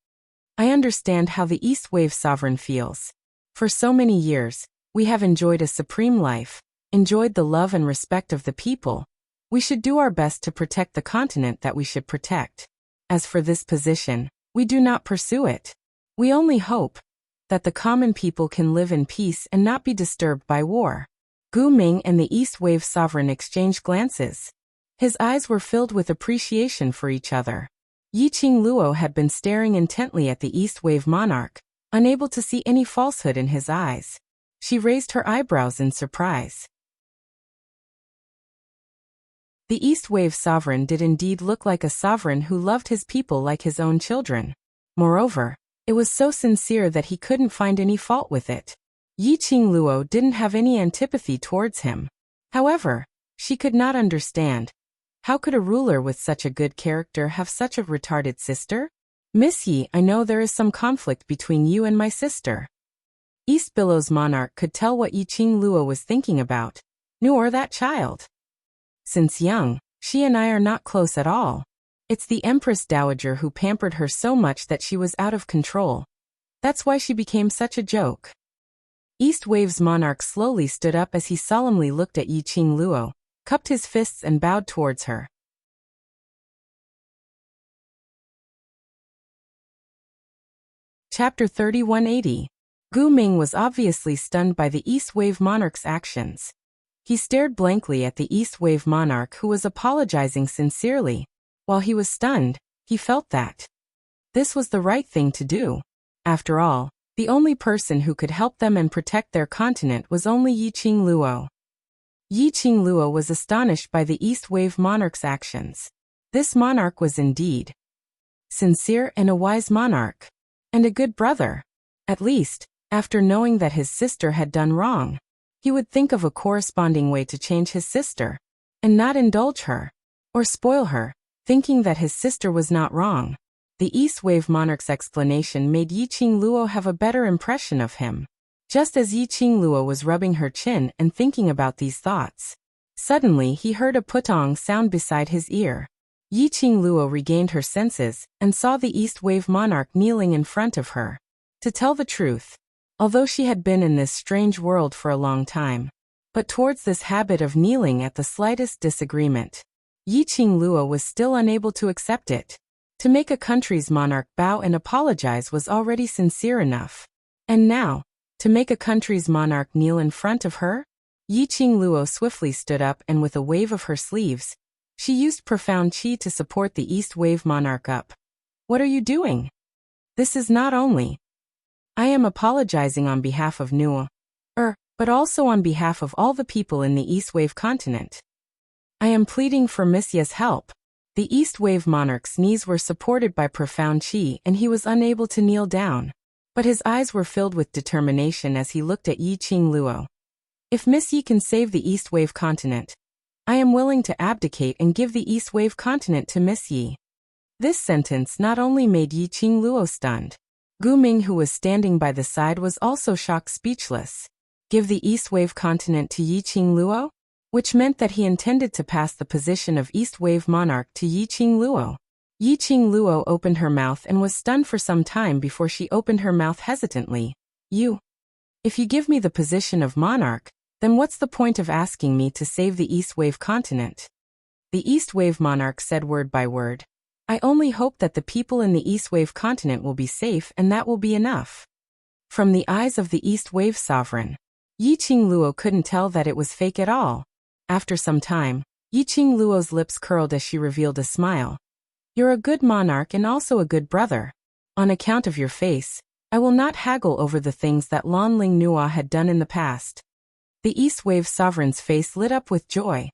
I understand how the East Wave Sovereign feels. For so many years, we have enjoyed a supreme life, enjoyed the love and respect of the people. We should do our best to protect the continent that we should protect. As for this position, we do not pursue it. We only hope that the common people can live in peace and not be disturbed by war. Gu Ming and the East Wave Sovereign exchanged glances. His eyes were filled with appreciation for each other. Yi Qingluo had been staring intently at the East Wave Monarch, unable to see any falsehood in his eyes. She raised her eyebrows in surprise. The East Wave Sovereign did indeed look like a sovereign who loved his people like his own children. Moreover, it was so sincere that he couldn't find any fault with it. Yi Qingluo didn't have any antipathy towards him. However, she could not understand. How could a ruler with such a good character have such a retarded sister? Miss Yi, I know there is some conflict between you and my sister. East Billow's monarch could tell what Yi Qingluo was thinking about. Nor that child. Since young, she and I are not close at all. It's the Empress Dowager who pampered her so much that she was out of control. That's why she became such a joke. East Wave's monarch slowly stood up as he solemnly looked at Yi Qingluo, cupped his fists and bowed towards her. Chapter 3180. Gu Ming was obviously stunned by the East Wave Monarch's actions. He stared blankly at the East Wave Monarch who was apologizing sincerely. While he was stunned, he felt that this was the right thing to do. After all, the only person who could help them and protect their continent was only Yi Qingluo. Yi Qingluo was astonished by the East Wave Monarch's actions. This monarch was indeed sincere and a wise monarch, and a good brother. At least, after knowing that his sister had done wrong, he would think of a corresponding way to change his sister, and not indulge her, or spoil her, thinking that his sister was not wrong. The East Wave Monarch's explanation made Yi Qingluo have a better impression of him. Just as Yi Qingluo was rubbing her chin and thinking about these thoughts, suddenly he heard a putong sound beside his ear. Yi Qingluo regained her senses and saw the East Wave Monarch kneeling in front of her. To tell the truth, although she had been in this strange world for a long time, but towards this habit of kneeling at the slightest disagreement, Yi Qingluo was still unable to accept it. To make a country's monarch bow and apologize was already sincere enough. And now, to make a country's monarch kneel in front of her? Yi Qingluo swiftly stood up and with a wave of her sleeves, she used profound qi to support the East Wave Monarch up. What are you doing? This is not only I am apologizing on behalf of Nuo, but also on behalf of all the people in the East Wave continent. I am pleading for Miss Ye's help. The East Wave Monarch's knees were supported by profound qi and he was unable to kneel down. But his eyes were filled with determination as he looked at Yi Qingluo. If Miss Yi can save the East Wave Continent, I am willing to abdicate and give the East Wave Continent to Miss Yi. This sentence not only made Yi Qingluo stunned. Gu Ming, who was standing by the side, was also shocked speechless. Give the East Wave Continent to Yi Qingluo? Which meant that he intended to pass the position of East Wave Monarch to Yi Qingluo. Yi Qingluo opened her mouth and was stunned for some time before she opened her mouth hesitantly. If you give me the position of monarch, then what's the point of asking me to save the East Wave Continent? The East Wave Monarch said word by word. I only hope that the people in the East Wave Continent will be safe, and that will be enough. From the eyes of the East Wave Sovereign, Yi Qingluo couldn't tell that it was fake at all. After some time, Yi Qingluo's lips curled as she revealed a smile. You're a good monarch and also a good brother. On account of your face, I will not haggle over the things that Lan Ling Nua had done in the past. The East Wave Sovereign's face lit up with joy.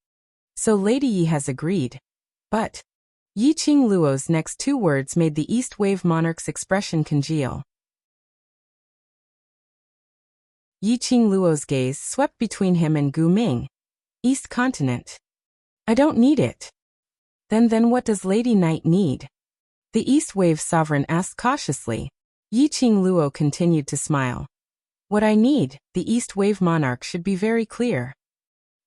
So Lady Yi has agreed. But Yi Qingluo's next two words made the East Wave Monarch's expression congeal. Yi Qingluo's gaze swept between him and Gu Ming. East Continent. I don't need it. Then what does Lady Night need? The East Wave Sovereign asked cautiously. Yi Qingluo continued to smile. What I need, the East Wave Monarch should be very clear.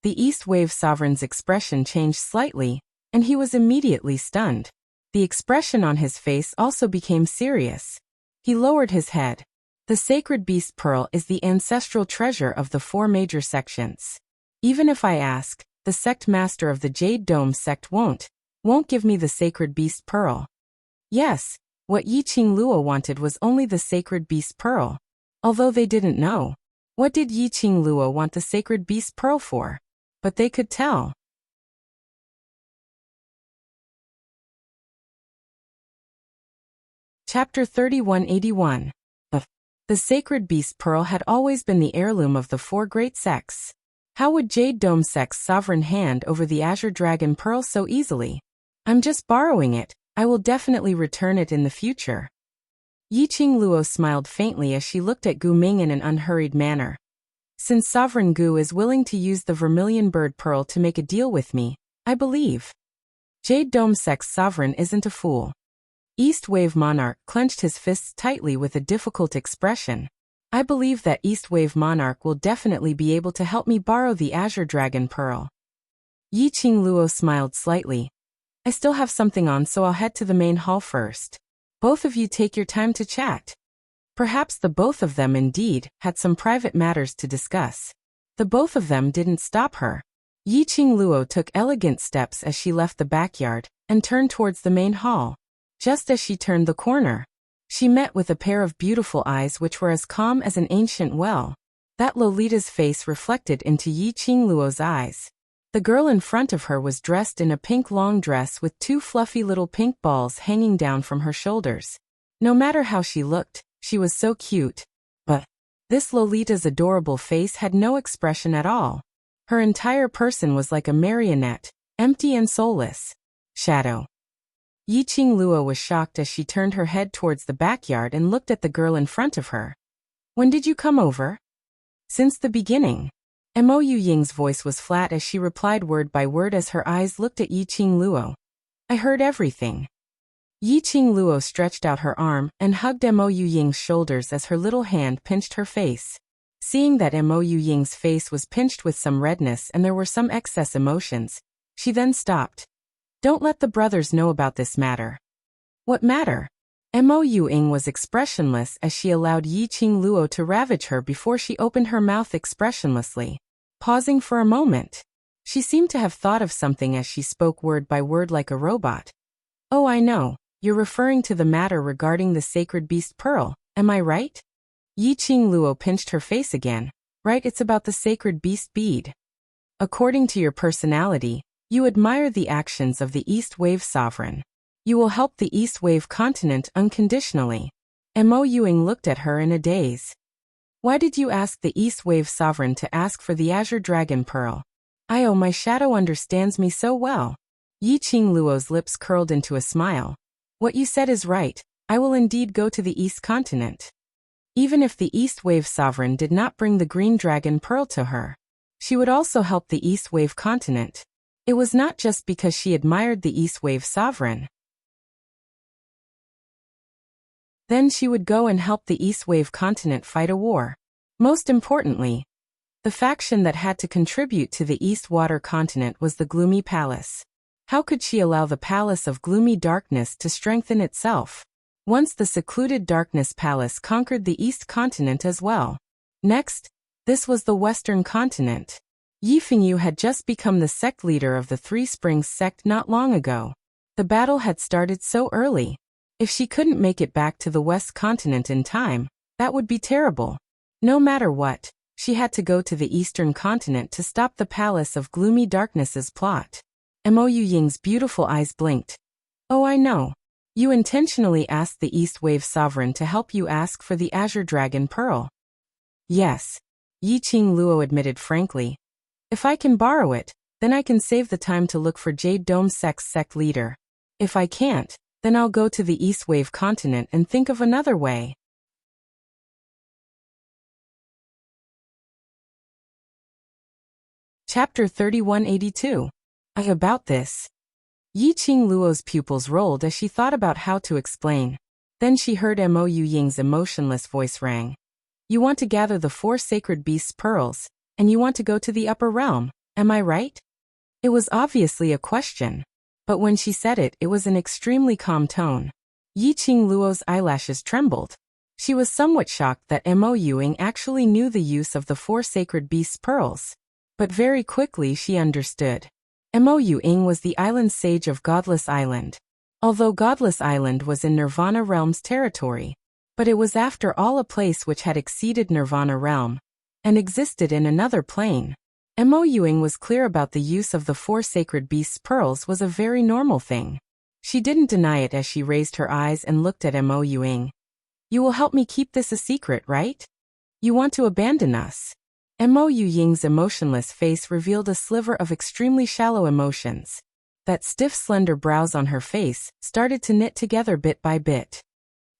The East Wave Sovereign's expression changed slightly, and he was immediately stunned. The expression on his face also became serious. He lowered his head. The sacred beast pearl is the ancestral treasure of the 4 major sections. Even if I ask, the sect master of the Jade Dome sect won't give me the sacred beast pearl. Yes, what Yi Qingluo wanted was only the sacred beast pearl. Although they didn't know, what did Yi Qingluo want the sacred beast pearl for? But they could tell. Chapter 3181. The sacred beast pearl had always been the heirloom of the 4 great sects. How would Jade Dome sect's sovereign hand over the Azure Dragon pearl so easily? I'm just borrowing it. I will definitely return it in the future. Yi Qingluo smiled faintly as she looked at Gu Ming in an unhurried manner. Since Sovereign Gu is willing to use the Vermilion Bird Pearl to make a deal with me, I believe Jade Dome sect's sovereign isn't a fool. East Wave Monarch clenched his fists tightly with a difficult expression. I believe that East Wave Monarch will definitely be able to help me borrow the Azure Dragon Pearl. Yi Qingluo smiled slightly. I still have something on, so I'll head to the main hall first. Both of you take your time to chat. Perhaps the both of them indeed had some private matters to discuss. The both of them didn't stop her. Yi Qingluo took elegant steps as she left the backyard and turned towards the main hall. Just as she turned the corner, she met with a pair of beautiful eyes which were as calm as an ancient well. That Lolita's face reflected into Yi Qingluo's eyes. The girl in front of her was dressed in a pink long dress with 2 fluffy little pink balls hanging down from her shoulders. No matter how she looked, she was so cute. But this Lolita's adorable face had no expression at all. Her entire person was like a marionette, empty and soulless. Shadow. Yi Qingluo was shocked as she turned her head towards the backyard and looked at the girl in front of her. When did you come over? Since the beginning. Mo Ying's voice was flat as she replied word by word as her eyes looked at Yi Qingluo. I heard everything. Yi Qingluo stretched out her arm and hugged Mo Ying's shoulders as her little hand pinched her face. Seeing that Mo Ying's face was pinched with some redness and there were some excess emotions, she then stopped. Don't let the brothers know about this matter. What matter? Mo Ying was expressionless as she allowed Yi Qingluo to ravage her before she opened her mouth expressionlessly. Pausing for a moment, she seemed to have thought of something as she spoke word by word like a robot. Oh, I know, you're referring to the matter regarding the sacred beast pearl, am I right? Yi Qingluo pinched her face again. Right, it's about the sacred beast bead. According to your personality, you admire the actions of the East Wave Sovereign. You will help the East Wave Continent unconditionally. Mo Ying looked at her in a daze. Why did you ask the East Wave Sovereign to ask for the Azure Dragon Pearl? My shadow understands me so well. Yi Qingluo's lips curled into a smile. What you said is right, I will indeed go to the East Continent. Even if the East Wave Sovereign did not bring the Green Dragon Pearl to her, She would also help the East Wave continent. It was not just because she admired the East Wave sovereign. Then she would go and help the East Wave continent fight a war. Most importantly, the faction that had to contribute to the East Water continent was the Gloomy Palace. How could she allow the Palace of Gloomy Darkness to strengthen itself? Once the secluded Darkness Palace conquered the East continent as well. Next, this was the Western continent. Yi Fengyu had just become the sect leader of the Three Springs sect not long ago. The battle had started so early. If she couldn't make it back to the West continent in time, that would be terrible. No matter what, she had to go to the Eastern continent to stop the Palace of Gloomy Darkness's plot. Mo Ying's beautiful eyes blinked. Oh, I know. You intentionally asked the East Wave Sovereign to help you ask for the Azure Dragon Pearl. Yes. Yiqing Luo admitted frankly. If I can borrow it, then I can save the time to look for Jade Dome Sect's sect leader. If I can't, then I'll go to the East Wave continent and think of another way. Chapter 3182. About this. Yiqing Luo's pupils rolled as she thought about how to explain. Then she heard Mo Ying's emotionless voice rang. You want to gather the 4 sacred beasts' pearls, and you want to go to the upper realm, am I right? It was obviously a question. But when she said it, it was an extremely calm tone. Yiqing Luo's eyelashes trembled. She was somewhat shocked that Mo Ying actually knew the use of the 4 sacred beasts' pearls. But very quickly she understood. Mo Ying was the island sage of Godless Island. Although Godless Island was in Nirvana Realm's territory, but it was after all a place which had exceeded Nirvana Realm, and existed in another plane. Mo Ying was clear about the use of the 4 sacred beasts' pearls was a very normal thing. She didn't deny it as she raised her eyes and looked at Mo Ying. You will help me keep this a secret, right? You want to abandon us? Mo Ying's emotionless face revealed a sliver of extremely shallow emotions. That stiff slender brows on her face started to knit together bit by bit.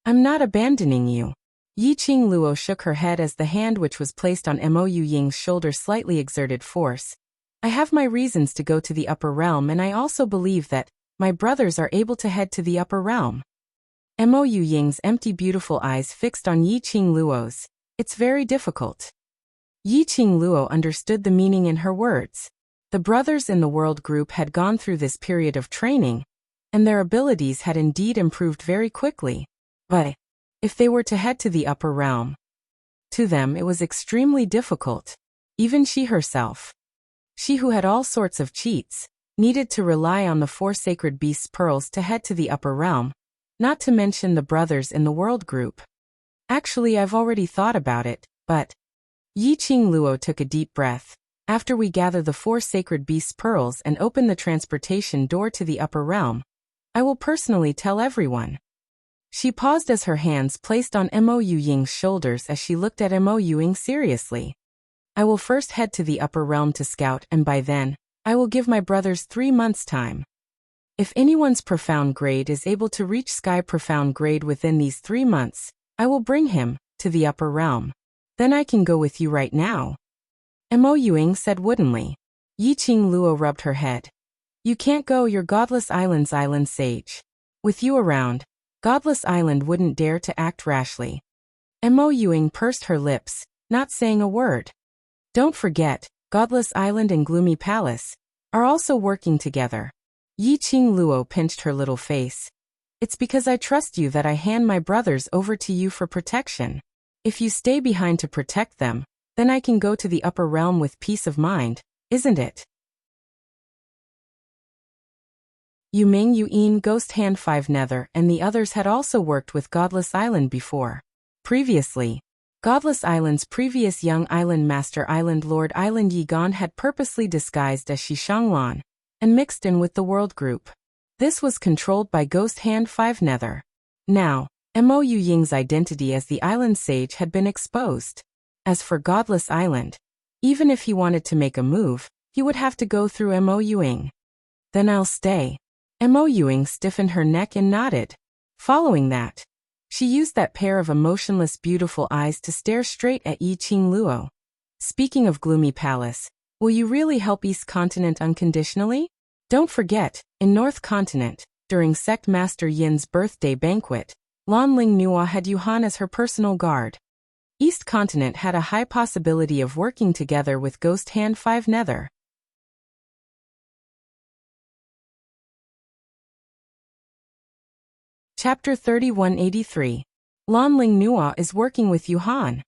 I'm not abandoning you. Yiqing Luo shook her head as the hand which was placed on Mo Ying's shoulder slightly exerted force. I have my reasons to go to the upper realm, and I also believe that my brothers are able to head to the upper realm. Mo Ying's empty beautiful eyes fixed on Yiqing Luo's. It's very difficult. Yiqing Luo understood the meaning in her words. The brothers in the world group had gone through this period of training, and their abilities had indeed improved very quickly. But if they were to head to the upper realm, to them it was extremely difficult. Even she herself, she who had all sorts of cheats, needed to rely on the 4 sacred beasts' pearls to head to the upper realm, not to mention the brothers in the world group. Actually, I've already thought about it, but Yiqing Luo took a deep breath. After we gather the 4 sacred beasts' pearls and open the transportation door to the upper realm, I will personally tell everyone. She paused as her hands placed on Mo Ying's shoulders as she looked at Mo Ying seriously. I will first head to the upper realm to scout, and by then, I will give my brothers 3 months' time. If anyone's profound grade is able to reach sky profound grade within these 3 months, I will bring him to the upper realm. Then I can go with you right now. Mo Ying said woodenly. Yiqing Luo rubbed her head. You can't go, you're Godless Island's island sage. With you around, Godless Island wouldn't dare to act rashly. Mo Ying pursed her lips, not saying a word. Don't forget, Godless Island and Gloomy Palace are also working together. Yiqing Luo pinched her little face. It's because I trust you that I hand my brothers over to you for protection. If you stay behind to protect them, then I can go to the upper realm with peace of mind, isn't it? Yu Ming, Yin, Ghost Hand 5 Nether, and the others had also worked with Godless Island before. Previously, Godless Island's previous young island master Island Lord Island Yigan had purposely disguised as Shishanglan and mixed in with the world group. This was controlled by Ghost Hand 5 Nether. Now, Mo Ying's identity as the island sage had been exposed. As for Godless Island, even if he wanted to make a move, he would have to go through Mo Ying. Then I'll stay. Mo Ying stiffened her neck and nodded. Following that, she used that pair of emotionless beautiful eyes to stare straight at Yiqing Luo. Speaking of Gloomy Palace, Will you really help East Continent unconditionally? Don't forget, in North Continent, during Sect Master Yin's birthday banquet, Lan Ling Nua had Yuhan as her personal guard. East Continent had a high possibility of working together with Ghost Hand 5 Nether. Chapter 3183. Lan Ling Nua is working with Yuhan.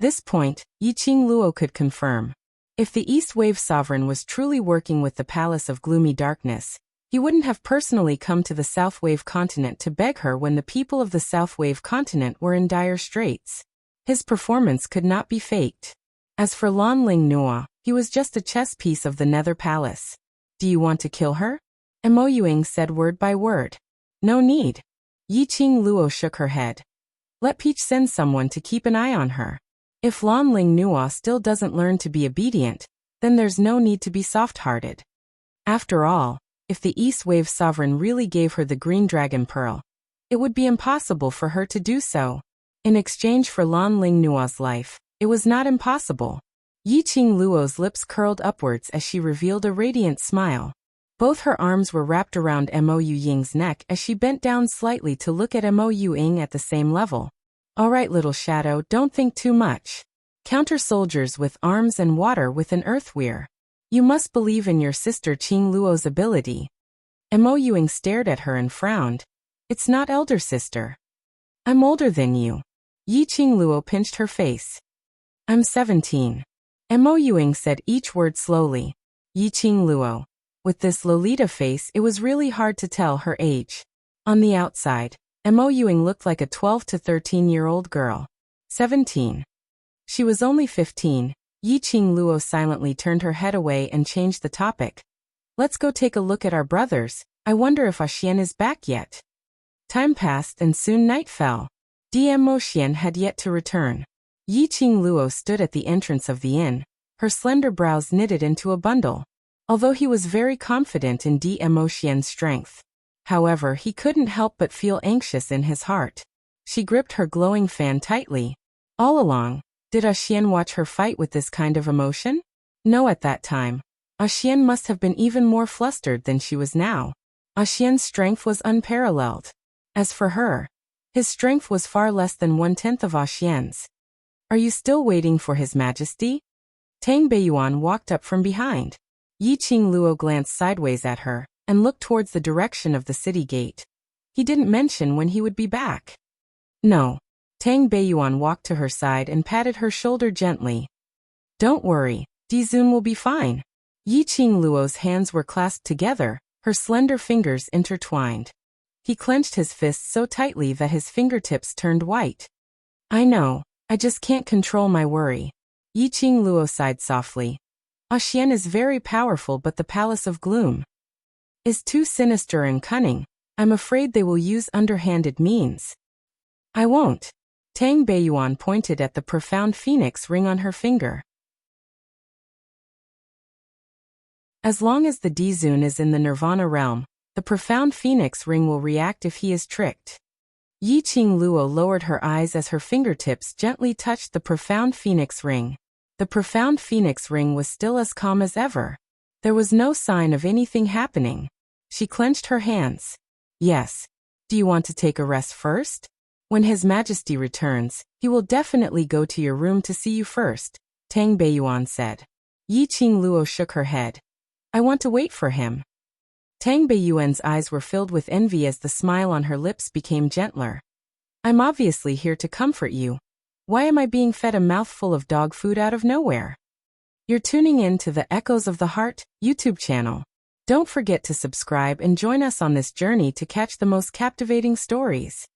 This point, Yiqing Luo could confirm. If the East Wave Sovereign was truly working with the Palace of Gloomy Darkness, he wouldn't have personally come to the South Wave Continent to beg her when the people of the South Wave Continent were in dire straits. His performance could not be faked. As for Lan Ling Nua, he was just a chess piece of the Nether Palace. Do you want to kill her? Mo Yuing said word by word. No need. Yiqing Luo shook her head. Let Peach send someone to keep an eye on her. If Lan Ling Nua still doesn't learn to be obedient, then there's no need to be soft-hearted. After all, if the East Wave Sovereign really gave her the Green Dragon Pearl, it would be impossible for her to do so. In exchange for Lan Ling Nua's life, it was not impossible. Yiqing Luo's lips curled upwards as she revealed a radiant smile. Both her arms were wrapped around Mo Ying's neck as she bent down slightly to look at Mo Ying at the same level. All right, little shadow, don't think too much. Counter soldiers with arms and water with an earthweir. You must believe in your sister Qing Luo's ability. Mo Ying stared at her and frowned. It's not elder sister. I'm older than you. Yiqing Luo pinched her face. I'm 17. Mo Ying said each word slowly. Yiqing Luo. With this Lolita face, it was really hard to tell her age. On the outside, Mo Ying looked like a 12 to 13-year-old girl. 17. She was only 15. Yiqing Luo silently turned her head away and changed the topic. Let's go take a look at our brothers. I wonder if Xian is back yet. Time passed and soon night fell. Mo Xian had yet to return. Yiqing Luo stood at the entrance of the inn, her slender brows knitted into a bundle. Although he was very confident in Mo Xian's strength, however, he couldn't help but feel anxious in his heart. She gripped her glowing fan tightly. All along, did Xian watch her fight with this kind of emotion? No, at that time. Xian must have been even more flustered than she was now. Xian's strength was unparalleled. As for her, his strength was far less than 1/10 of Xian's. Are you still waiting for His Majesty? Tang Beiyuan walked up from behind. Yiqing Luo glanced sideways at her and looked towards the direction of the city gate. He didn't mention when he would be back. No. Tang Beiyuan walked to her side and patted her shoulder gently. Don't worry, Dizun will be fine. Yiqing Luo's hands were clasped together, her slender fingers intertwined. He clenched his fists so tightly that his fingertips turned white. I know, I just can't control my worry. Yiqing Luo sighed softly. Xian is very powerful, but the Palace of Gloom is too sinister and cunning. I'm afraid they will use underhanded means. I won't. Tang Beiyuan pointed at the profound phoenix ring on her finger. As long as the Dizun is in the Nirvana realm, the profound phoenix ring will react if he is tricked. Yiqing Luo lowered her eyes as her fingertips gently touched the profound phoenix ring. The profound phoenix ring was still as calm as ever. There was no sign of anything happening. She clenched her hands. Yes. Do you want to take a rest first? When His Majesty returns, he will definitely go to your room to see you first, Tang Beiyuan said. Yiqing Luo shook her head. I want to wait for him. Tang Beiyuan's eyes were filled with envy as the smile on her lips became gentler. I'm obviously here to comfort you. Why am I being fed a mouthful of dog food out of nowhere? You're tuning in to the Echoes of the Heart YouTube channel. Don't forget to subscribe and join us on this journey to catch the most captivating stories.